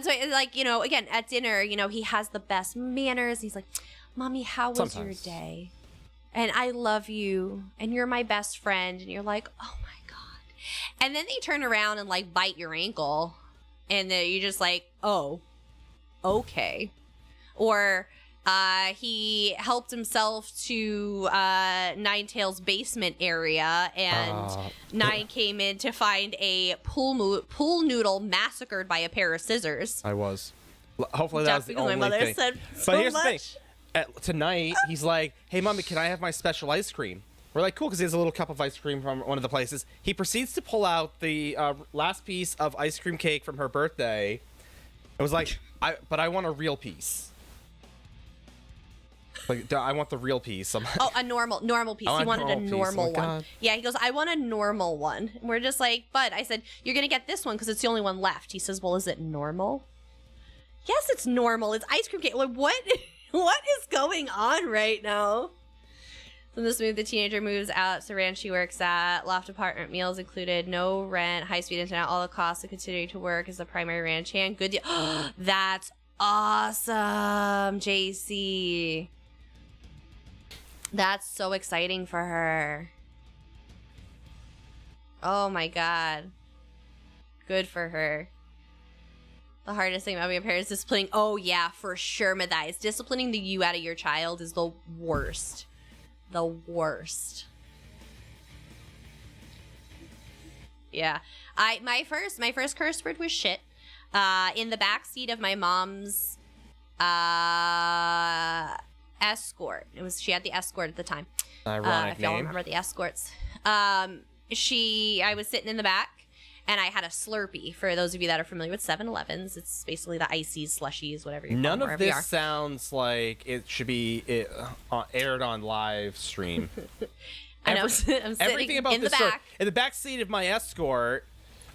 why, again at dinner, he has the best manners. He's like, "Mommy, how was your day?" And I love you, and you're my best friend, and you're like, "Oh my god." And then they turn around and bite your ankle, and then you're just like, oh, okay. Or he helped himself to Ninetail's basement area, and Nine came in to find a pool noodle massacred by a pair of scissors. I was. Hopefully that was the only my mother thing. said But here's the thing. Tonight, he's like, hey, Mommy, can I have my special ice cream? We're like, cool, because he has a little cup of ice cream from one of the places. He proceeds to pull out the last piece of ice cream cake from her birthday. It was like, but I want a real piece. I want the real piece. Oh, a normal piece. He wanted a normal one. God. Yeah, he goes, I want a normal one. And we're just like, but I said, you're going to get this one because it's the only one left. He says, well, is it normal? Yes, it's normal. It's ice cream cake. Like, what is going on right now? So in this movie, the teenager moves out to the ranch she works at. Loft apartment, meals included, no rent, high-speed internet, all the costs of continuing to work as the primary ranch hand. Good deal. That's awesome, JC. That's so exciting for her. Oh my god. Good for her. The hardest thing about being a parent is disciplining. Oh yeah, for sure, Matthias. Disciplining the you out of your child is the worst. The worst. Yeah. My first curse word was shit. In the backseat of my mom's escort. She had the escort at the time. Ironic if y'all name. remember the escorts. I was sitting in the back, and I had a Slurpee. For those of you that are familiar with 7-Elevens, it's basically the ices, slushies, whatever you call them. None of this sounds like it should be aired on live stream. I know. I'm sitting everything about in the this story. back. In the back seat of my escort,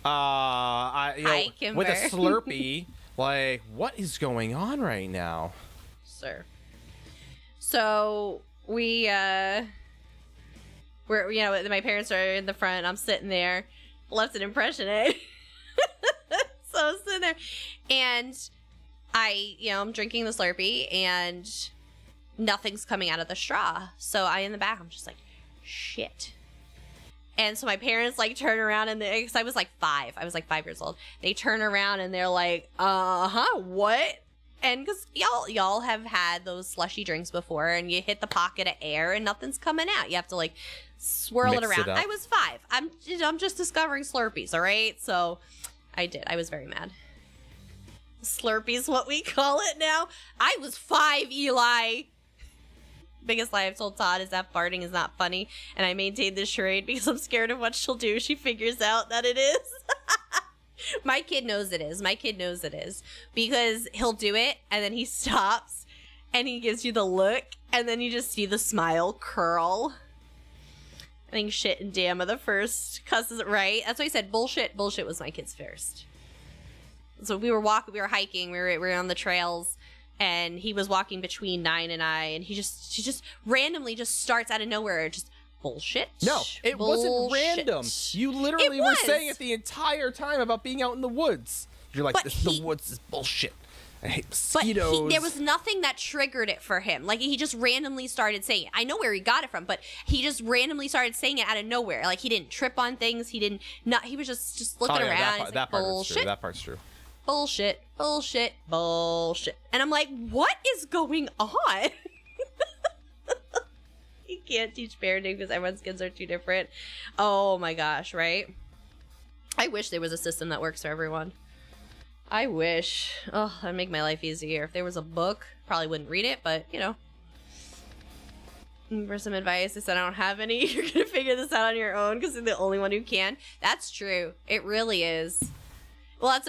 Hi, with a Kimber. Slurpee Like, what is going on right now? Sir. So we're, you know, my parents are in the front. I'm sitting there. Left an impression, eh? So I'm sitting there, and I'm drinking the Slurpee, and nothing's coming out of the straw. So in the back, I'm just like, shit. And so my parents like turn around, and because I was like 5, I was like 5 years old. They turn around and they're like, what? And because y'all have had those slushy drinks before, and you hit the pocket of air and nothing's coming out. You have to like swirl it around. I was 5. I'm just discovering Slurpees, all right? So I did. I was very mad. Slurpee's what we call it now. I was 5, Eli. Biggest lie I've told Todd is that farting is not funny, and I maintain this charade because I'm scared of what she'll do. She figures out that it is. My kid knows it is. My kid knows it is. Because he'll do it, and then he stops, and he gives you the look, and then you just see the smile curl. I think shit and damn are the first cusses, right? That's why I said bullshit. Bullshit was my kid's first. So we were hiking, we were on the trails, and he was walking between 9 and I, and she just randomly just starts out of nowhere, just bullshit. No, it wasn't random. You literally were saying it the entire time about being out in the woods. You're like, the woods is bullshit. I hate mosquitoes. But there was nothing that triggered it for him. Like, he just randomly started saying it. I know where he got it from, but he just randomly started saying it out of nowhere. Like, he didn't trip on things. He was just looking around. That part's true. That part's true. Bullshit, bullshit, bullshit. And I'm like, what is going on? You can't teach parenting because everyone's kids are too different. Oh my gosh, right? I wish there was a system that works for everyone. I wish. Oh, that'd make my life easier. If there was a book, probably wouldn't read it, but, you know. For some advice, I said I don't have any. You're going to figure this out on your own because you're the only one who can. That's true. It really is. Well, that's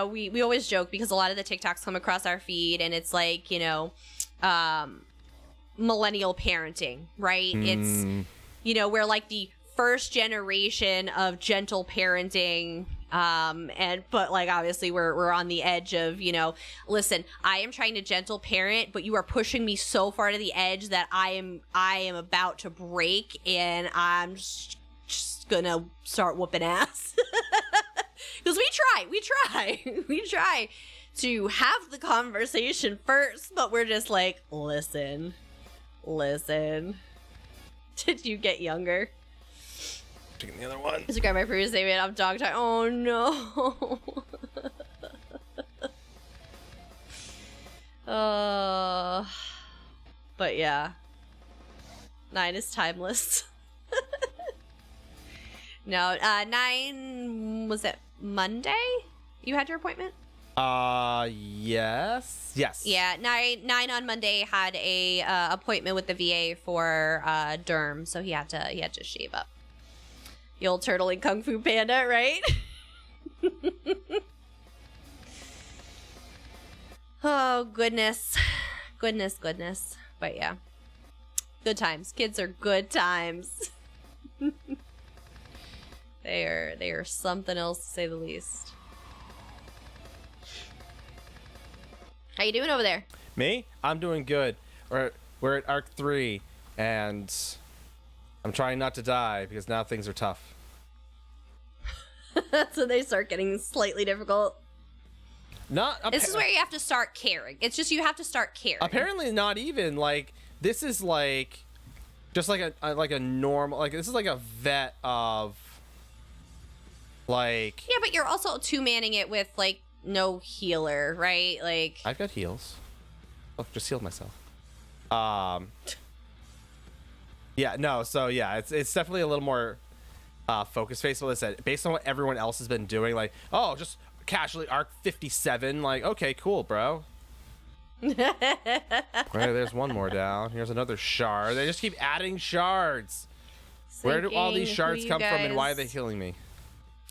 we always joke because a lot of the TikToks come across our feed, and it's like, millennial parenting, right? It's, we're like the first generation of gentle parenting, but like obviously we're on the edge of, listen, I am trying to gentle parent, but you are pushing me so far to the edge that I am about to break, and I'm just gonna start whooping ass. Because we try to have the conversation first, but we're just like, listen. Did you get younger? Taking the other one. Just grab my previous statement. I'm dog tired. Oh no. But yeah. 9 is timeless. No, 9, was it Monday? You had your appointment? Yes. Yeah, 9 on Monday had a appointment with the VA for derm, so he had to shave up. The old turtle in Kung Fu Panda, right? Oh, goodness. But yeah. Good times. Kids are good times. They are something else, to say the least. How you doing over there? Me? I'm doing good. We're at Arc 3, and I'm trying not to die because now things are tough. So they start getting slightly difficult. This is where you have to start caring. It's just you have to start caring. Apparently not even. Like, this is like just like a normal, like this is like a vet of like. Yeah, but you're also two-manning it with like no healer, right? Like, I've got heals. Oh, just healed myself. Yeah, no, so yeah, it's definitely a little more focus based. What I said, based on what everyone else has been doing, like, oh, just casually arc 57, like, okay, cool, bro. Right, there's one more down. Here's another shard. They just keep adding shards. Where do all these shards come from, and why are they healing me?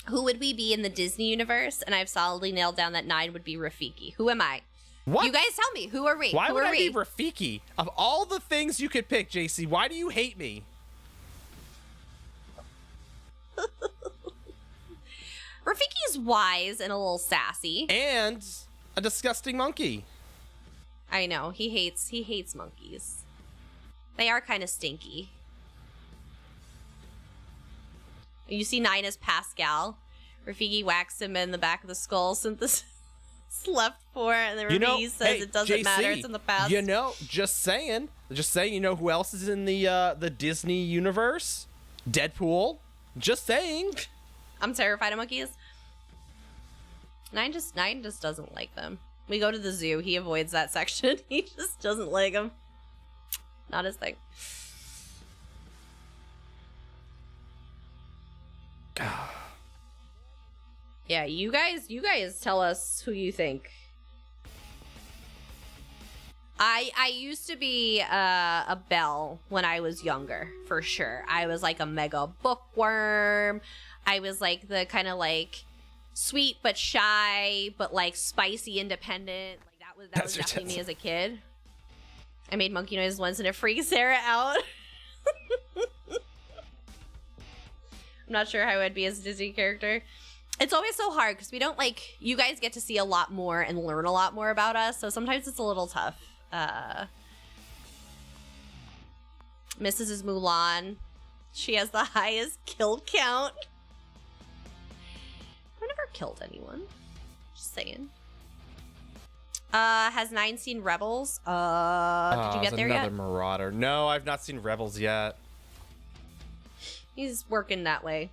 Who would we be in the Disney universe? And I've solidly nailed down that 9 would be Rafiki. Who am I? What? You guys tell me. Who are we? Why would I be Rafiki? Of all the things you could pick, JC, why do you hate me? Rafiki is wise and a little sassy. And a disgusting monkey. I know. He hates monkeys. They are kind of stinky. You see 9 as Pascal. Rafiki whacks him in the back of the skull synthesis left 4, and then Rafiki says it doesn't matter, it's in the past. You know, just saying, you know who else is in the Disney universe? Deadpool. Just saying. I'm terrified of monkeys. 9 just doesn't like them. We go to the zoo, he avoids that section. He just doesn't like them. Not his thing. Yeah, you guys tell us who you think. I used to be a Belle when I was younger, for sure. I was like a mega bookworm. I was like the kind of like sweet but shy but like spicy independent. Like that was definitely me as a kid. I made monkey noises once and it freaked Sarah out. I'm not sure how I would be as a Disney character. It's always so hard because we don't like, you guys get to see a lot more and learn a lot more about us, so sometimes it's a little tough. Mrs. is Mulan. She has the highest kill count. I've never killed anyone. Just saying. Has 9 seen Rebels? Did you get there yet? Another Marauder. No, I've not seen Rebels yet. He's working that way.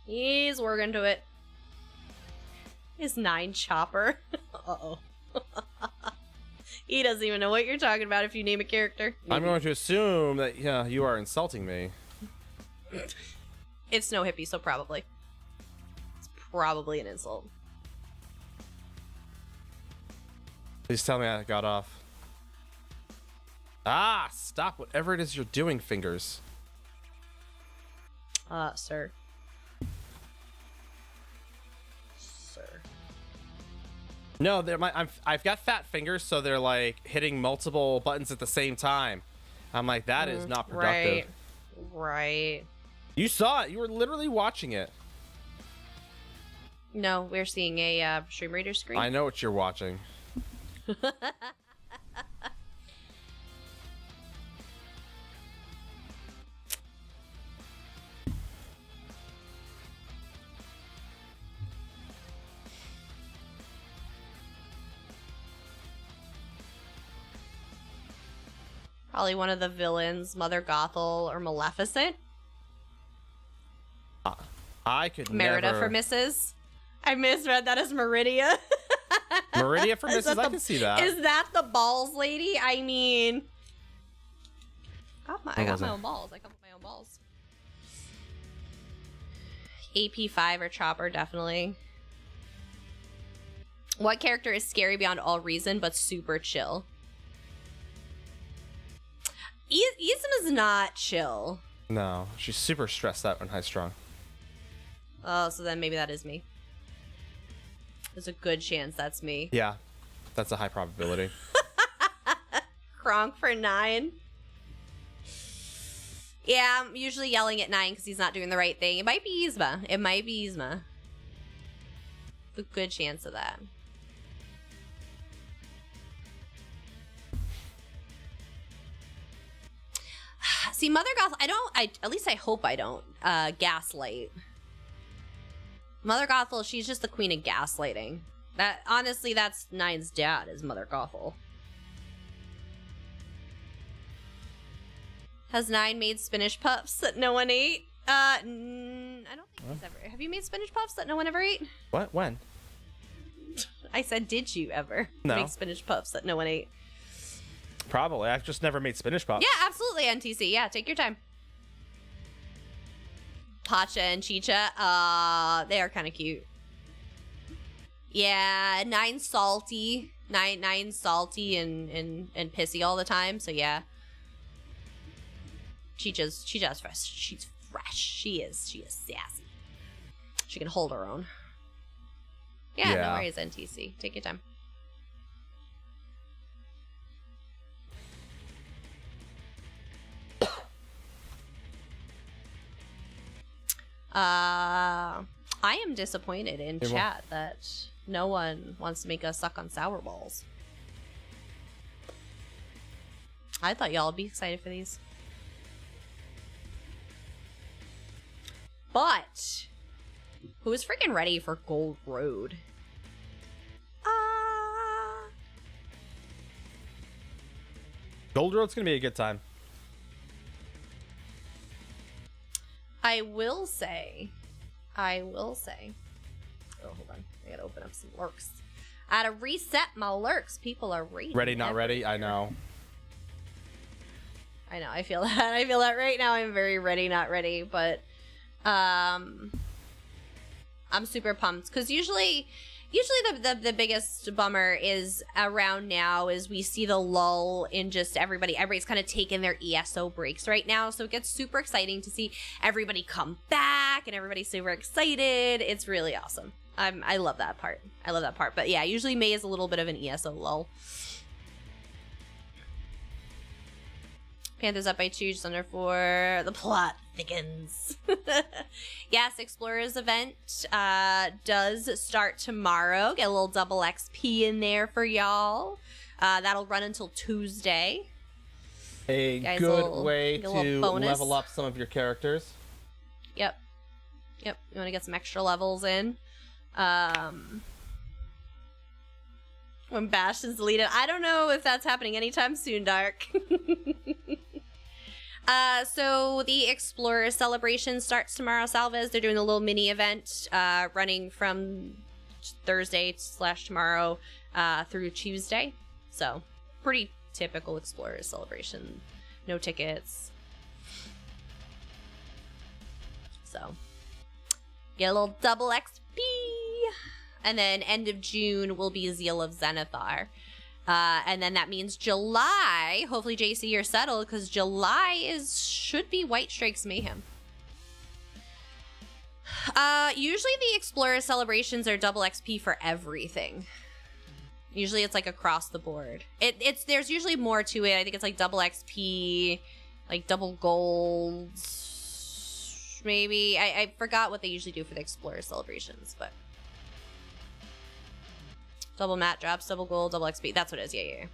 He's working to it. Is 9 Chopper? Uh-oh. He doesn't even know what you're talking about if you name a character. I'm going to assume that you are insulting me. It's no hippie, so probably. It's probably an insult. Please tell me I got off. Ah, stop whatever it is you're doing, fingers. Sir. No, I've got fat fingers, so they're like hitting multiple buttons at the same time. I'm like, that is not productive. Right. You saw it. You were literally watching it. No, we're seeing a stream reader screen. I know what you're watching. Probably one of the villains, Mother Gothel or Maleficent. I could Merida never... for Mrs. I misread that as Meridia. Meridia for Mrs. I can see that. Is that the balls lady? I mean... I got my own balls. I come with my own balls. AP5 or Chopper, definitely. What character is scary beyond all reason but super chill? Isma is not chill. No, she's super stressed out and high strung. Oh, so then maybe that is me. There's a good chance that's me. Yeah, that's a high probability. Kronk for 9. Yeah, I'm usually yelling at 9 because he's not doing the right thing. It might be Yzma. It might be Yzma. A good chance of that. See, Mother Gothel, at least I hope I don't gaslight. Mother Gothel, she's just the queen of gaslighting. Honestly, that's 9's dad, is Mother Gothel. Has 9 made spinach puffs that no one ate? I don't think he's ever. Have you made spinach puffs that no one ever ate? What? When? I said, did you ever make spinach puffs that no one ate? Probably. I've just never made spinach puffs. Yeah, absolutely, NTC. Yeah, take your time. Pacha and Chicha, they are kind of cute. Yeah, 9's salty. 9's salty and pissy all the time, so yeah. Chicha's fresh. She's fresh. She is sassy. She can hold her own. Yeah, no worries, NTC. Take your time. I am disappointed in chat that no one wants to make us suck on sour balls. I thought y'all would be excited for these. But who is freaking ready for Gold Road? Gold Road's gonna be a good time. I will say. Oh, hold on. I gotta open up some lurks. I gotta reset my lurks. People are reading. Ready, not ready? I know. I feel that. I feel that right now. I'm very ready, not ready. But I'm super pumped because usually the biggest bummer is around now is we see the lull in just everybody's kind of taking their ESO breaks right now, so it gets super exciting to see everybody come back and everybody's super excited. It's really awesome. I love that part. But yeah, usually May is a little bit of an ESO lull. Panthers up by 2, just under 4. The plot thickens. Yes, Explorers event does start tomorrow. Get a little double XP in there for y'all. That'll run until Tuesday. A good way to level up some of your characters. Yep. You want to get some extra levels in. When Bash is deleted. I don't know if that's happening anytime soon, Dark. So the Explorer Celebration starts tomorrow, Salvez. They're doing a little mini event, running from Thursday/tomorrow, through Tuesday. So, pretty typical Explorer Celebration. No tickets. So, get a little double XP. And then end of June will be Zeal of Zenithar. And then that means July, hopefully JC you're settled, because July should be White Strikes Mayhem. Usually the Explorer celebrations are double XP for everything. Usually it's like across the board. There's usually more to it. I think it's like double XP, like double gold, maybe. I forgot what they usually do for the Explorer celebrations, but double mat drops, double gold, double XP. That's what it is. Yeah.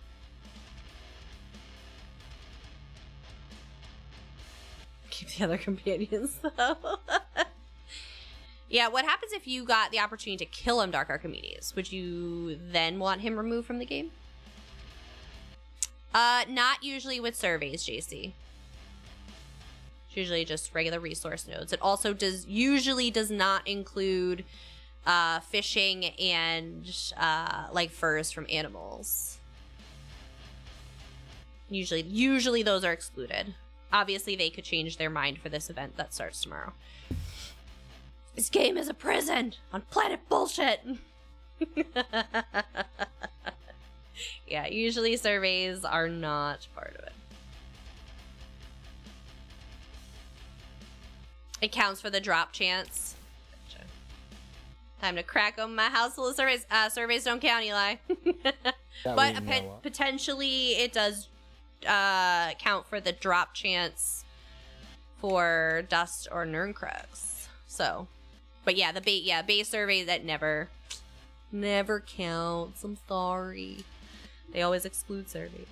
Keep the other companions, though. Yeah, what happens if you got the opportunity to kill him, Dark Archimedes? Would you then want him removed from the game? Not usually with surveys, JC. It's usually just regular resource nodes. It also usually does not include fishing and like furs from animals. Usually those are excluded. Obviously they could change their mind for this event that starts tomorrow. This game is a prison on planet bullshit. Yeah, usually surveys are not part of it. It counts for the drop chance. Gotcha. Time to crack on my house full of surveys. Surveys don't count, Eli. But potentially it does count for the drop chance for Dust or Nernkrugs. So, but yeah, the base survey that never counts. I'm sorry. They always exclude surveys.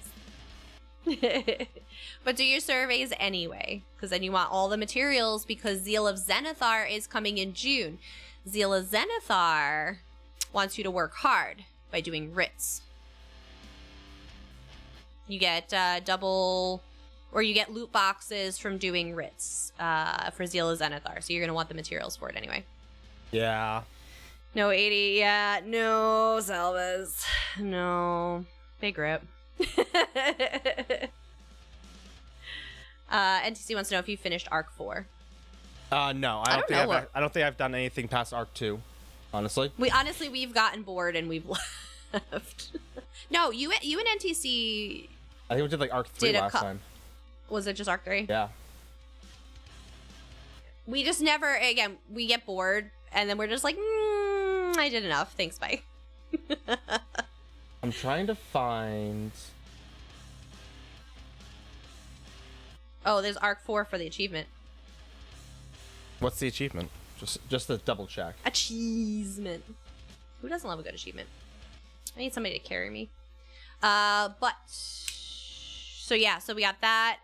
But do your surveys anyway, because then you want all the materials, because Zeal of Zenithar is coming in June. Zeal of Zenithar wants you to work hard by doing writs. You get you get loot boxes from doing writs for Zeal of Zenithar, so you're going to want the materials for it anyway. Yeah. No 80, yeah, no Salvas, no. Big rip. NTC wants to know if you finished Arc 4. No, I don't think I've done anything past Arc 2, honestly. We've gotten bored and we've left. No, you and NTC. I think we did like Arc 3 last time. Was it just Arc 3? Yeah. We just never, again, we get bored and then we're just like, I did enough. Thanks, bye. I'm trying to find... Oh, there's Arc 4 for the achievement. What's the achievement? Just to double check. Achievement. Who doesn't love a good achievement? I need somebody to carry me. So yeah, so we got that.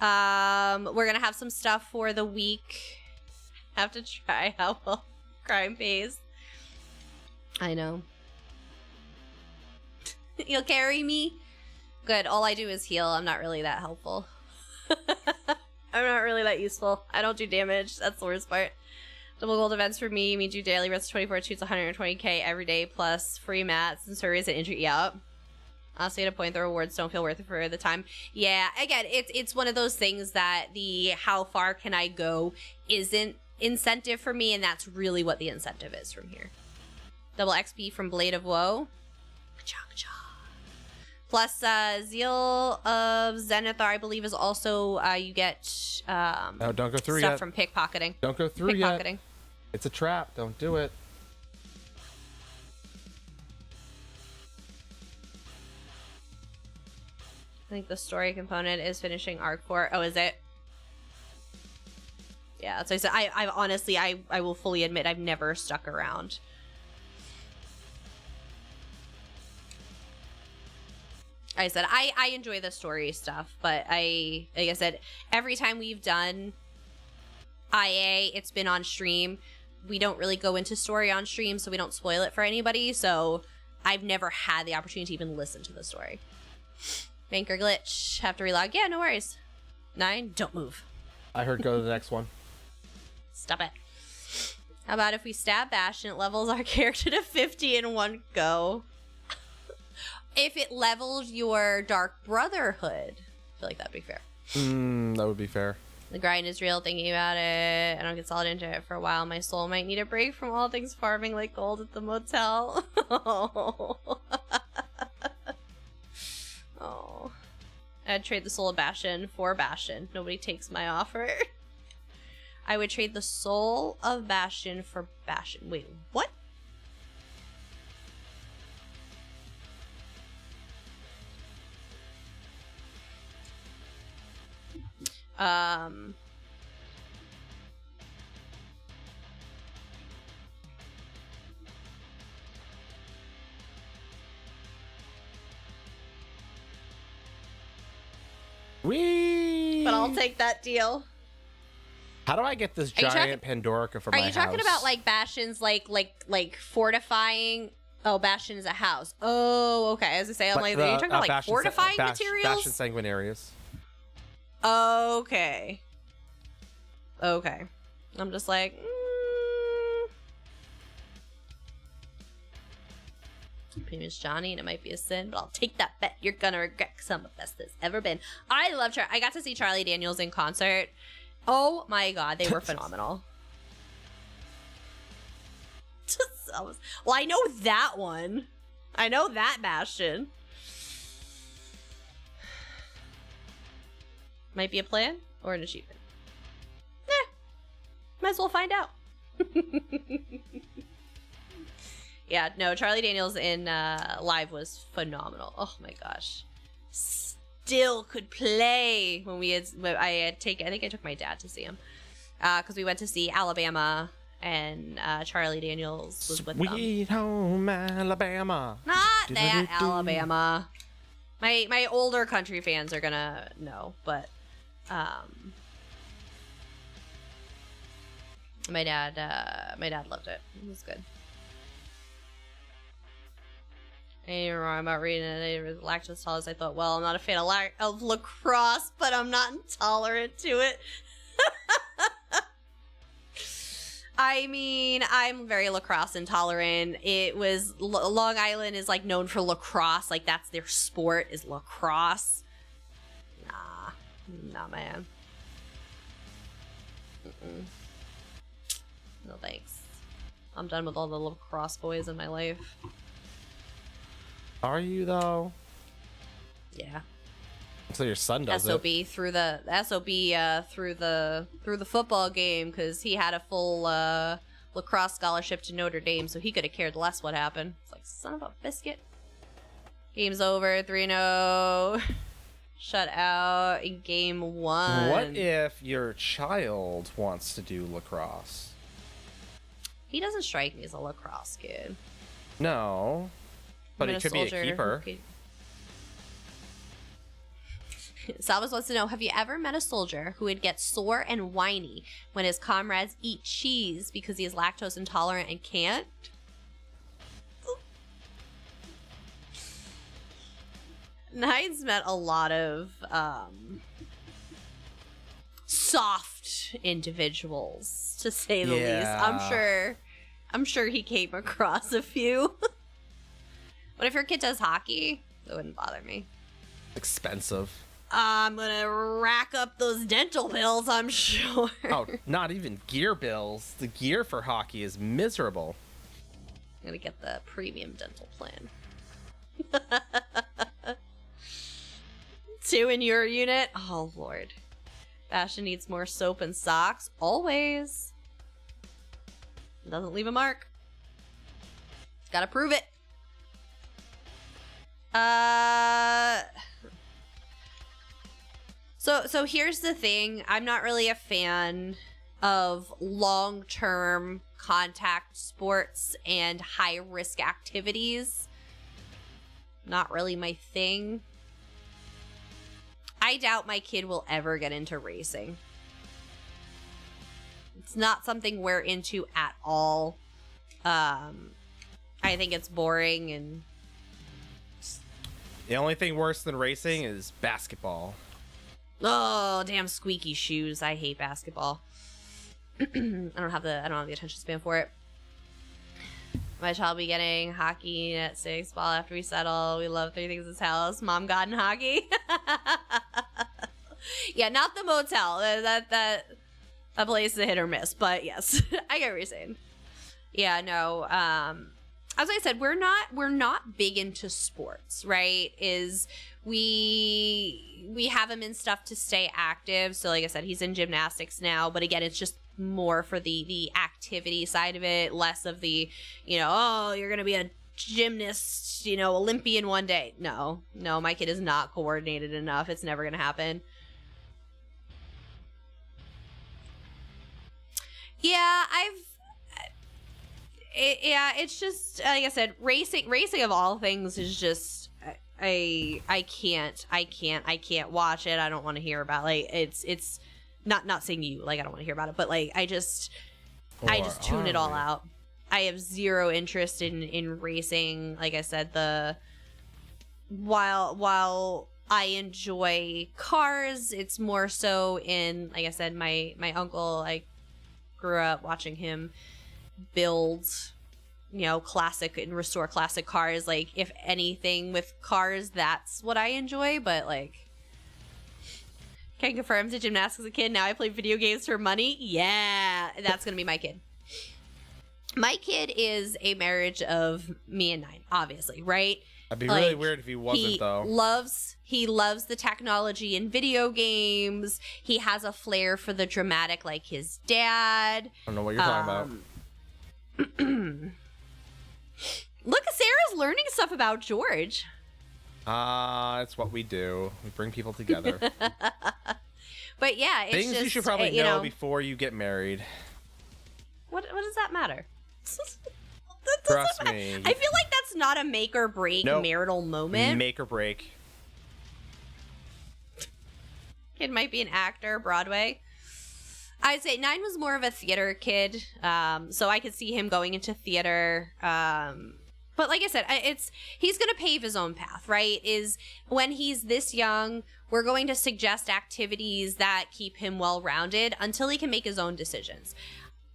We're gonna have some stuff for the week. Have to try how well crime pays. I know. You'll carry me? Good. All I do is heal. I'm not really that helpful. I'm not really that useful. I don't do damage. That's the worst part. Double gold events for me means you daily rest 24 shoots 120k every day plus free mats and surveys and injury. Yep. Honestly, at a point, the rewards don't feel worth it for the time. Yeah, again, it's one of those things that the how far can I go isn't incentive for me, and that's really what the incentive is from here. Double XP from Blade of Woe. Ka-cha. Plus, Zeal of Zenithar, I believe, is also, you get no, don't go through stuff yet. from pickpocketing. Don't go through yet. It's a trap. Don't do it. I think the story component is finishing Arc 4. Oh, is it? Yeah, that's what I said. I honestly, I will fully admit I've never stuck around. I said, I enjoy the story stuff, but like I said, every time we've done IA, it's been on stream. We don't really go into story on stream, so we don't spoil it for anybody, so I've never had the opportunity to even listen to the story. Banker glitch. Have to relog. Yeah, no worries. 9, don't move. I heard go to the next one. Stop it. How about if we stab Bash and it levels our character to 50 in one go? If it levels your Dark Brotherhood, I feel like that'd be fair. That would be fair. The grind is real, thinking about it. I don't get solid into it for a while. My soul might need a break from all things farming like gold at the motel. Oh. I'd trade the soul of Bastion for Bastion. Nobody takes my offer. I would trade the soul of Bastion for Bastion. Wait, what? Whee! But I'll take that deal. How do I get this giant Pandorica for my house? Are you talking about like Bastion's like fortifying? Oh, Bastion is a house. Oh, okay. As I say, I'm like, are you talking about like fortifying materials? Bastion Sanguinarius. Okay. Okay. I'm just like, Famous Johnny, and it might be a sin, but I'll take that bet. You're gonna regret because I'm the best there's ever been. I love I got to see Charlie Daniels in concert. Oh my god, they were phenomenal. Well, I know that one. I know that Bastion. Might be a plan or an achievement. Might as well find out. Yeah, no, Charlie Daniels in live was phenomenal. Oh my gosh. Still could play when I think I took my dad to see him. Because we went to see Alabama and Charlie Daniels was with them. Sweet home Alabama. Not that Alabama. My older country fans are gonna know, but my dad loved it. It was good. I ain't even wrong about reading it. I was lactose tolerance. I thought, well, I'm not a fan of lacrosse, but I'm not intolerant to it. I mean, I'm very lacrosse intolerant. It was Long Island is like known for lacrosse, like that's their sport is lacrosse. Nah, man. No thanks. I'm done with all the lacrosse boys in my life. Are you though? Yeah. So your son does SOB it. through the football game because he had a full lacrosse scholarship to Notre Dame, so he could have cared less what happened. It's like, son of a biscuit. Game's over, 3-0. Shut out in game 1. What if your child wants to do lacrosse? He doesn't strike me as a lacrosse kid. No. But he could be a keeper. Salvas wants to know, have you ever met a soldier who would get sore and whiny when his comrades eat cheese because he is lactose intolerant and can't? Nine's met a lot of soft individuals, to say the least. I'm sure he came across a few. But if your kid does hockey, it wouldn't bother me. Expensive. I'm gonna rack up those dental bills, I'm sure. Oh, not even gear bills. The gear for hockey is miserable. I'm gonna get the premium dental plan. 2 in your unit? Oh, Lord. Bastion needs more soap and socks. Always. Doesn't leave a mark. Gotta prove it. So here's the thing. I'm not really a fan of long-term contact sports and high-risk activities. Not really my thing. I doubt my kid will ever get into racing. It's not something we're into at all. I think it's boring, and the only thing worse than racing is basketball. Oh, damn squeaky shoes. I hate basketball. I don't have the attention span for it. My child will be getting hockey at 6 ball after we settle. We love 3 things in this house. Mom, God, and hockey. Yeah, not the motel. That place is a hit or miss. But yes, I get what you're saying. Yeah, no. As I said, we're not big into sports, right? We have him in stuff to stay active. So like I said, he's in gymnastics now, but again, it's just more for the activity side of it, less of the, oh, you're going to be a gymnast, Olympian one day. No, my kid is not coordinated enough. It's never going to happen. Yeah, it's just, like I said, racing of all things is just, I can't watch it. I don't want to hear about, like, it's not saying you, like, I don't want to hear about it, but like, I just tune it all out. I have zero interest in racing. Like I said, while I enjoy cars, it's more so in, like I said, my uncle, I grew up watching him build, classic and restore classic cars. Like, if anything with cars, that's what I enjoy. But like, can confirm to gymnastics as a kid. Now I play video games for money. Yeah, that's gonna be my kid. My kid is a marriage of me and Nine, obviously, right? That'd be really weird if he wasn't, though. He loves the technology in video games. He has a flair for the dramatic, like his dad. I don't know what you're talking about. Look, Sarah's learning stuff about George. It's what we do. We bring people together. But yeah, it's things just, you should probably know before you get married. What does that matter? Trust me. I feel like that's not a make or break marital moment. Make or break. Kid might be an actor, Broadway. I'd say Nine was more of a theater kid, so I could see him going into theater. But like I said, he's going to pave his own path, right? When he's this young, we're going to suggest activities that keep him well-rounded until he can make his own decisions.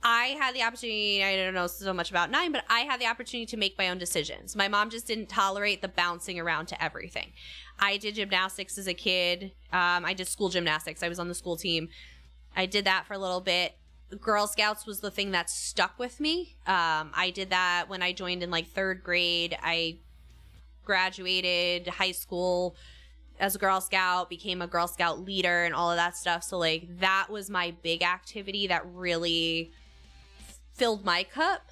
I had the opportunity, I don't know so much about Nine, but I had the opportunity to make my own decisions. My mom just didn't tolerate the bouncing around to everything. I did gymnastics as a kid. I did school gymnastics. I was on the school team. I did that for a little bit. Girl Scouts was the thing that stuck with me. I did that when I joined in like 3rd grade. I graduated high school as a Girl Scout, became a Girl Scout leader and all of that stuff. So like that was my big activity that really filled my cup.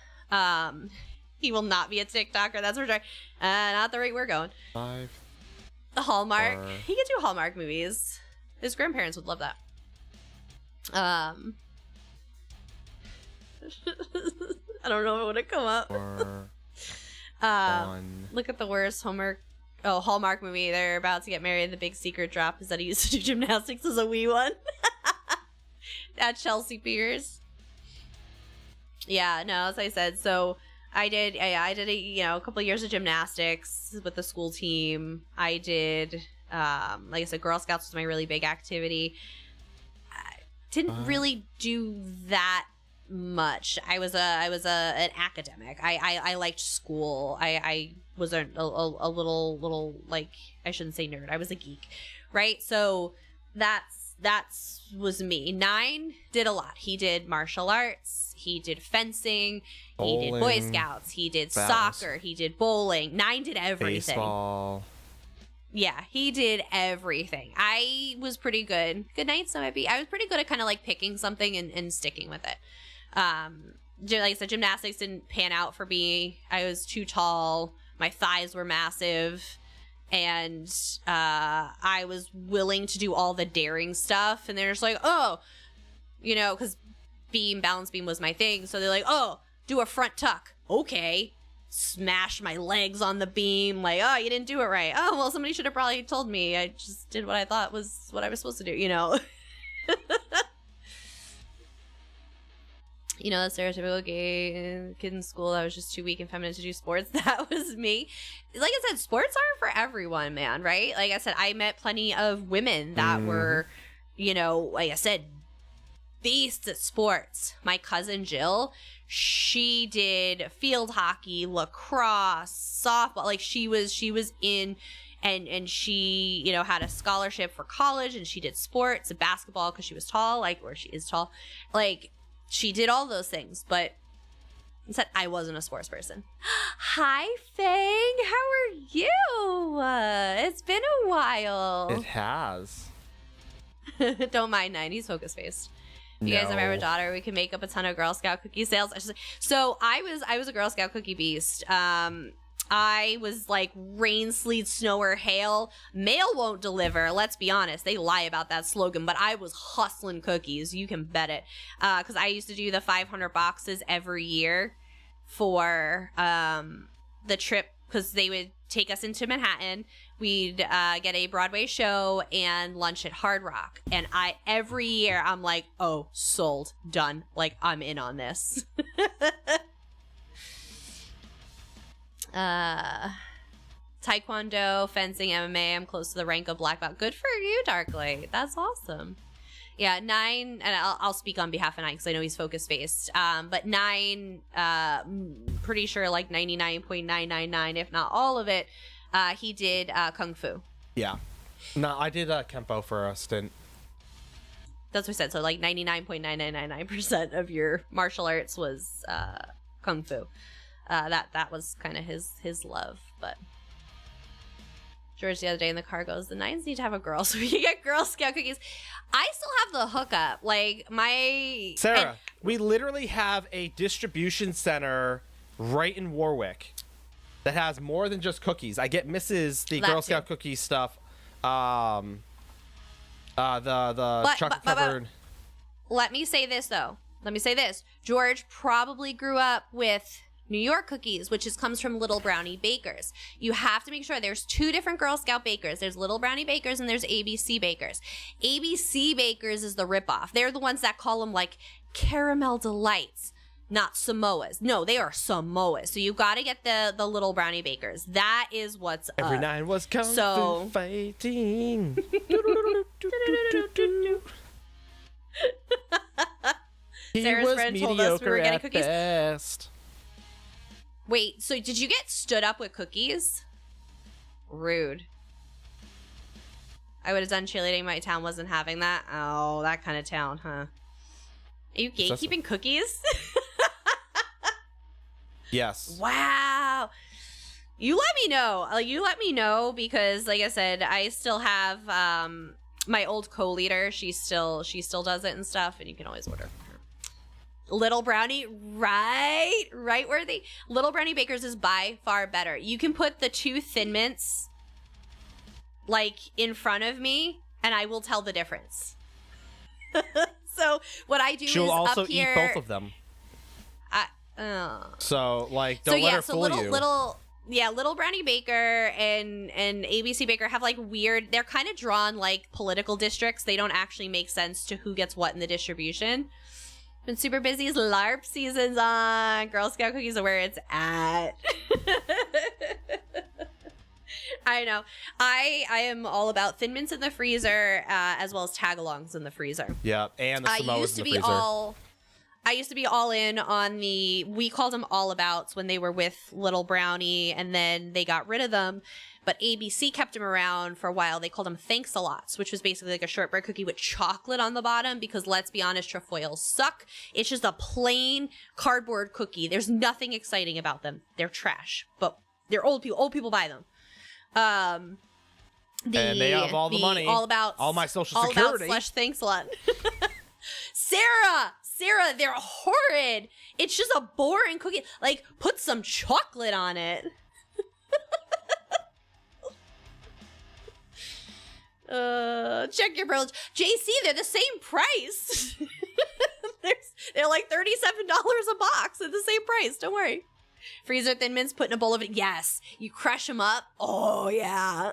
He will not be a TikToker, that's for sure. Not the rate we're going. 5. The Hallmark. He could do Hallmark movies. His grandparents would love that. I don't know if it would have come up. Look at the worst Hallmark movie. They're about to get married. The big secret drop is that he used to do gymnastics as a wee one. At Chelsea Piers. Yeah, no, as I said, so I did a couple of years of gymnastics with the school team. I did, like I said, Girl Scouts was my really big activity. I didn't really do that much. I was an academic. I liked school. I was a little like, I shouldn't say nerd. I was a geek, right? So that's was me. 9 did a lot. He did martial arts. He did fencing. Bowling, he did Boy Scouts. He did soccer. He did bowling. 9 did everything. Baseball. Yeah, he did everything. I was pretty good. Good night, so I was pretty good at kind of like picking something and sticking with it. Like I said, gymnastics didn't pan out for me. I was too tall. My thighs were massive. And I was willing to do all the daring stuff. And they're just like, oh, because balance beam was my thing. So they're like, oh, do a front tuck. Okay. Smash my legs on the beam. Like, oh, you didn't do it right. Oh, well, somebody should have probably told me. I just did what I thought was what I was supposed to do, The stereotypical gay kid in school that was just too weak and feminine to do sports. That was me. Like I said, sports aren't for everyone, man, right? Like I said, I met plenty of women that were, like I said, beasts at sports. My cousin Jill, she did field hockey, lacrosse, softball. Like she was in, and she, had a scholarship for college, and she did sports and basketball because she was tall, or she is tall. Like, she did all those things, but said I wasn't a sports person. Hi, Fang. How are you? It's been a while. It has. Don't mind 90s focus faced. If you guys ever have a daughter, we can make up a ton of Girl Scout cookie sales. So I was a Girl Scout cookie beast. I was like rain, sleet, snow, or hail. Mail won't deliver. Let's be honest. They lie about that slogan, but I was hustling cookies. You can bet it. Because I used to do the 500 boxes every year for the trip, because they would take us into Manhattan. We'd get a Broadway show and lunch at Hard Rock. And every year I'm like, oh, sold, done. Like, I'm in on this. Taekwondo, fencing, MMA. I'm close to the rank of black belt. Good for you, Darklight. That's awesome. Yeah, 9, and I'll speak on behalf of 9 because I know he's focus based. But 9, pretty sure like 99.999, if not all of it, he did kung fu. Yeah. No, I did Kempo for a stint. That's what I said. So like 99.9999% of your martial arts was kung fu. That was kind of his love. But George the other day in the car goes, the 9s need to have a girl so we can get Girl Scout cookies. I still have the hookup. Like my Sarah, we literally have a distribution center right in Warwick that has more than just cookies. I get the Girl Scout cookie stuff. The chocolate covered. Let me say this though. George probably grew up with New York cookies, which comes from Little Brownie Bakers. You have to make sure there's 2 different Girl Scout bakers. There's Little Brownie Bakers and there's ABC Bakers. ABC Bakers is the ripoff. They're the ones that call them like Caramel Delights, not Samoas. No, they are Samoas. So you got to get the Little Brownie Bakers. That is what's Every up. night was kung fu fighting. Sarah's friend told us we were getting cookies. Best. Wait, so did you get stood up with cookies? Rude. I would have done cheerleading. My town wasn't having that. Oh, that kind of town, huh? Are you gatekeeping cookies? Yes. Wow. You let me know. Because, like I said, I still have my old co-leader. She still does it and stuff, and you can always order. Little Brownie, right worthy. Little Brownie Bakers is by far better. You can put the 2 Thin Mints like in front of me, and I will tell the difference. So what I do She'll is also up here, eat both of them. So like, don't let her fool you. Little Brownie Baker and ABC Baker have like weird. They're kind of drawn like political districts. They don't actually make sense to who gets what in the distribution. Been super busy. LARP season's on. Girl Scout cookies are where it's at. I know. I am all about Thin Mints in the freezer, as well as Tagalongs in the freezer. Yeah, and the Samoas in the freezer. I used to be all in on we called them All Abouts when they were with Little Brownie, and then they got rid of them. But ABC kept them around for a while. They called them Thanks a Lots, which was basically like a shortbread cookie with chocolate on the bottom, because let's be honest, trefoils suck. It's just a plain cardboard cookie. There's nothing exciting about them. They're trash, but they're old people. Old people buy them. And they have all the money. All About all my social security. / Thanks a Lot. Sarah, they're horrid. It's just a boring cookie. Like, put some chocolate on it. Check your privilege. JC, they're the same price. they're like $37 a box at the same price. Don't worry. Freezer Thin Mints, put in a bowl of it. Yes. You crush them up. Oh, yeah.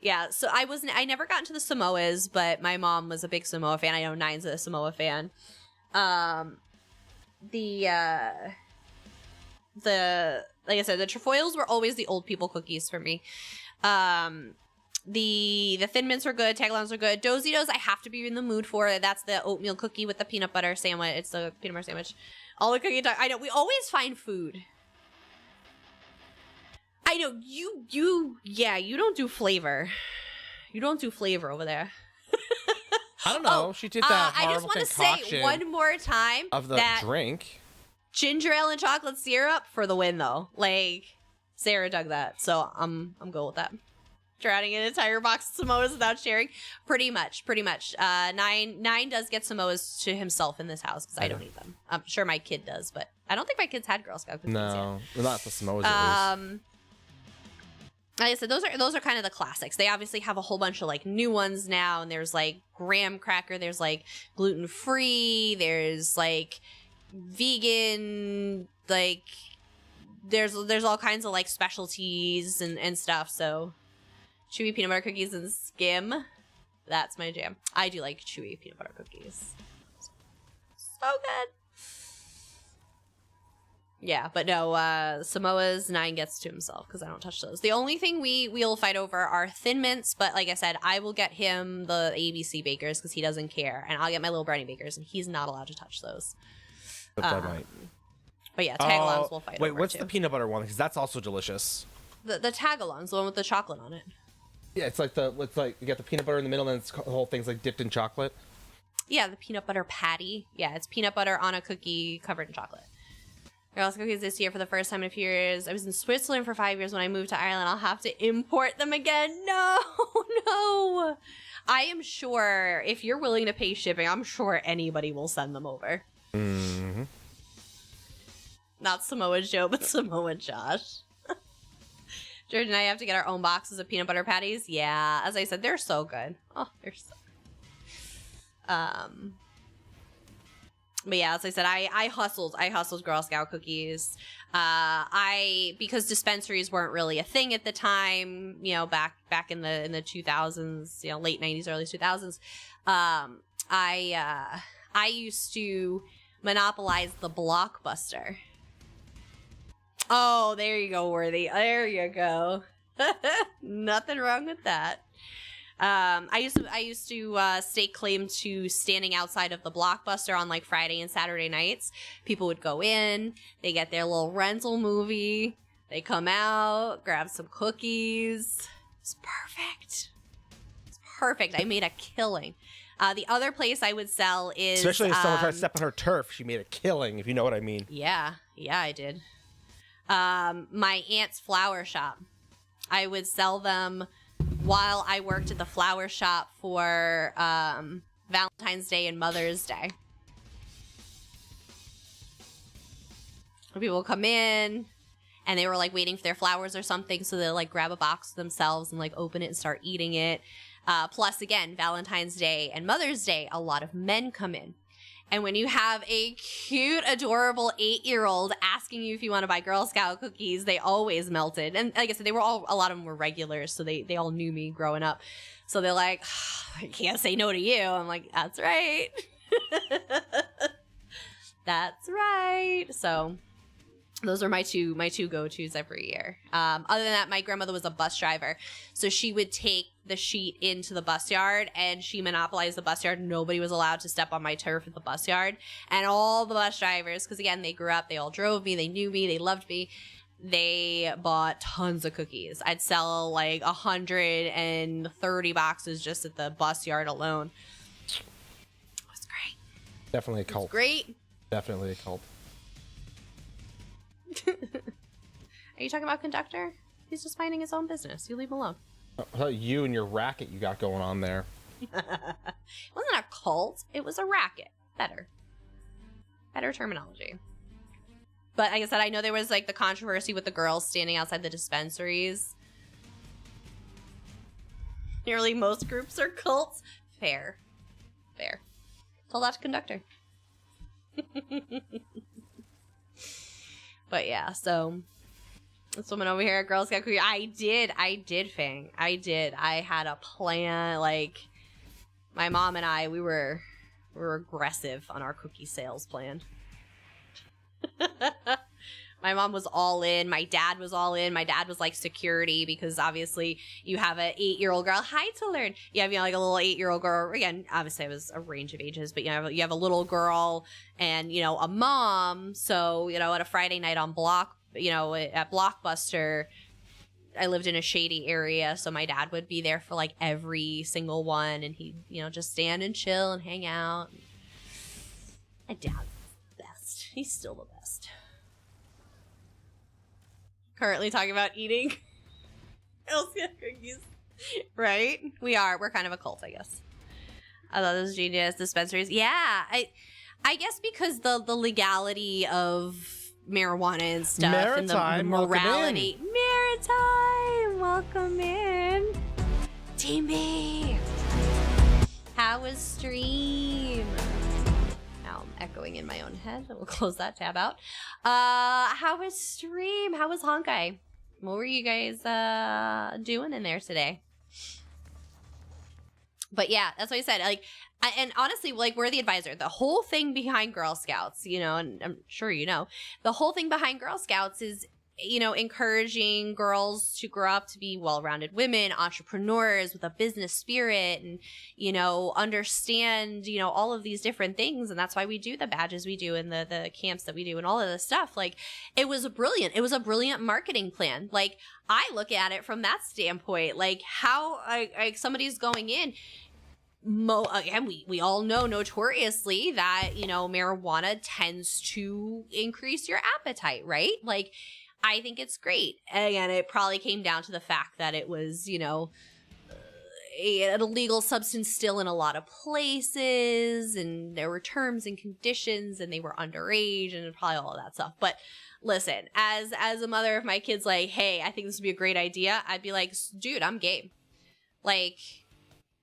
Yeah, so I never got into the Samoas, but my mom was a big Samoa fan. I know Nine's a Samoa fan. Like I said, the trefoils were always the old people cookies for me. The Thin Mints were good, Tagalongs were good. Dozitos, I have to be in the mood for. That's the oatmeal cookie with the peanut butter sandwich. It's the peanut butter sandwich. All the cookie talk. I know, we always find food. I know, you don't do flavor. You don't do flavor over there. I don't know. She did that I just horrible want to concoction say one more time of the that drink. Ginger ale and chocolate syrup for the win, though. Like, Sarah dug that, so I'm good with that. Drowning an entire box of Samoas without sharing. Pretty much. Nine does get Samoas to himself in this house because I don't eat them. I'm sure my kid does, but I don't think my kids had Girl Scout cookies No, yet. not the Samoas at least. Like I said, those are kind of the classics. They obviously have a whole bunch of like new ones now, and there's like graham cracker, there's like gluten free, there's like vegan, like there's all kinds of like specialties and stuff. So chewy peanut butter cookies and skim, that's my jam. I do like chewy peanut butter cookies. So good. Yeah, but no, Samoas, Nine gets to himself because I don't touch those. The only thing we'll fight over are Thin Mints, but like I said, I will get him the ABC Bakers because he doesn't care, and I'll get my Little Brownie Bakers, and he's not allowed to touch those. But I might. But yeah, Tagalongs will fight over. Wait, what's too. the peanut butter one? Because that's also delicious. The Tagalongs, the one with the chocolate on it. Yeah, it's like you got the peanut butter in the middle, and the whole thing's like dipped in chocolate. Yeah, the peanut butter patty. Yeah, it's peanut butter on a cookie covered in chocolate. Girl Scout cookies this year for the first time in a few years. I was in Switzerland for 5 years. When I moved to Ireland, I'll have to import them again. No. I am sure if you're willing to pay shipping, I'm sure anybody will send them over. Mm-hmm. Not Samoa Joe, but Samoa Josh. George and I have to get our own boxes of peanut butter patties. Yeah, as I said, they're so good. Oh, they're so good. But yeah, as I said, I hustled Girl Scout cookies. Because dispensaries weren't really a thing at the time, you know, back in the 2000s, you know, late 90s, early 2000s. I used to monopolize the Blockbuster. Oh, there you go, Worthy. There you go. Nothing wrong with that. I used to stake claim to standing outside of the Blockbuster on like Friday and Saturday nights. People would go in, they get their little rental movie, they come out, grab some cookies. It's perfect. It's perfect. I made a killing. The other place I would sell is especially if someone tried to step on her turf, she made a killing, if you know what I mean. Yeah, I did. My aunt's flower shop. I would sell them while I worked at the flower shop for Valentine's Day and Mother's Day. People would come in and they were like waiting for their flowers or something, so they'll like grab a box themselves and like open it and start eating it. Plus, again, Valentine's Day and Mother's Day, a lot of men come in. And when you have a cute, adorable 8-year-old asking you if you want to buy Girl Scout cookies, they always melted. And like I said, a lot of them were regulars, so they all knew me growing up. So they're like, I can't say no to you. I'm like, that's right. That's right. So those are my two go-tos every year. Other than that, my grandmother was a bus driver. So she would take the sheet into the bus yard, and she monopolized the bus yard. Nobody was allowed to step on my turf at the bus yard. And all the bus drivers, because again, they grew up, they all drove me, they knew me, they loved me. They bought tons of cookies. I'd sell like 130 boxes just at the bus yard alone. It was great. Definitely a cult. Great. Definitely a cult. Are you talking about Conductor? He's just minding his own business. You leave him alone. You and your racket you got going on there. It wasn't a cult. It was a racket. Better terminology. But like I said, I know there was like the controversy with the girls standing outside the dispensaries. Nearly most groups are cults. Fair. Told that to Conductor. But yeah, so this woman over here at Girl Scout Cookie, I did, Fang. I did. I had a plan. Like, my mom and I, we were aggressive on our cookie sales plan. My mom was all in. My dad was all in. My dad was like security, because obviously you have an 8-year-old girl. Hi to learn. You have, like a little 8-year-old girl. Again, obviously it was a range of ages, but you have a little girl and, a mom. So, at a Friday night on at Blockbuster, I lived in a shady area. So my dad would be there for like every single one. And he'd, just stand and chill and hang out. My dad's the best. He's still the best. Currently talking about eating Girl Scout cookies. Right? We're kind of a cult, I guess. I thought this was genius. Dispensaries. Yeah. I guess because the legality of marijuana and stuff. Maritime, and the morality. Welcome in. Team B. How was stream? Now I'm echoing in my own head. We'll close that tab out. How was stream? How was Honkai? What were you guys doing in there today? But yeah, that's what I said. Like, and honestly, like, we're the advisor. The whole thing behind Girl Scouts, and I'm sure the whole thing behind Girl Scouts is, encouraging girls to grow up to be well-rounded women, entrepreneurs with a business spirit, and, understand, all of these different things. And that's why we do the badges we do and the camps that we do and all of this stuff. Like, it was a brilliant marketing plan. Like, I look at it from that standpoint, like how somebody's going in. Again, we all know notoriously that, marijuana tends to increase your appetite, right? Like, I think it's great. Again, it probably came down to the fact that it was, an illegal substance still in a lot of places, and there were terms and conditions, and they were underage, and probably all of that stuff. But listen, as a mother of my kids, like, hey, I think this would be a great idea, I'd be like, dude, I'm game. Like,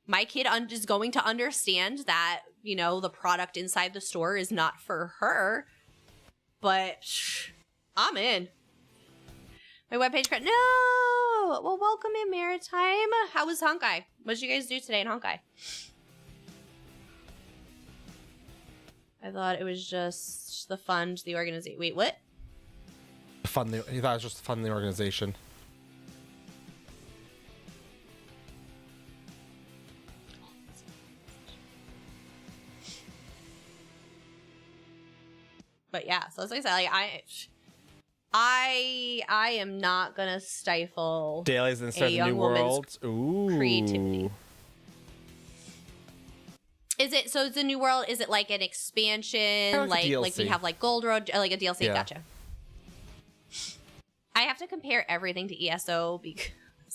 my kid is going to understand that, the product inside the store is not for her, but I'm in. My webpage got no. Well, welcome in, Maritime. How was Honkai? What did you guys do today in Honkai? I thought it was just the fund, the organization. Wait, what? He thought it was just fun, the organization. But yeah, so as I said, like, I am not gonna stifle Dailies and Start the New World. Ooh. Creativity. Is it so? It's a new world. Is it like an expansion? Like we have like Gold Road, like a DLC. Yeah. Gotcha. I have to compare everything to ESO because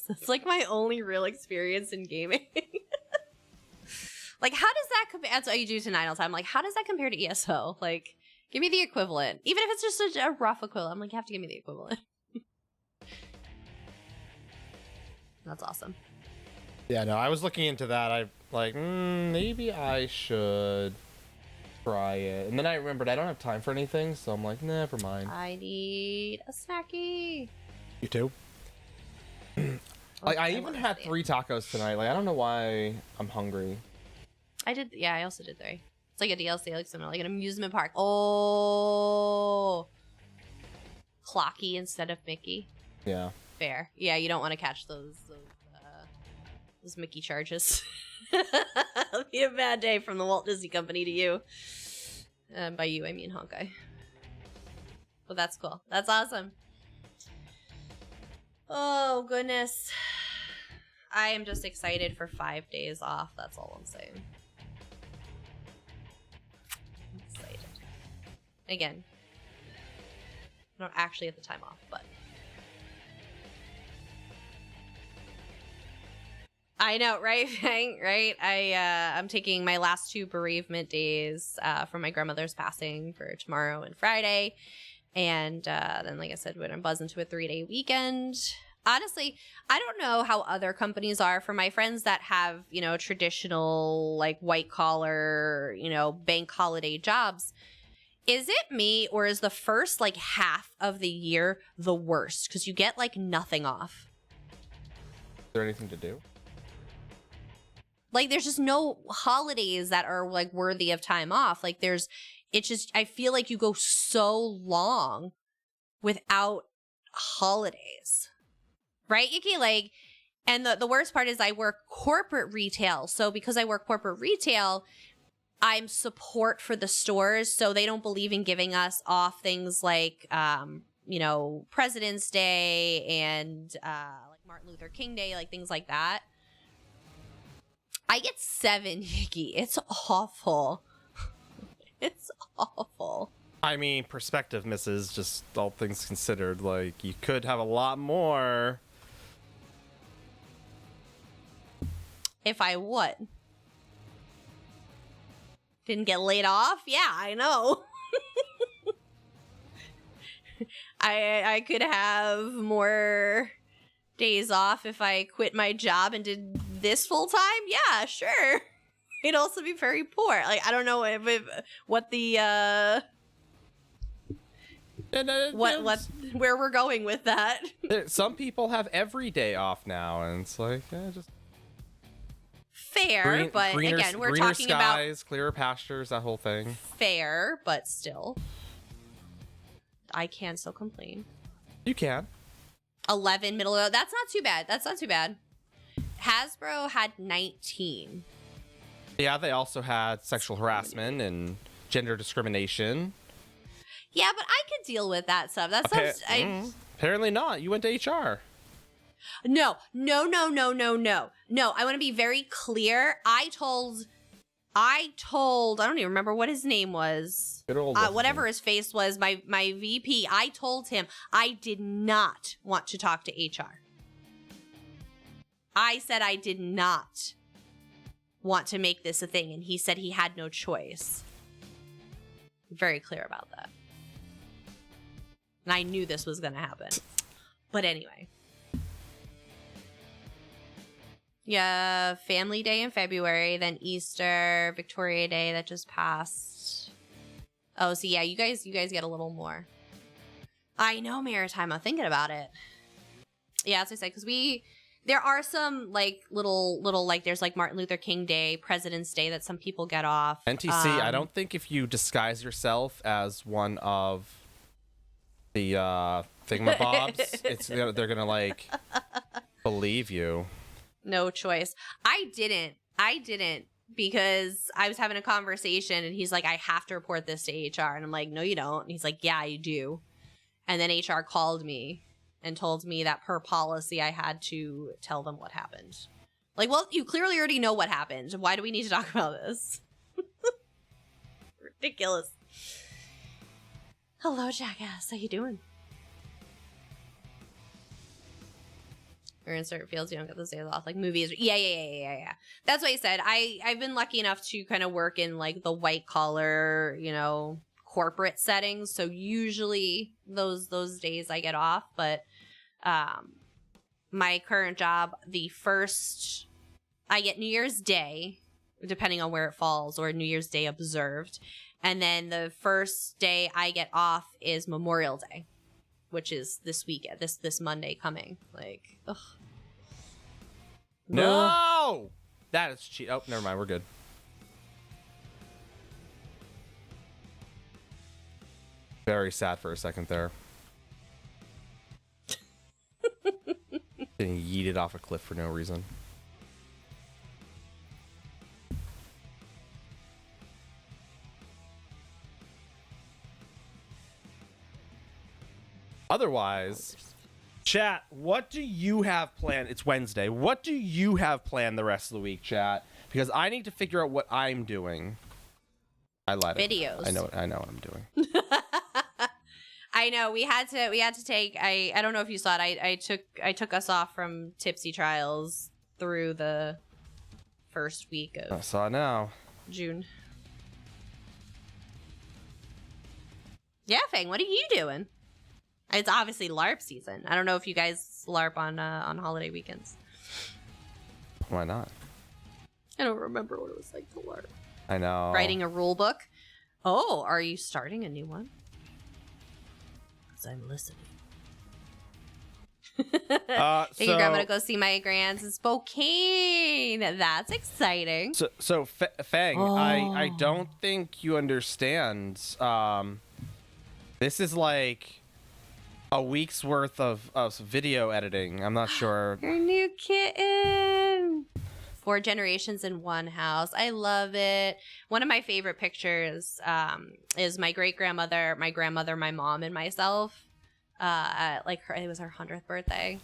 it's like my only real experience in gaming. Like, how does that compare? That's what you do tonight all the time. Like, how does that compare to ESO? Like, give me the equivalent. Even if it's just a rough equivalent. I'm like, you have to give me the equivalent. That's awesome. Yeah, no, I was looking into that. I like, maybe I should try it. And then I remembered I don't have time for anything, so I'm like, never mind. I need a snacky. You too? Like, I even had 3 tacos tonight. Like, I don't know why I'm hungry. I also did 3. It's like a DLC, like something like an amusement park. Oh, Clocky instead of Mickey. Yeah. Fair. Yeah, you don't want to catch those Mickey charges. It'll be a bad day from the Walt Disney Company to you. And by you, I mean Honkai. But that's cool. That's awesome. Oh, goodness. I am just excited for 5 days off. That's all I'm saying. I'm excited. Again, I don't actually have the time off, but I know, right? Right? I'm taking my last 2 bereavement days for my grandmother's passing for tomorrow and Friday. And then, like I said, when I'm buzzing to a 3-day weekend. Honestly, I don't know how other companies are. For my friends that have, you know, traditional, like, white-collar, you know, bank holiday jobs, is it me or is the first, like, half of the year the worst? Because you get, like, nothing off. Is there anything to do? Like, there's just no holidays that are, like, worthy of time off. Like, it's just, I feel like you go so long without holidays. Right, Yuki? Like, and the worst part is I work corporate retail. So because I work corporate retail, I'm support for the stores. So they don't believe in giving us off things like, you know, President's Day and like Martin Luther King Day, like things like that. I get 7, Yuki. It's awful. It's awful. I mean, perspective, Mrs. Just all things considered, like, you could have a lot more. If I what? Didn't get laid off? Yeah, I know. I could have more days off if I quit my job and did this full time. Yeah, sure. It'd also be very poor. Like, I don't know what the where we're going with that. Some people have every day off now, and it's like, just fair. But greener, again, we're greener talking skies, about clearer pastures, that whole thing. Fair, but still, I can still complain. You can. 11 middle of, that's not too bad. That's not too bad. Hasbro had 19. Yeah, they also had sexual harassment and gender discrimination. Yeah, but I could deal with that stuff. That sounds. Apparently not. You went to HR. No. I want to be very clear. I told. I don't even remember what his name was. Whatever his face was, my VP. I told him I did not want to talk to HR. I said I did not want to make this a thing, and he said he had no choice. Very clear about that. And I knew this was going to happen. But anyway. Yeah, Family Day in February, then Easter, Victoria Day that just passed. Oh, so yeah, you guys get a little more. I know, Maritime. I'm thinking about it. Yeah, as I said, because there are some like little like there's like Martin Luther King Day, President's Day that some people get off. NTC, I don't think if you disguise yourself as one of the thingamabobs, they're gonna like believe you. No choice. I didn't because I was having a conversation and he's like, I have to report this to HR. And I'm like, no, you don't. And he's like, yeah, I do. And then HR called me and told me that per policy, I had to tell them what happened. Like, well, you clearly already know what happened. Why do we need to talk about this? Ridiculous. Hello, Jackass. How you doing? Or in certain fields, you don't get those days off, like movies. Yeah. That's what I said. I've been lucky enough to kind of work in like the white collar, corporate settings. So usually those days I get off. But my current job, I get New Year's Day, depending on where it falls, or New Year's Day observed. And then the first day I get off is Memorial Day, which is this weekend, this Monday coming. Like, ugh. No! That is cheat. Oh, never mind. We're good. Very sad for a second there. Getting yeeted off a cliff for no reason. Otherwise, chat, what do you have planned? It's Wednesday. What do you have planned the rest of the week, chat? Because I need to figure out what I'm doing. I lied. Videos. I know what I'm doing. I know we had to take. I don't know if you saw it. I took us off from Tipsy Trials through the first week I of saw it now. June. Yeah, Fang, what are you doing? It's obviously LARP season. I don't know if you guys LARP on holiday weekends. Why not? I don't remember what it was like to LARP. I know. Writing a rule book. Oh, are you starting a new one? Because I'm listening. I think I'm gonna go see my grands in Spokane. That's exciting. So Fang, I don't think you understand. This is like a week's worth of video editing. I'm not sure. Your new kitten. 4 generations in one house. I love it. One of my favorite pictures is my great-grandmother, my grandmother, my mom, and myself. It was her 100th birthday.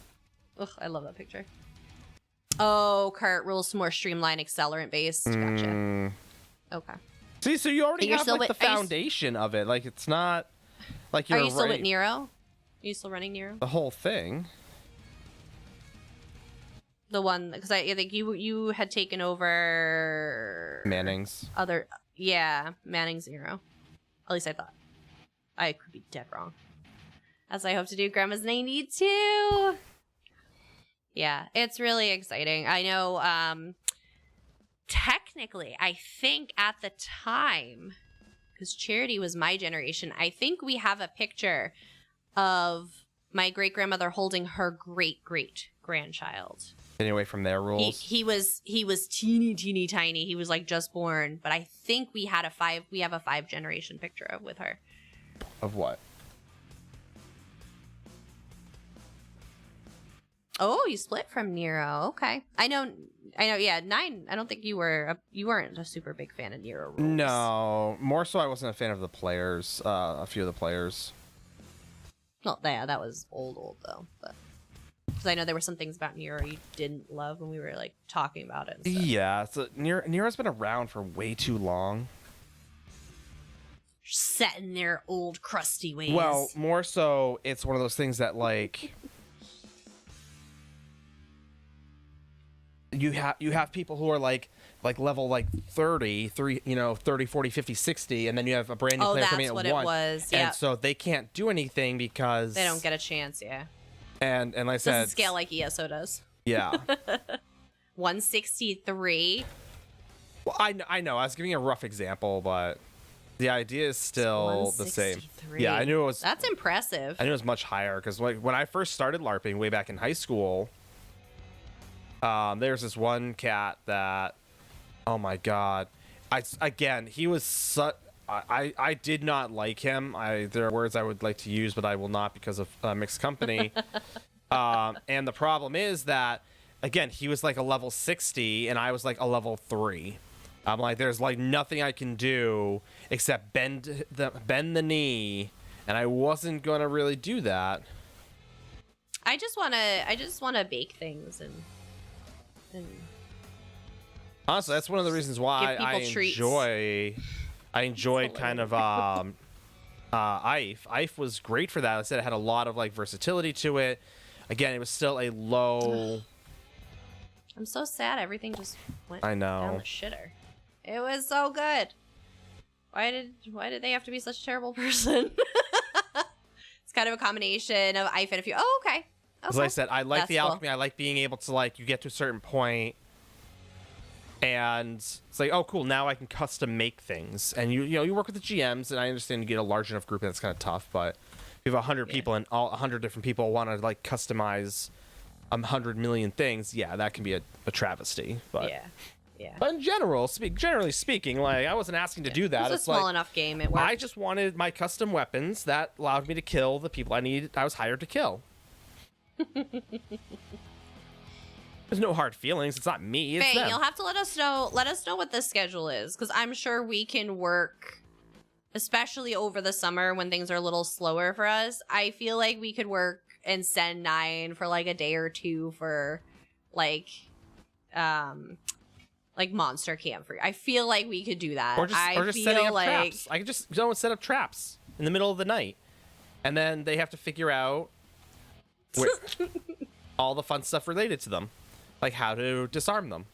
Ugh, I love that picture. Oh, Kurt, rules more streamlined, accelerant-based. Gotcha. Okay. See, so you already have like the are foundation of it. Like, it's not like you're Are you still right. with Nero? Are you still running Nero? The whole thing. The one, because I think you had taken over Manning's. Manning's Nero. At least I thought. I could be dead wrong. As I hope to do Grandma's 92. Yeah, it's really exciting. I know, technically, I think at the time, because Charity was my generation, I think we have a picture of my great-grandmother holding her great-great-grandchild. Getting away from their rules. He was teeny tiny. He was like just born, but I think we have a 5 generation picture with her. Of what? Oh, you split from Nero. Okay. I know. Yeah, 9. I don't think you weren't a super big fan of Nero rules. No, more so I wasn't a fan of the players, a few of the players. Well, yeah, that was old though, but because I know there were some things about Nero you didn't love when we were like talking about it. And stuff. Yeah, so Nero's been around for way too long. Set in their old crusty ways. Well, more so, it's one of those things that like you have people who are like level like 30, 40, 50, 60, and then you have a brand new player coming in at 1. Oh, that's what it was. Yeah. And so they can't do anything because they don't get a chance. Yeah. And like I said, doesn't scale like ESO does. Yeah. 163. Well, I know. I was giving a rough example, but the idea is still the same. Yeah, I knew it was. That's impressive. I knew it was much higher because when I first started LARPing way back in high school, there's this one cat that, oh my god, he was such. I did not like him. There are words I would like to use, but I will not because of mixed company. And the problem is that, again, he was like a level 60 and I was like a level 3. I'm like, there's like nothing I can do except bend the knee, and I wasn't gonna really do that. I just wanna bake things and honestly, that's one of the reasons why I enjoyed kind of IFE. IFE was great for that. I said it had a lot of like versatility to it. Again, it was still a low. I'm so sad everything just went down the shitter. It was so good. Why did they have to be such a terrible person? It's kind of a combination of IFE and a few. Oh, okay. As I said, I like the alchemy. I like being able to, like, you get to a certain point And it's like, oh, cool. Now I can custom make things. And you work with the GMs, and I understand you get a large enough group, and that's kind of tough. But if you have 100 people, and all 100 different people want to like customize 100 million things, yeah, that can be a travesty. But yeah. But in generally speaking, like I wasn't asking to do that. It's a small enough game. It worked. I just wanted my custom weapons that allowed me to kill the people I was hired to kill. There's no hard feelings. It's not me. It's Faye, them. you'll have to let us know what the schedule is, because I'm sure we can work, especially over the summer when things are a little slower for us. I feel like we could work and send 9 for like a day or two for like monster camp for you. I feel like we could do that. Or just setting up traps. I could just go and set up traps in the middle of the night, and then they have to figure out all the fun stuff related to them. Like how to disarm them.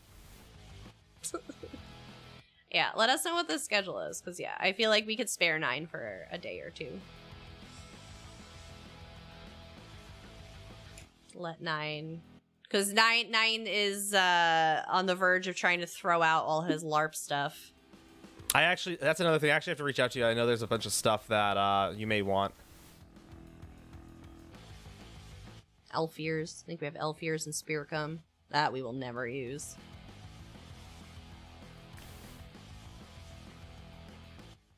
Yeah, let us know what the schedule is, because yeah, I feel like we could spare 9 for a day or two. Let 9, because 9 is on the verge of trying to throw out all his LARP stuff. That's another thing. I actually have to reach out to you. I know there's a bunch of stuff that you may want. Elf ears. I think we have elf ears and spiricum. That we will never use.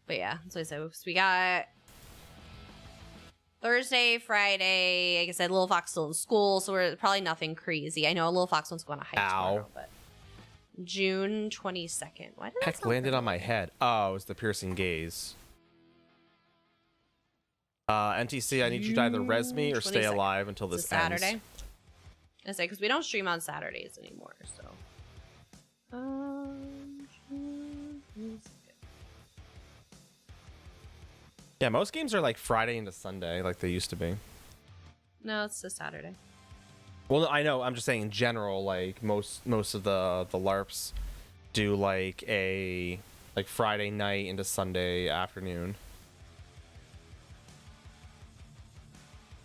But yeah, so I said, so we got Thursday, Friday. Like I said, Little Fox still in school, so we're probably nothing crazy. I know Little Fox wants to go on a hike tomorrow, but June 22nd. Why did that Heck landed on my head? Oh, it was the piercing gaze. NTC, I need you to either res me or stay alive until this Saturday. ends. I say, because we don't stream on Saturdays anymore, so. Yeah, most games are like Friday into Sunday, like they used to be. No, it's a Saturday. Well, I know. I'm just saying in general, like most of the LARPs do like a Friday night into Sunday afternoon.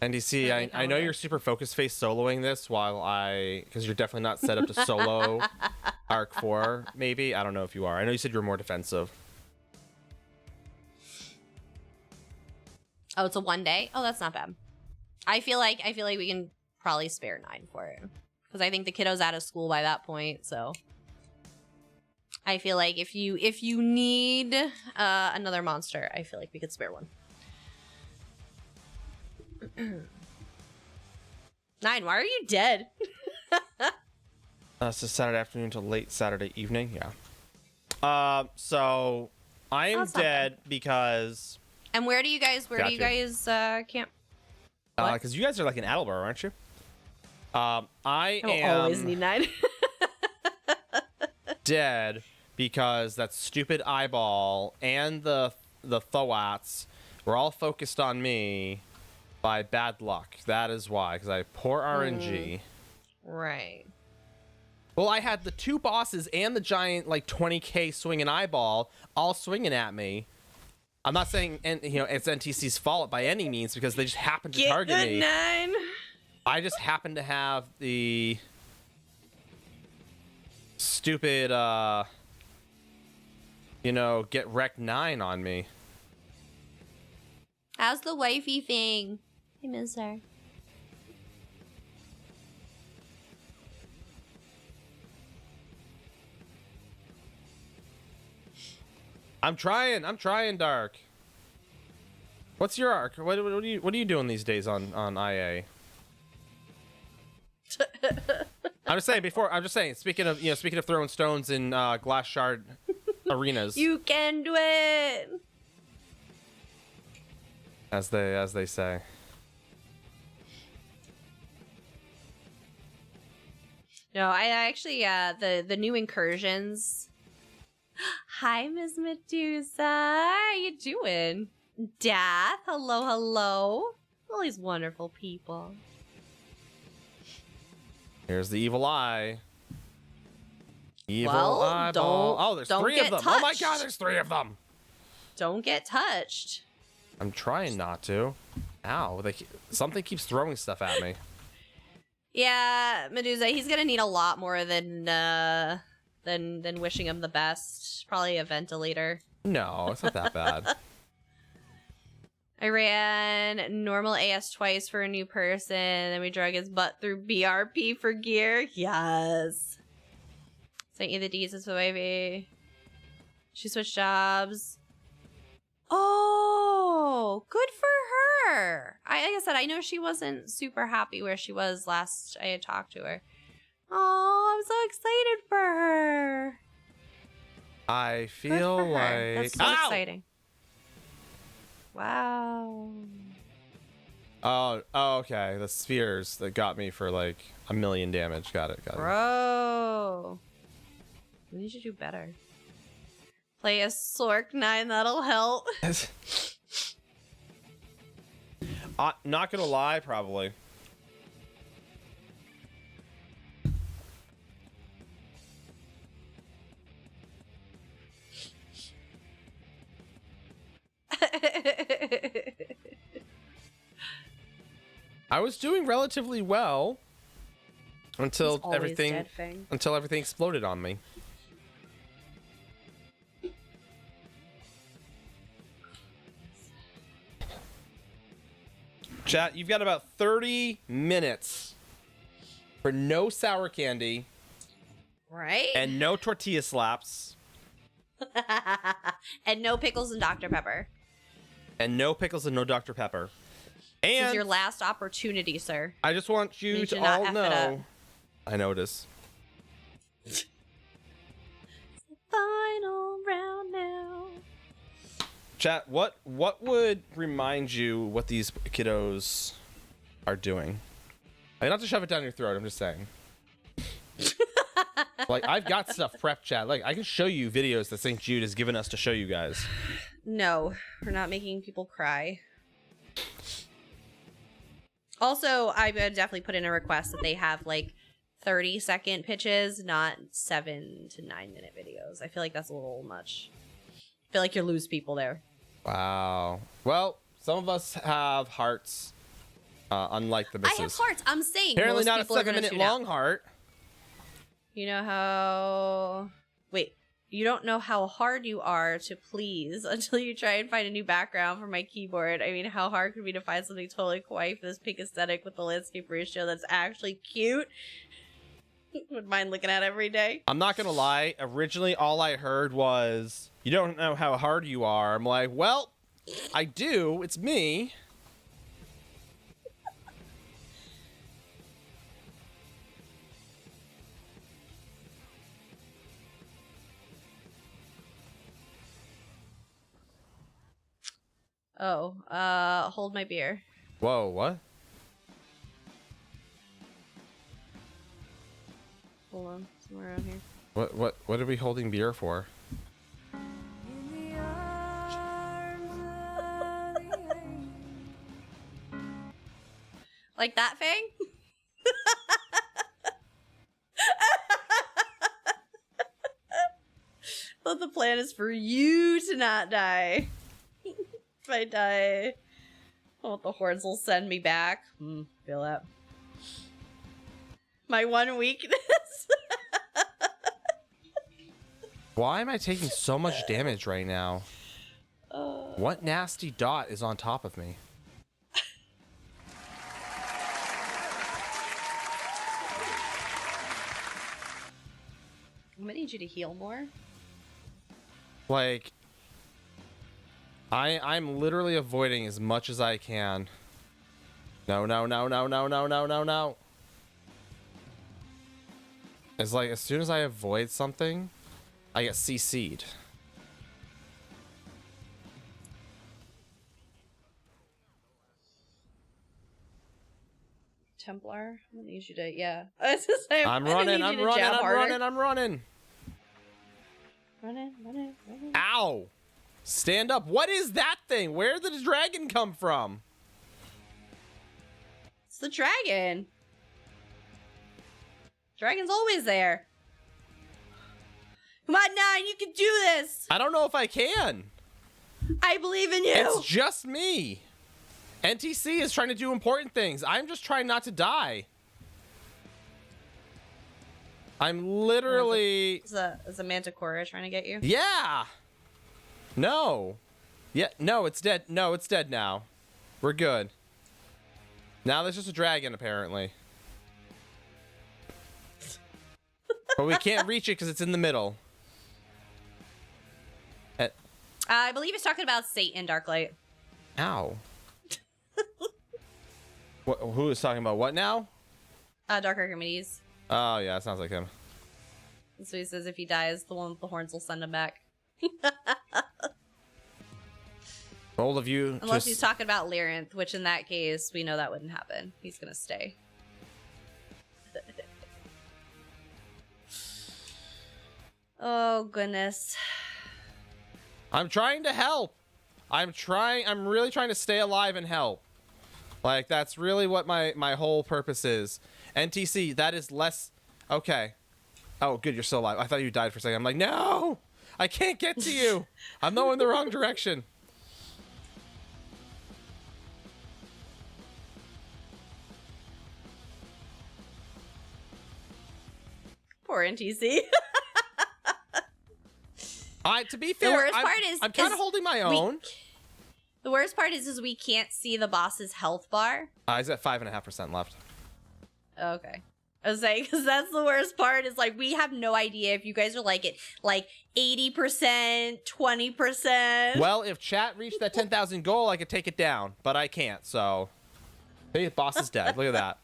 NDC, I know you're super focus face soloing this because you're definitely not set up to solo Arc 4, maybe. I don't know if you are. I know you said you were more defensive. Oh, it's a 1 day? Oh, that's not bad. I feel like we can probably spare 9 for it, because I think the kiddo's out of school by that point, so I feel like if you need another monster, I feel like we could spare one. 9, why are you dead? So Saturday afternoon to late Saturday evening, yeah. So I am dead because. And where do you guys camp? Because you guys are like in Attleboro, aren't you? I am always need 9. dead because that stupid eyeball and the Thoats were all focused on me by bad luck. That is why, because I have poor RNG. Right. Well, I had the 2 bosses and the giant like 20k swinging eyeball all swinging at me. I'm not saying it's NTC's fault by any means, because they just happened to target me. 9. I just happened to have the stupid get wrecked 9 on me. How's the wifey thing? I miss her. I'm trying, Dark. What's your arc? What are you doing these days on IA? I'm just saying. Speaking of throwing stones in glass shard arenas. You can do it. As they say. No, I actually the new incursions. Hi, Miss Medusa. How you doing? Dath, hello. All these wonderful people. Here's the evil eye. Well, eyeball. Oh, there's 3 of them. Touched. Oh my god, there's 3 of them. Don't get touched. I'm trying not to. Ow, something keeps throwing stuff at me. Yeah, Medusa, he's gonna need a lot more than than wishing him the best. Probably a ventilator. No, it's not that bad. I ran normal AS twice for a new person, and we drug his butt through BRP for gear. Yes. Sent you the D's as the baby. She switched jobs. Oh, good for her. Like I said, I know she wasn't super happy where she was last I had talked to her. Oh, I'm so excited for her. I feel Good for like her. That's so exciting. Wow. Oh, okay. The spheres that got me for like 1 million damage. Got it. Bro. We need to do better. Play a Sork 9, that'll help. Not gonna lie, probably. I was doing relatively well until everything exploded on me. Chat, you've got about 30 minutes for no sour candy. Right? And no tortilla slaps. And no pickles and Dr. Pepper. And no pickles and no Dr. Pepper. This And is your last opportunity, sir. I just want you to all know. I notice. Final round now. Chat, what would remind you what these kiddos are doing? I mean, not to shove it down your throat, I'm just saying. Like, I've got stuff prepped, chat. Like, I can show you videos that St. Jude has given us to show you guys. No, we're not making people cry. Also, I would definitely put in a request that they have like 30-second pitches, not 7 to 9 minute videos. I feel like that's a little much. I feel like you lose people there. Wow. Well, some of us have hearts, unlike the missus. I have hearts. I'm saying apparently most not a people are 7-minute long heart. You know how... Wait. You don't know how hard you are to please until you try and find a new background for my keyboard. I mean, how hard could it be to find something totally kawaii for this pink aesthetic with the landscape ratio that's actually cute? Would mind looking at every day. I'm not gonna lie. Originally, all I heard was, "You don't know how hard you are." I'm like, well, I do. It's me. Oh, hold my beer. Whoa, what? Hold on, somewhere around here. What are we holding beer for? Like that thing? But the plan is for you to not die. If I die, I want the hordes will send me back. Feel that. My one weakness. Why am I taking so much damage right now? What nasty dot is on top of me? I'm gonna need you to heal more. Like, I'm literally avoiding as much as I can. No. It's like, as soon as I avoid something, I get CC'd. Templar, I'm gonna need you to, yeah. I'm running. Running. Ow! Stand up. What is that thing? Where did the dragon come from? It's the dragon. Dragon's always there. Come on, 9, you can do this. I don't know if I can. I believe in you. It's just me. NTC is trying to do important things. I'm just trying not to die. I'm literally. Is a manticore trying to get you? Yeah. No. Yeah. No, it's dead. No, it's dead now. We're good. Now there's just a dragon apparently. But we can't reach it because it's in the middle. I believe he's talking about Satan, Darklight. Ow. Who is talking about what now? Dark Archimedes. Oh, yeah, it sounds like him. So he says if he dies, the one with the horns will send him back. All of you. Unless he's talking about Lyranth, which in that case, we know that wouldn't happen. He's gonna stay. Oh, goodness. I'm trying to help. I'm really trying to stay alive and help. Like, that's really what my whole purpose is. NTC, that is less... Okay. Oh, good, you're still alive. I thought you died for a second. I'm like, no! I can't get to you! I'm going the wrong direction. Poor NTC. To be fair, I'm kind is of holding my own. The worst part is we can't see the boss's health bar. He's at 5.5% left. Okay. I was saying, because that's the worst part, is like, we have no idea if you guys are like 80%, 20%. Well, if chat reached that 10,000 goal, I could take it down, but I can't, so. Hey, boss is dead. Look at that.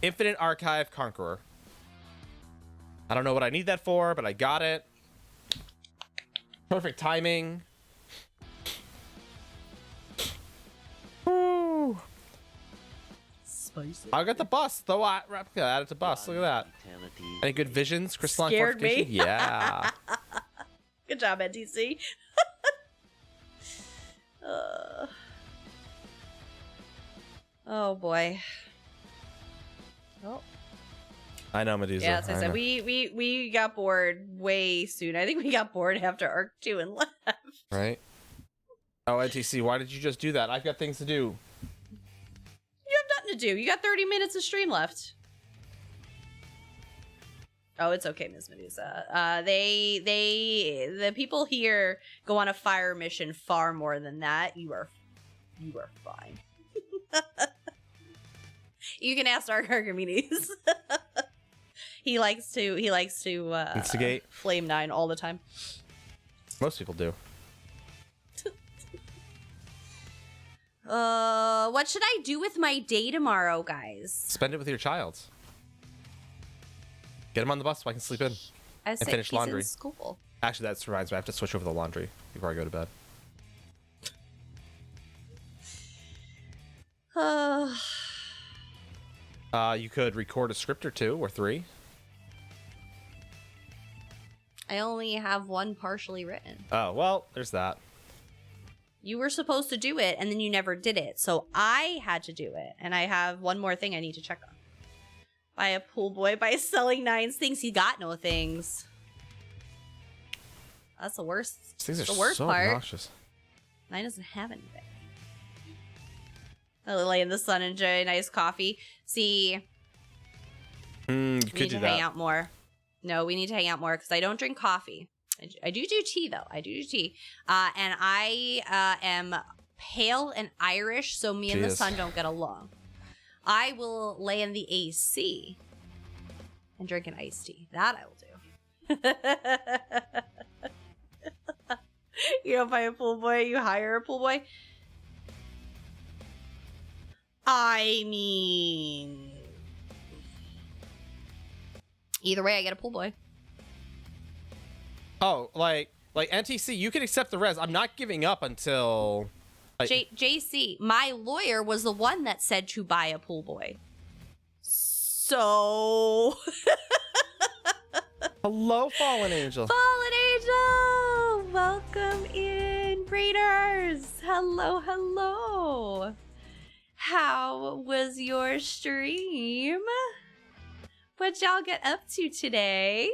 Infinite Archive Conqueror. I don't know what I need that for, but I got it. Perfect timing. Woo. Spicy. I got the bus. Though I add it to bus. Look at that. Any good visions? Crystalline Scared me. fortification? Yeah. Good job, NTC. Oh boy. Oh. I know, Medusa. Yeah, as I said, know. we got bored way soon. I think we got bored after Arc 2 and left. Right? Oh, NTC, why did you just do that? I've got things to do. You have nothing to do. You got 30 minutes of stream left. Oh, it's okay, Ms. Medusa. The people here go on a fire mission far more than that. You are fine. You can ask Dark Archimedes. He likes to Instigate. Flame 9 all the time. Most people do. What should I do with my day tomorrow, guys? Spend it with your child. Get him on the bus so I can sleep in. I say finish he's laundry. in school. Actually, that reminds me. I have to switch over the laundry before I go to bed. You could record a script or 2 or 3. I only have one partially written. Oh, well, there's that. You were supposed to do it, and then you never did it. So I had to do it. And I have one more thing I need to check on. Buy a pool boy by selling 9's things. He got no things. That's the worst. These are the worst so part. obnoxious. 9 doesn't have anything. I lay in the sun, enjoy a nice coffee. See, You we could need do to that. hang out more. No, we need to hang out more because I don't drink coffee. I do tea, though. I do tea. And I am pale and Irish, so me and the sun don't get along. I will lay in the AC and drink an iced tea. That I will do. You don't buy a pool boy, you hire a pool boy. I mean, either way, I get a pool boy. Oh, like NTC, you can accept the res. I'm not giving up until... JC, my lawyer was the one that said to buy a pool boy. So... Hello, Fallen Angel. Fallen Angel! Welcome in, Raiders! Hello, hello! How was your stream? What y'all get up to today?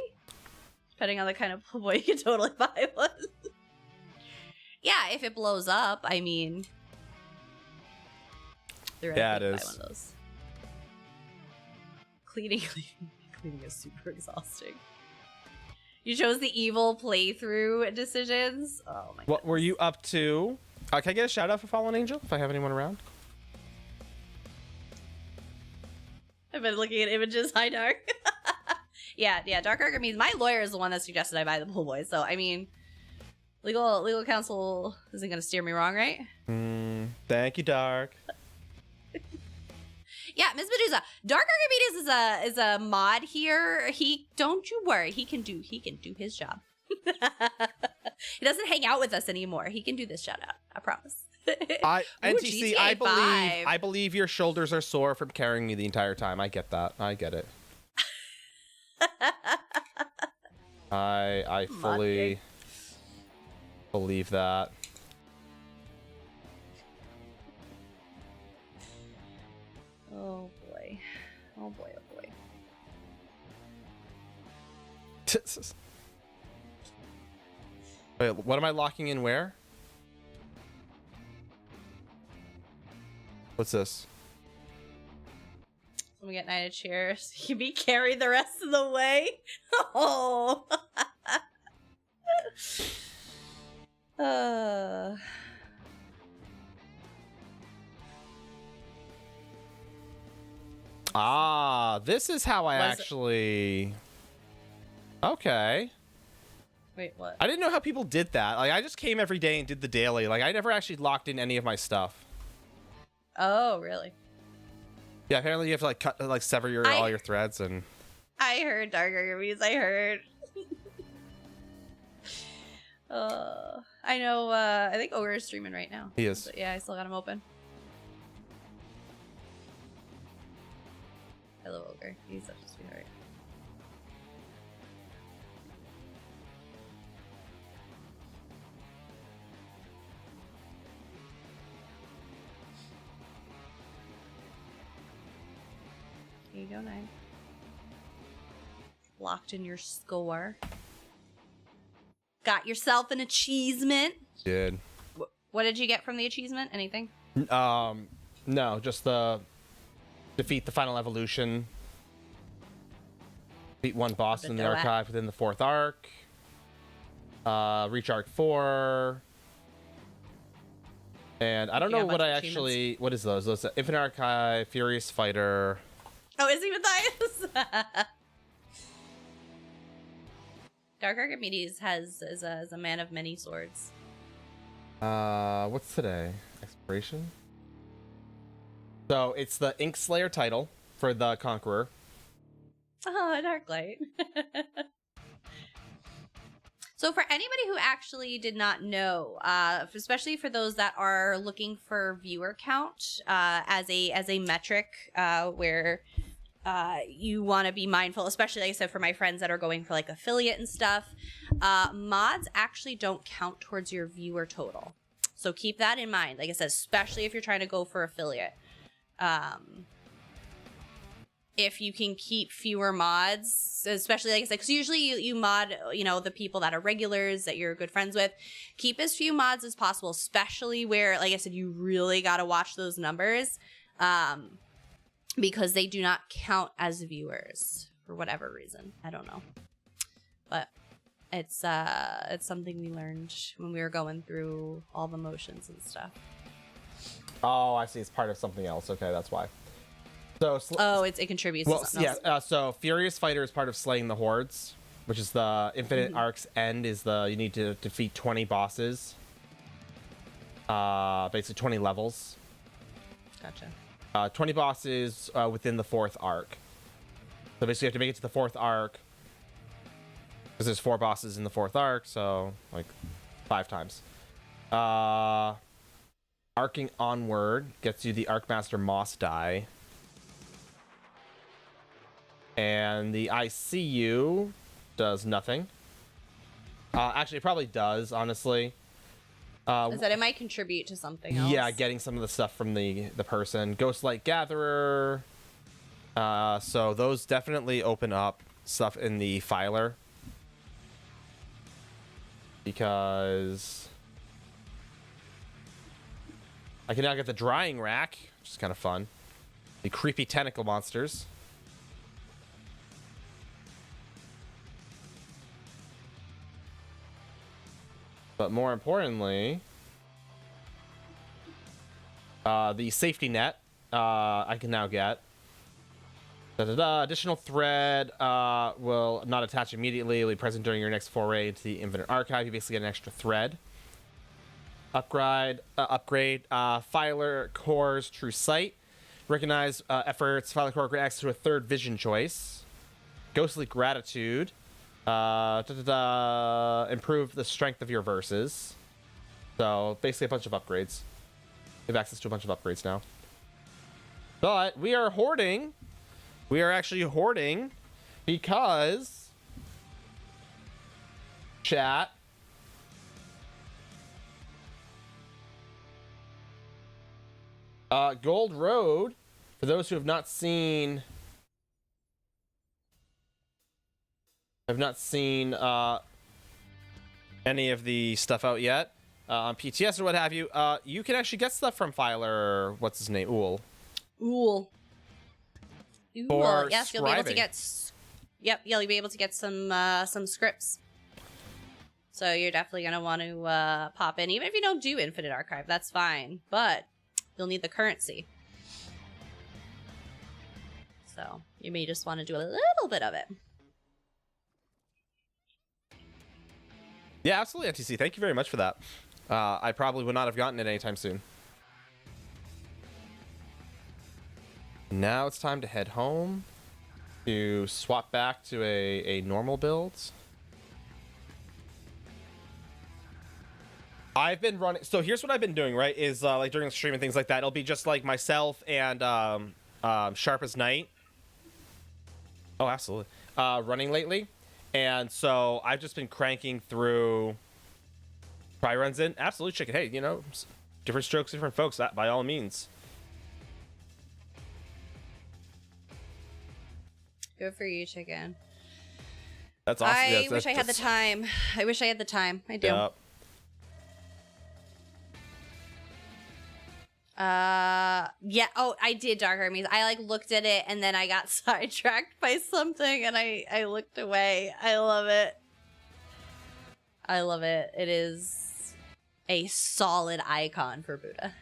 Depending on the kind of pool boy, you can totally buy one. Yeah, if it blows up, I mean... Yeah, it is. Buy one of those. Cleaning is super exhausting. You chose the evil playthrough decisions. Oh my god. What were you up to? Can I get a shout out for Fallen Angel if I have anyone around? I've been looking at images. Hi, Dark. yeah. Dark Arkham means my lawyer is the one that suggested I buy the Pool Boys. So I mean, legal counsel isn't going to steer me wrong, right? Thank you, Dark. Yeah, Miss Medusa. Dark Archimedes is a mod here. Don't you worry. He can do his job. He doesn't hang out with us anymore. He can do this shout out. I promise. NTC, GTA 5. I believe your shoulders are sore from carrying me the entire time. I get that. I get it. I fully believe that. Oh boy. Oh boy, oh boy. Wait, what am I locking in where? What's this? We get Knight of Chairs. You be carried the rest of the way. Oh. This is how I actually... Okay. Wait, what? I didn't know how people did that. Like, I just came every day and did the daily. Like, I never actually locked in any of my stuff. Oh, really? Yeah, apparently you have to, like, cut, like, sever all your threads and... I heard Dark Reviews. I heard. I know, I think Ogre is streaming right now. He is. But yeah, I still got him open. I love Ogre. He's such a sweetheart. Here you go, Nine. Locked in your score. Got yourself an achievement. Did. What did you get from the achievement? Anything? No, just the defeat the final evolution. Beat one boss in the archive within the 4th arc. Reach arc 4. And I don't know what I actually... What is those? Those Infinite Archive, Furious Fighter. Oh, is even Matthias? Dark Archimedes is a man of many swords. What's today? Expiration? So it's the Ink Slayer title for the Conqueror. Oh, Darklight. So for anybody who actually did not know, especially for those that are looking for viewer count as a metric, where you want to be mindful, especially like I said for my friends that are going for like affiliate and stuff, mods actually don't count towards your viewer total. So keep that in mind. Like I said, especially if you're trying to go for affiliate. If you can keep fewer mods, especially like I said, because usually you mod, the people that are regulars that you're good friends with, keep as few mods as possible, especially where, like I said, you really got to watch those numbers, because they do not count as viewers for whatever reason. I don't know, but it's something we learned when we were going through all the motions and stuff. Oh, I see. It's part of something else. Okay, that's why. So it contributes to something else. So Furious Fighter is part of Slaying the Hordes, which is the Infinite Arc's end. You need to defeat 20 bosses, basically 20 levels. Gotcha. 20 bosses within the 4th arc. So basically, you have to make it to the 4th arc because there's 4 bosses in the 4th arc, so like 5 times. Arcing Onward gets you the Arcmaster Moss die. And the ICU does nothing. Actually, it probably does, honestly. Is that it might contribute to something else? Yeah, getting some of the stuff from the person. Ghostlight Gatherer. So those definitely open up stuff in the filer. Because I can now get the Drying Rack, which is kind of fun. The Creepy Tentacle Monsters. But more importantly, the safety net I can now get. Additional thread will not attach immediately. It will be present during your next foray into the Infinite Archive. You basically get an extra thread. Upgrade Filer Core's True Sight. Recognize efforts. Filer Core grant access to a third vision choice. Ghostly Gratitude. Improve the strength of your verses. So basically a bunch of upgrades. We have access to a bunch of upgrades now. But we are hoarding. We are actually hoarding because chat. Gold Road, for those who have not seen any of the stuff out yet on PTS or what have you, you can actually get stuff from Filer. What's his name? Ool. Yes, you'll be able to get. Yep, you'll be able to get some scripts. So you're definitely gonna want to pop in, even if you don't do Infinite Archive. That's fine, but you'll need the currency. So you may just want to do a little bit of it. Yeah, absolutely, NTC. Thank you very much for that. I probably would not have gotten it anytime soon. Now it's time to head home to swap back to a normal build. I've been running. So here's what I've been doing, right? Is like during the stream and things like that, it'll be just like myself and Sharp as Night. Oh, absolutely. Running lately. And so I've just been cranking through try runs in. Absolutely, chicken. Hey, you know, different strokes, different folks, that by all means. Good for you, chicken. That's awesome. I wish I had the time. I wish I had the time. I do. Yep. Yeah. Oh, I did Dark Armies. I like looked at it and then I got sidetracked by something and I looked away. I love it. I love it. It is a solid icon for Buddha.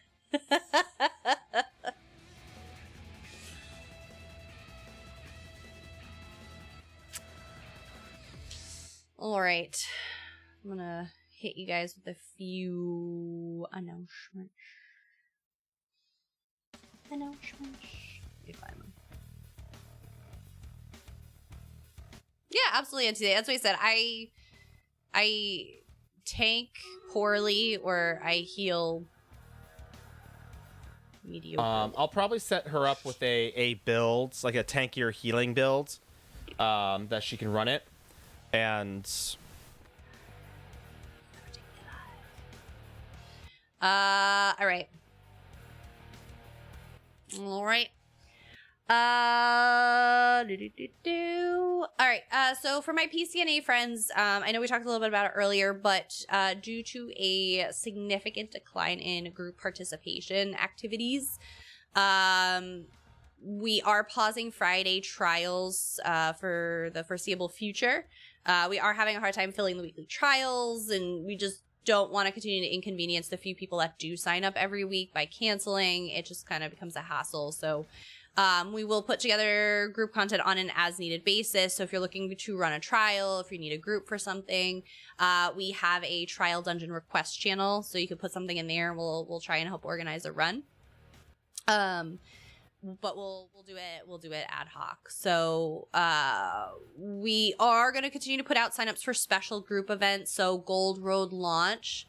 All right. I'm gonna hit you guys with a few announcements. Let me find them. Yeah, absolutely. That's what I said. I tank poorly or I heal mediocre. I'll probably set her up with a build, like a tankier healing build, that she can run it. And all right. All right. All right. So for my PCNA friends, I know we talked a little bit about it earlier, but due to a significant decline in group participation activities, we are pausing Friday trials for the foreseeable future. We are having a hard time filling the weekly trials, and we just don't want to continue to inconvenience the few people that do sign up every week by canceling. It just kind of becomes a hassle. So we will put together group content on an as-needed basis. So if you're looking to run a trial, if you need a group for something, we have a trial dungeon request channel. So you can put something in there and we'll try and help organize a run. But we'll do it ad hoc. So we are going to continue to put out signups for special group events. So Gold Road launch.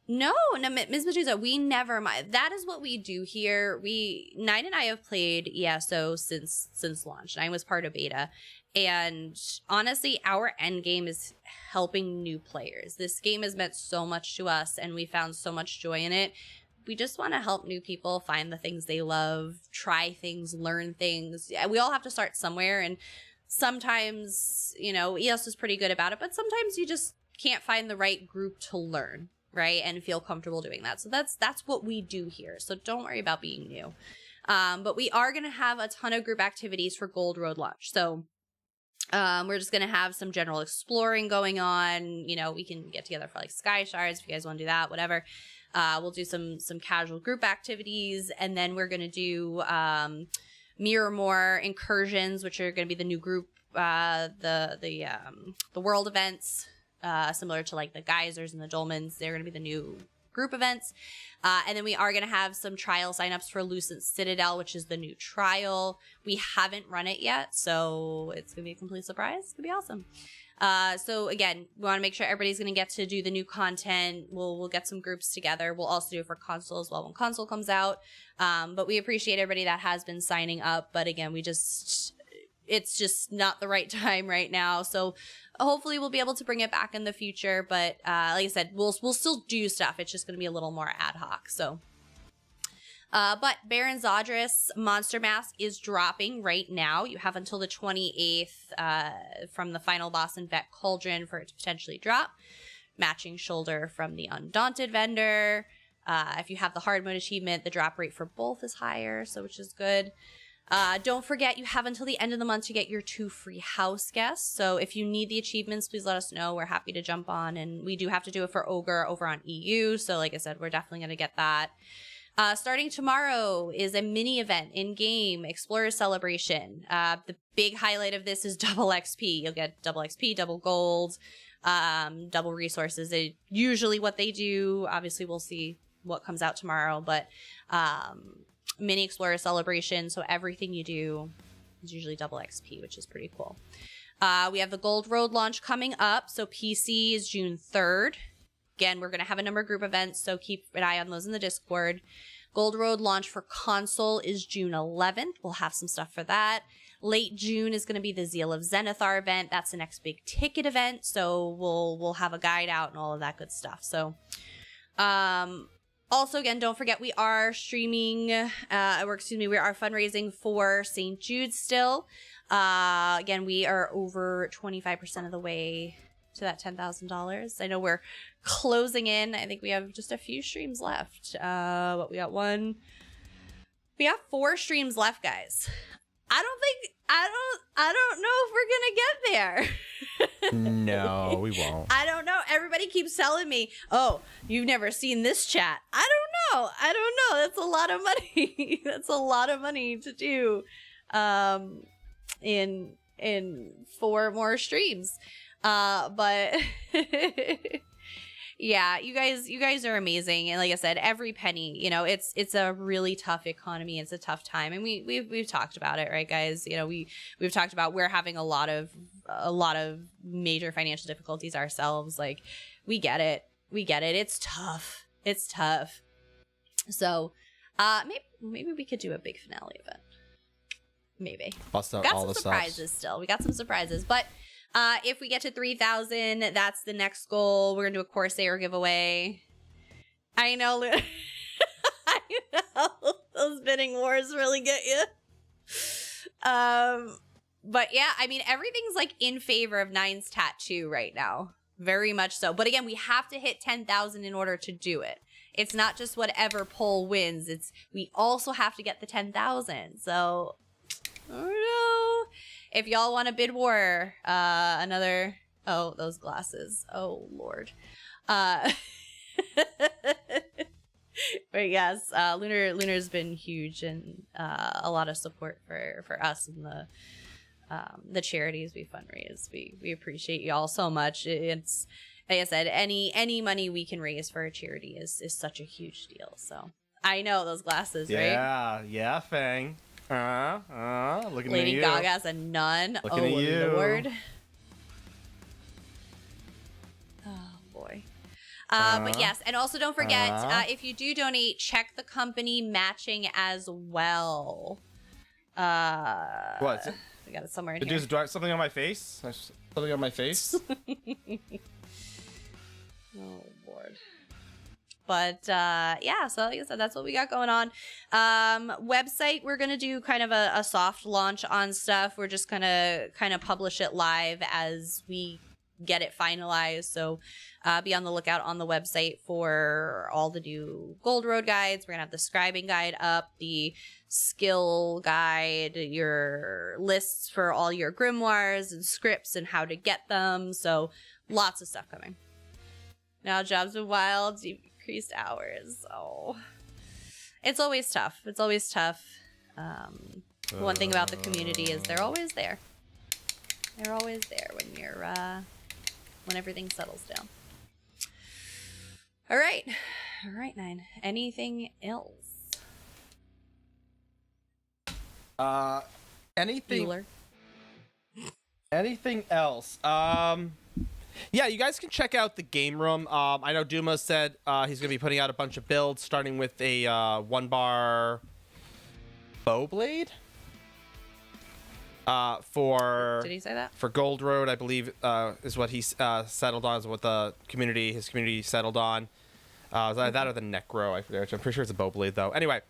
No, Ms. Medusa, we never mind. That is what we do here. Nine and I have played ESO since launch. Nine was part of beta. And honestly, our end game is helping new players. This game has meant so much to us and we found so much joy in it. We just want to help new people find the things they love, try things, learn things. We all have to start somewhere. And sometimes, you know, ES is pretty good about it, but sometimes you just can't find the right group to learn, right? And feel comfortable doing that. So that's what we do here. So don't worry about being new. But we are going to have a ton of group activities for Gold Road launch. So We're just going to have some general exploring going on. You know, we can get together for like sky shards if you guys want to do that, whatever. We'll do some casual group activities, and then we're going to do Mirrormore incursions, which are going to be the new group, the world events, similar to like the geysers and the dolmens. They're going to be the new group events. And then we are going to have some trial signups for Lucent Citadel, which is the new trial. We haven't run it yet, so it's going to be a complete surprise. It's going to be awesome. So again, we want to make sure everybody's going to get to do the new content. We'll get some groups together. We'll also do it for console as well when console comes out. But we appreciate everybody that has been signing up. But again, it's just not the right time right now. So hopefully we'll be able to bring it back in the future. But like I said, we'll still do stuff. It's just going to be a little more ad hoc. So. But Baron Zodris Monster Mask is dropping right now. You have until the 28th from the final boss in Vet Cauldron for it to potentially drop. Matching shoulder from the Undaunted vendor. If you have the hard mode achievement, the drop rate for both is higher, so which is good. Don't forget, you have until the end of the month to get your 2 free house guests. So if you need the achievements, please let us know. We're happy to jump on. And we do have to do it for Ogre over on EU. So like I said, we're definitely going to get that. Starting tomorrow is a mini event in-game, Explorer Celebration. The big highlight of this is double XP. You'll get double XP, double gold, double resources. Usually what they do, obviously we'll see what comes out tomorrow, but mini Explorer Celebration, so everything you do is usually double XP, which is pretty cool. We have the Gold Road launch coming up, so PC is June 3rd. Again, we're going to have a number of group events, so keep an eye on those in the Discord. Gold Road launch for console is June 11th. We'll have some stuff for that. Late June is going to be the Zeal of Zenithar event. That's the next big ticket event, so we'll have a guide out and all of that good stuff. So, also, again, don't forget we are streaming, we are fundraising for St. Jude still. Again, we are over 25% of the way to that $10,000. I know we're closing in. I think we have just a few streams left. But we got 4 streams left, guys. I don't know if we're gonna get there. No, we won't. I don't know. Everybody keeps telling me, "Oh, you've never seen this chat." I don't know. That's a lot of money. That's a lot of money to do, in 4 more streams. But yeah, you guys are amazing. And like I said, every penny, you know, it's a really tough economy. It's a tough time. And we've talked about it, right, guys? You know, we've talked about we're having a lot of major financial difficulties ourselves. Like, we get it. It's tough. So, maybe we could do a big finale event. Maybe. Bust out got all some the surprises subs. still. We got some surprises, but if we get to 3,000, that's the next goal. We're gonna do a Corsair giveaway. I know. I know. Those bidding wars really get you. But yeah, I mean, everything's like in favor of Nine's tattoo right now. Very much so. But again, we have to hit 10,000 in order to do it. It's not just whatever poll wins. We also have to get the 10,000. So, I don't know. If y'all want a bid war, those glasses. Oh, Lord. But yes, Lunar's been huge and a lot of support for us and the charities we fundraise. We appreciate y'all so much. It's, like I said, any money we can raise for a charity is such a huge deal. So I know those glasses, right? Yeah, Fang. Looking Lady at you. Gaga's a nun. Looking at you. Lord. Oh boy. But yes, and also don't forget, if you do donate, check the company matching as well. What? I got it somewhere in Did here. you just something on my face? Something on my face? Oh Lord. But yeah, so like I said, that's what we got going on. Website, we're gonna do kind of a soft launch on stuff. We're just gonna kind of publish it live as we get it finalized. So be on the lookout on the website for all the new Gold Road guides. We're gonna have the scribing guide up, the skill guide, your lists for all your grimoires and scripts and how to get them. So lots of stuff coming. Now Jobs of Wild, decreased hours. Oh, it's always tough. It's always tough. One thing about the community is they're always there. They're always there when you're when everything settles down. All right, 9. Anything else? Anything? Bueller. Anything else? Yeah, you guys can check out the game room. I know Duma said he's gonna be putting out a bunch of builds, starting with a 1-bar bow blade. Did he say that? For Gold Road, I believe is what he settled on, is what his community settled on. Is that that or the Necro? I forget. I'm pretty sure it's a bow blade though. Anyway,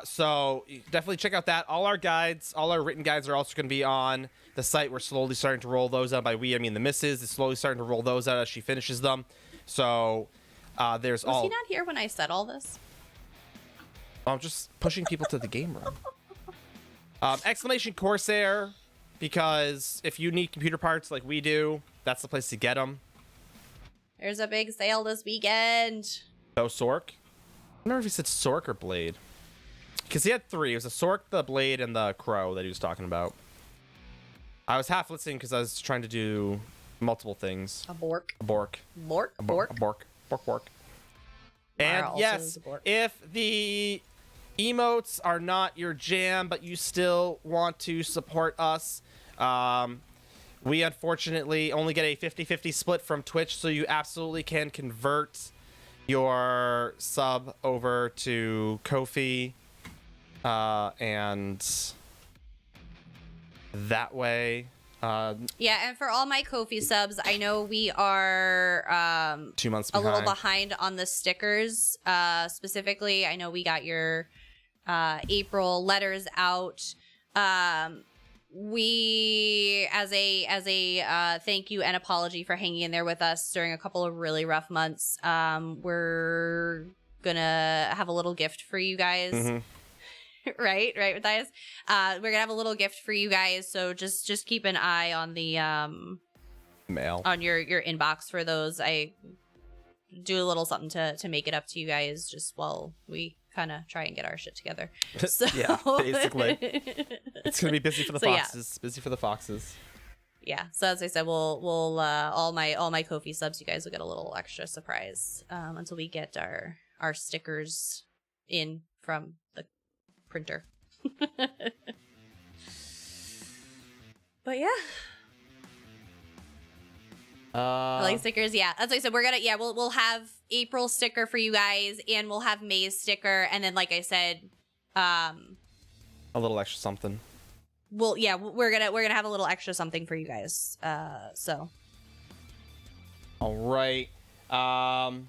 so definitely check out that. All our guides, all our written guides are also going to be on the site. We're slowly starting to roll those out. By we, I mean the missus is slowly starting to roll those out as she finishes them. So there's Was he not here when I said all this? I'm just pushing people to the game room. Exclamation Corsair, because if you need computer parts like we do, that's the place to get them. There's a big sale this weekend. Oh, Sork? I don't remember if he said Sork or Blade. Because he had 3. It was a Sork, the Blade, and the Crow that he was talking about. I was half listening because I was trying to do multiple things. A bork. A bork. Bork? A bork. A bork. Bork, bork. And yes, if the emotes are not your jam, but you still want to support us, we unfortunately only get a 50-50 split from Twitch, so you absolutely can convert your sub over to Ko-fi, and that way... yeah, and for all my Ko-fi subs, I know we are 2 months a behind. little behind on the stickers. Specifically, I know we got your April letters out. We, as a thank you and apology for hanging in there with us during a couple of really rough months, we're gonna have a little gift for you guys. Mm-hmm. right, Matthias? We're gonna have a little gift for you guys, so just keep an eye on the mail, on your inbox for those. I do a little something to make it up to you guys just while we kind of try and get our shit together. So yeah, basically. It's gonna be busy for the foxes. Yeah. Busy for the foxes. Yeah. So as I said, we'll all my Ko-fi subs, you guys will get a little extra surprise until we get our stickers in from the printer. But yeah. I like stickers. Yeah, that's what I said. We're gonna we'll have April sticker for you guys, and we'll have May's sticker, and then like I said, a little extra something. Well, yeah, we're gonna have a little extra something for you guys. So. All right. All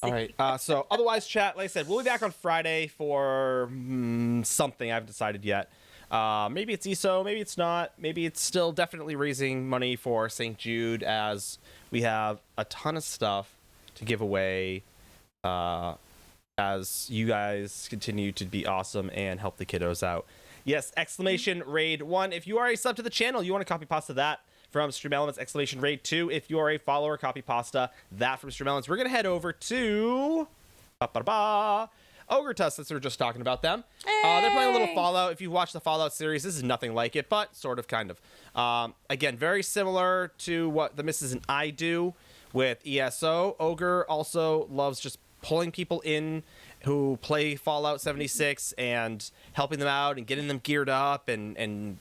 right. So otherwise, chat, like I said, we'll be back on Friday for something I haven't decided yet. Maybe it's ESO, maybe it's not. Maybe it's still definitely raising money for St. Jude, as we have a ton of stuff to give away as you guys continue to be awesome and help the kiddos out. Yes, exclamation raid 1. If you are a sub to the channel, you want to copy pasta that from Stream Elements, exclamation raid 2. If you are a follower, copy pasta that from Stream Elements. We're going to head over to Ogre Tusk, since we were just talking about them. They're playing a little Fallout. If you watch the Fallout series, this is nothing like it, but sort of, kind of. Again, very similar to what the missus and I do with ESO. Ogre also loves just pulling people in who play Fallout 76 and helping them out and getting them geared up and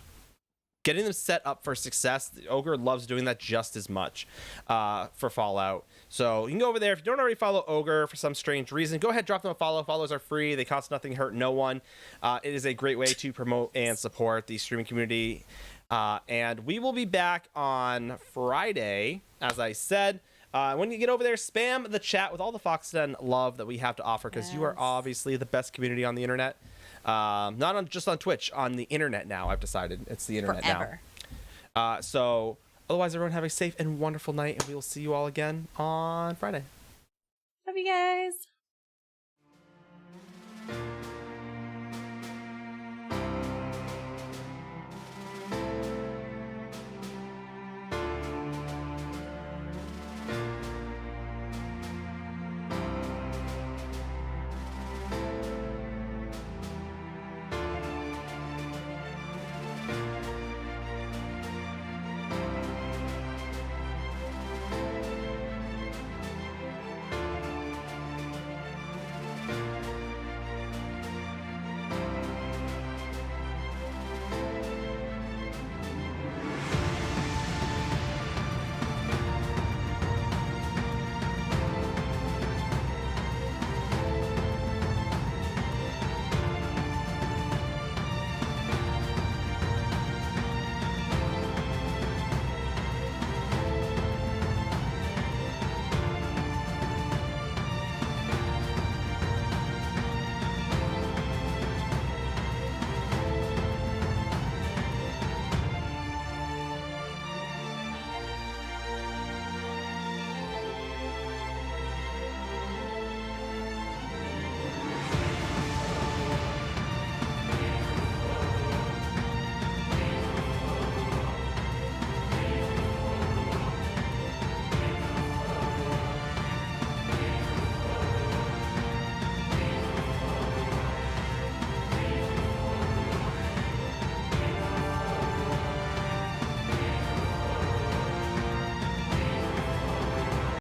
getting them set up for success. Ogre loves doing that just as much for Fallout. So you can go over there. If you don't already follow Ogre for some strange reason, go ahead, drop them a follow. Follows are free. They cost nothing, hurt no one. It is a great way to promote and support the streaming community. And we will be back on Friday, as I said. When you get over there, spam the chat with all the Fox Den love that we have to offer, because you are Yes. obviously the best community on the internet. Just on Twitch, on the internet now. I've decided it's the internet Forever. now. So otherwise, everyone have a safe and wonderful night, and we will see you all again on Friday. Love you guys.